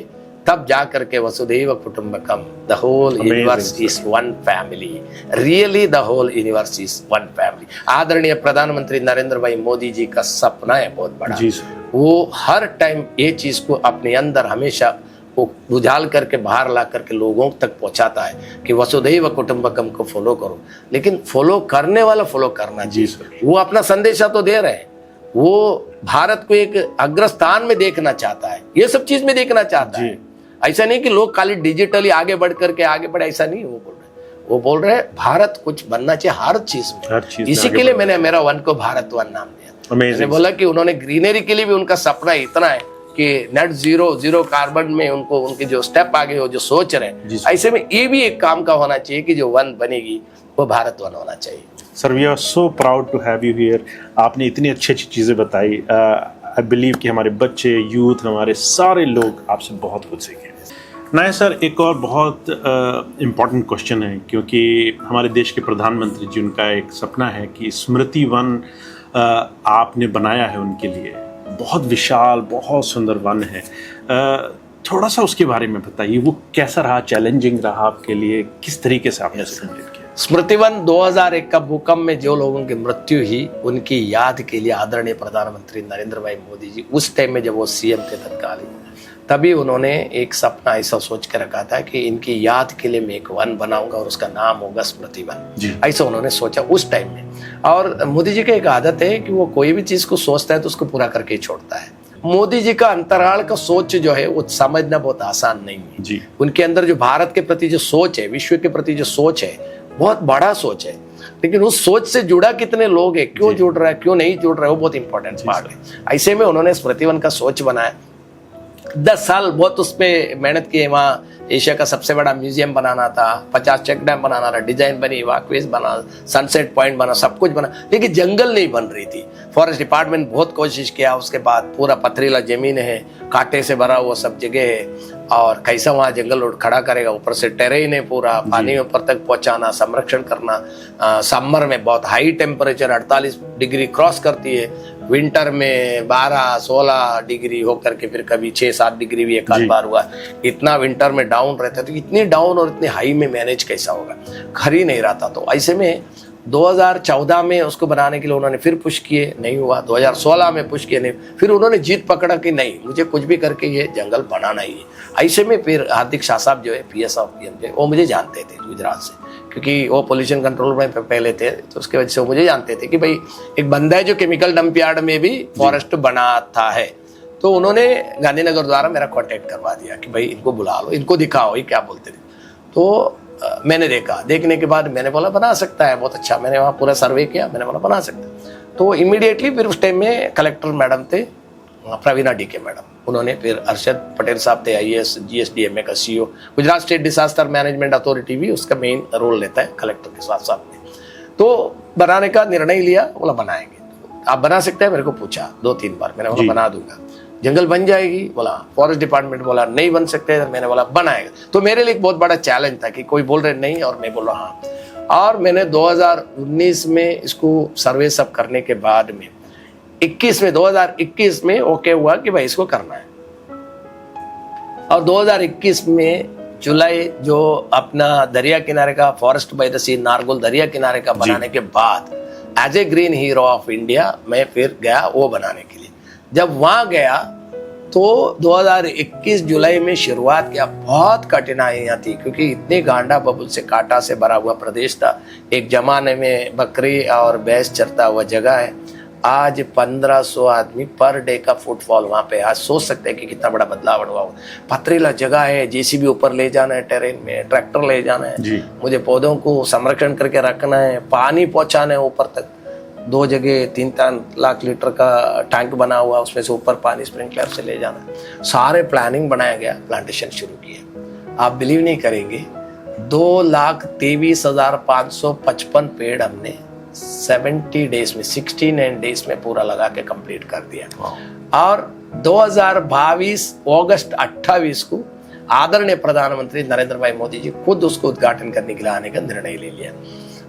तब जा करके वसुधैव कुटुंबकम, the whole universe is one family. Really the whole universe is one family. आदरणीय प्रधानमंत्री नरेंद्र भाई मोदी जी का सपना है बहुत बड़ा। जी सर। वो हर टाइम ये चीज को अपने अंदर हमेशा वो उजाल करके बाहर ला करके लोगों तक पहुंचाता है कि वसुधैव कुटुंबकम को फॉलो करो, लेकिन फॉलो करने वाला फॉलो करना चाहिए। वो अपना संदेशा तो दे रहे हैं, वो भारत को एक अग्रस्थान में देखना चाहता है, ये सब चीज में देखना चाहता है। ऐसा नहीं कि लोग खाली डिजिटली आगे बढ़ करके आगे बढ़े, ऐसा नहीं वो बोल रहे। वो बोल रहे हैं भारत कुछ बनना चाहिए हर चीज में। इसी के लिए मैंने मेरा वन को भारत वन नाम दिया। मैंने बोला कि उन्होंने ग्रीनरी के लिए भी उनका सपना इतना है कि नेट जीरो कार्बन में उनको उनके जो स्टेप आगे हो जो सोच रहे हैं, ऐसे में ये भी एक काम का होना चाहिए कि जो वन बनेगी वो भारत वन होना चाहिए। Sir we are so proud to have you here. आपने इतनी अच्छी अच्छी चीज़ें बताई। आई बिलीव कि हमारे बच्चे, यूथ, हमारे सारे लोग आपसे बहुत कुछ सीखें। नए सर, एक और बहुत इम्पॉर्टेंट क्वेश्चन है, क्योंकि हमारे देश के प्रधानमंत्री जी, उनका एक सपना है कि स्मृति वन आपने बनाया है उनके लिए। बहुत विशाल, बहुत सुंदर वन है। थोड़ा सा उसके बारे में बताइए, वो कैसा रहा, चैलेंजिंग रहा आपके लिए, किस तरीके से आपने उसे कंप्लीट किया? स्मृतिवन 2001 का भूकंप में जो लोगों की मृत्यु हुई उनकी याद के लिए आदरणीय प्रधानमंत्री नरेंद्र भाई मोदी जी उस टाइम में जब वो सीएम थे तत्कालीन, तभी उन्होंने एक सपना ऐसा सोच के रखा था कि इनकी याद के लिए मैं एक वन बनाऊंगा और उसका नाम होगा स्मृति वन। ऐसा उन्होंने सोचा उस टाइम में। और मोदी जी की एक आदत है कि वो कोई भी चीज को सोचता है तो उसको पूरा करके ही छोड़ता है। मोदी जी का अंतराल का सोच जो है वो समझना बहुत आसान नहीं है जी। उनके अंदर जो भारत के प्रति जो सोच है, विश्व के प्रति जो सोच है, बहुत बड़ा सोच है, लेकिन उस सोच से जुड़ा कितने लोग है, क्यों जुड़ रहा है, क्यों नहीं जुड़ रहा है, वो बहुत इंपॉर्टेंट पार्ट है। ऐसे में उन्होंने स्मृतिवन का सोच बनाया। 10 साल बहुत उस पर मेहनत की। वहाँ एशिया का सबसे बड़ा म्यूजियम बनाना था, 50 चेक डैम बनाना था, डिजाइन बनी, वॉकवेज बना, सनसेट पॉइंट बना, सब कुछ बना, लेकिन जंगल नहीं बन रही थी। फॉरेस्ट डिपार्टमेंट बहुत कोशिश किया। उसके बाद पूरा पथरीला जमीन है, कांटे से भरा हुआ सब जगह है, और कैसा वहाँ जंगल रोड खड़ा करेगा, ऊपर से टेरेन है, पूरा पानी ऊपर तक पहुंचाना, संरक्षण करना। समर में बहुत हाई टेम्परेचर 48 डिग्री क्रॉस करती है, विंटर में 12-16 डिग्री होकर के फिर कभी 6-7 डिग्री भी एक आध बार हुआ। इतना विंटर में डाउन रहता है, तो इतनी डाउन और इतनी हाई में मैनेज कैसा होगा, खर ही नहीं रहता। तो ऐसे में 2014 में उसको बनाने के लिए उन्होंने फिर पुश किए, नहीं हुआ। 2016 में पुश किए, नहीं। फिर उन्होंने जीत पकड़ा कि नहीं, मुझे कुछ भी करके ये जंगल बनाना ही है। ऐसे में फिर हार्दिक शाह साहब जो है PS ऑफ PM, वो मुझे जानते थे गुजरात से, क्योंकि वो पोल्यूशन कंट्रोल में पहले थे, तो उसके वजह से वो मुझे जानते थे कि भाई एक बंदा है जो केमिकल डंप यार्ड में भी फॉरेस्ट बनाता है। तो उन्होंने गांधीनगर द्वारा मेरा कॉन्टेक्ट करवा दिया कि भाई इनको बुला लो, इनको दिखाओ ये क्या बोलते थे। तो मैंने देखा, देखने के बाद मैंने बोला बना सकता है, बहुत अच्छा। मैंने वहाँ पूरा सर्वे किया, मैंने बोला बना सकता है। तो इमीडिएटली फिर उस टाइम में कलेक्टर मैडम थे प्रवीणा DK मैडम, उन्होंने फिर अर्शद पटेल साहब थे IAS GSDMA का CEO, Gujarat state disaster management authority भी उसका मेन रोल लेता है कलेक्टर के साथ साथ में। तो बनाने का निर्णय लिया, बोला बनाएंगे। आप बना सकते हैं, मेरे को पूछा 2-3 बार, मैंने बोला बना दूंगा। जंगल बन जाएगी, बोला। फॉरेस्ट डिपार्टमेंट बोला नहीं बन सकते, मैंने बोला बनाएगा। तो मेरे लिए एक बहुत बड़ा चैलेंज था कि कोई बोल रहे नहीं और मैं बोल रहा हाँ। और मैंने 2019 में इसको सर्वे सब करने के बाद में 2021 में ओके हुआ कि भाई इसको करना है। और 2021 में जुलाई जो अपना दरिया किनारे का forest by the sea Nargol दरिया किनारे का बनाने के बाद as a green hero of India मैं फिर गया वो बनाने के लिए। जब वहां गया तो 2021 जुलाई में शुरुआत किया, बहुत कठिनाइयां थी क्योंकि इतने गांडा बबुल से कांटा से भरा हुआ प्रदेश था। एक जमाने में बकरी और भैंस चरता हुआ जगह है, आज 1500 आदमी पर डे का फुटफॉल वहां पे। आज सोच सकते हैं कि कितना बड़ा बदलाव हुआ। पथरीला जगह है, JCB ऊपर ले जाना है, टेरेन में ट्रैक्टर ले जाना है, मुझे पौधों को संरक्षण करके रखना है, पानी पहुंचाना है ऊपर तक। 2 जगह 3 लाख लीटर का टैंक बना हुआ, उसमें से ऊपर पानी स्प्रिंकलर से ले जाना है। सारे प्लानिंग बनाया गया, प्लांटेशन शुरू किया। आप बिलीव नहीं करेंगे, 2,23,555 पेड़ हमने 70 डेज में, 69 डेज में पूरा लगा के कंप्लीट कर दिया। और 2022 अगस्त 28 को आदरणीय प्रधानमंत्री नरेंद्र भाई मोदी जी खुद उसको उद्घाटन करने के लिए आने का निर्णय ले लिया।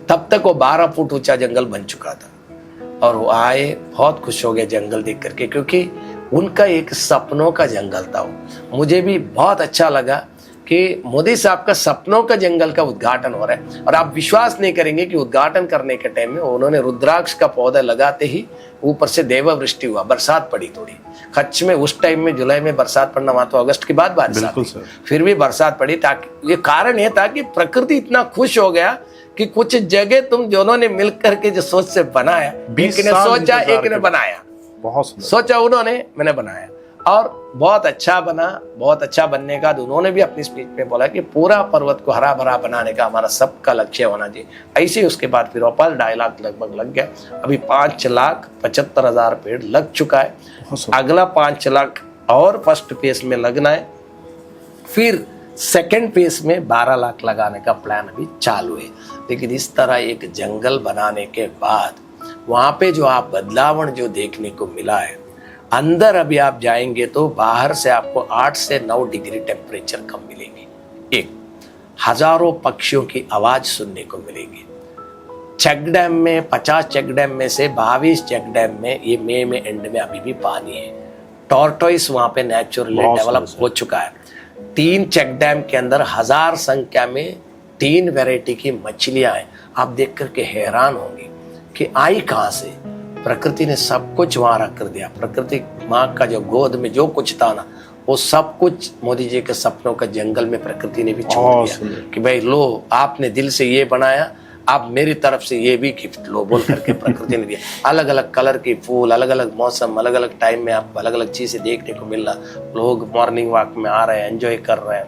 तब तक वो 12 फुट ऊंचा जंगल बन चुका था और वो आए, बहुत खुश हो गए जंगल देख करके, क्योंकि उनका एक सपनों का जंगल था वो। मुझे भी बहुत अच्छा लगा कि मोदी साहब का सपनों का जंगल का उद्घाटन हो रहा है। और आप विश्वास नहीं करेंगे कि उद्घाटन करने के टाइम में उन्होंने रुद्राक्ष का पौधा लगाते ही ऊपर से देववृष्टि हुआ, बरसात पड़ी थोड़ी। कच्छ में उस टाइम में जुलाई में बरसात पड़ना, वहां तो अगस्त के बाद बारिश आती, फिर भी बरसात पड़ी। ताकि ये कारण ये था कि प्रकृति इतना खुश हो गया कि कुछ जगह तुम दोनों ने मिलकर के जो सोच से बनाया, एक ने सोचा एक ने बनाया, बहुत सोचा उन्होंने, मैंने बनाया। और बहुत अच्छा बना। बहुत अच्छा बनने का उन्होंने भी अपनी स्पीच में बोला कि पूरा पर्वत को हरा भरा बनाने का हमारा सबका लक्ष्य होना चाहिए। ऐसे ही उसके बाद फिर वापस 2.5 लाख लगभग लग गया। अभी 5,75,000 पेड़ लग चुका है। अगला 5 लाख और फर्स्ट फेज में लगना है, फिर सेकेंड फेज में 12 लाख लगाने का प्लान अभी चालू है। लेकिन इस तरह एक जंगल बनाने के बाद वहां पे जो आप बदलाव जो देखने को मिला है, अंदर अभी आप जाएंगे तो बाहर से आपको 8 से 9 डिग्री टेम्परेचर कम मिलेंगे। एक हजारों पक्षियों की आवाज सुनने को मिलेगी। चेक डैम में 50 चेक डैम में से 22 चेक डैम में ये मई में एंड में अभी भी पानी है। टॉर्टोइस वहां पे नेचुरली डेवलप हो चुका है। 3 चेक डैम के अंदर 1000 संख्या में 3 वैरायटी की मछलियां हैं। आप देख करके हैरान होंगे कि आई कहां से। प्रकृति ने सब कुछ वहां रख कर दिया। प्रकृति माँ का जो गोद में जो कुछ था ना, वो सब कुछ मोदी जी के सपनों का जंगल में प्रकृति ने भी छोड़ दिया कि भाई लो, आपने दिल से ये बनाया, आप मेरी तरफ से ये भी गिफ्ट लो बोल करके प्रकृति ने दिया। अलग अलग कलर के फूल, अलग अलग मौसम, अलग अलग टाइम में आपको अलग अलग चीजें देखने को मिल रहा। लोग मॉर्निंग वॉक में आ रहे हैं, एंजॉय कर रहे हैं।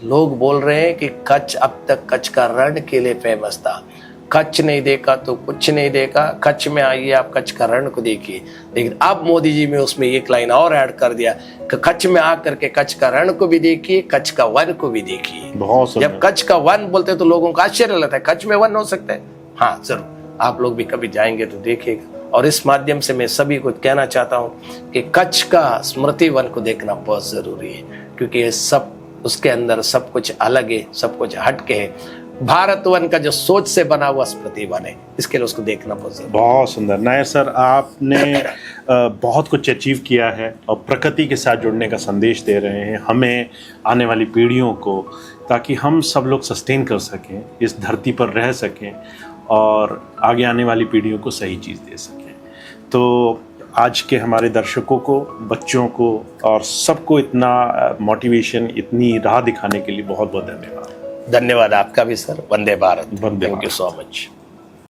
लोग बोल रहे हैं कि कच्छ अब तक कच्छ का रण के लिए फेमस था। कच्छ नहीं देखा तो कुछ नहीं देखा। कच्छ में आइए, आप कच्छ का रण को देखिए। लेकिन अब मोदी जी ने उसमें एक लाइन और ऐड कर दिया कि कच्छ में आकर के कच्छ का रण को भी देखिए, कच्छ का वन को भी देखिए। जब कच्छ का वन बोलते तो लोगों को आश्चर्य लगता है, कच्छ में वन हो सकता है? हाँ जरूर, आप लोग भी कभी जाएंगे तो देखिएगा। और इस माध्यम से मैं सभी को कहना चाहता हूँ कि कच्छ का स्मृति वन को देखना बहुत जरूरी है, क्योंकि ये सब उसके अंदर सब कुछ अलग है, सब कुछ हटके है। भारत वन का जो सोच से बना हुआ स्मृति वन है, इसके लिए उसको देखना बहुत जरूरी। बहुत सुंदर। नायर सर, आपने बहुत कुछ अचीव किया है और प्रकृति के साथ जुड़ने का संदेश दे रहे हैं हमें, आने वाली पीढ़ियों को, ताकि हम सब लोग सस्टेन कर सकें, इस धरती पर रह सकें और आगे आने वाली पीढ़ियों को सही चीज़ दे सकें। तो आज के हमारे दर्शकों को, बच्चों को और सबको इतना मोटिवेशन, इतनी राह दिखाने के लिए बहुत बहुत धन्यवाद। धन्यवाद आपका भी sir. Vande Bharat. Vande thank you Bharat. So much.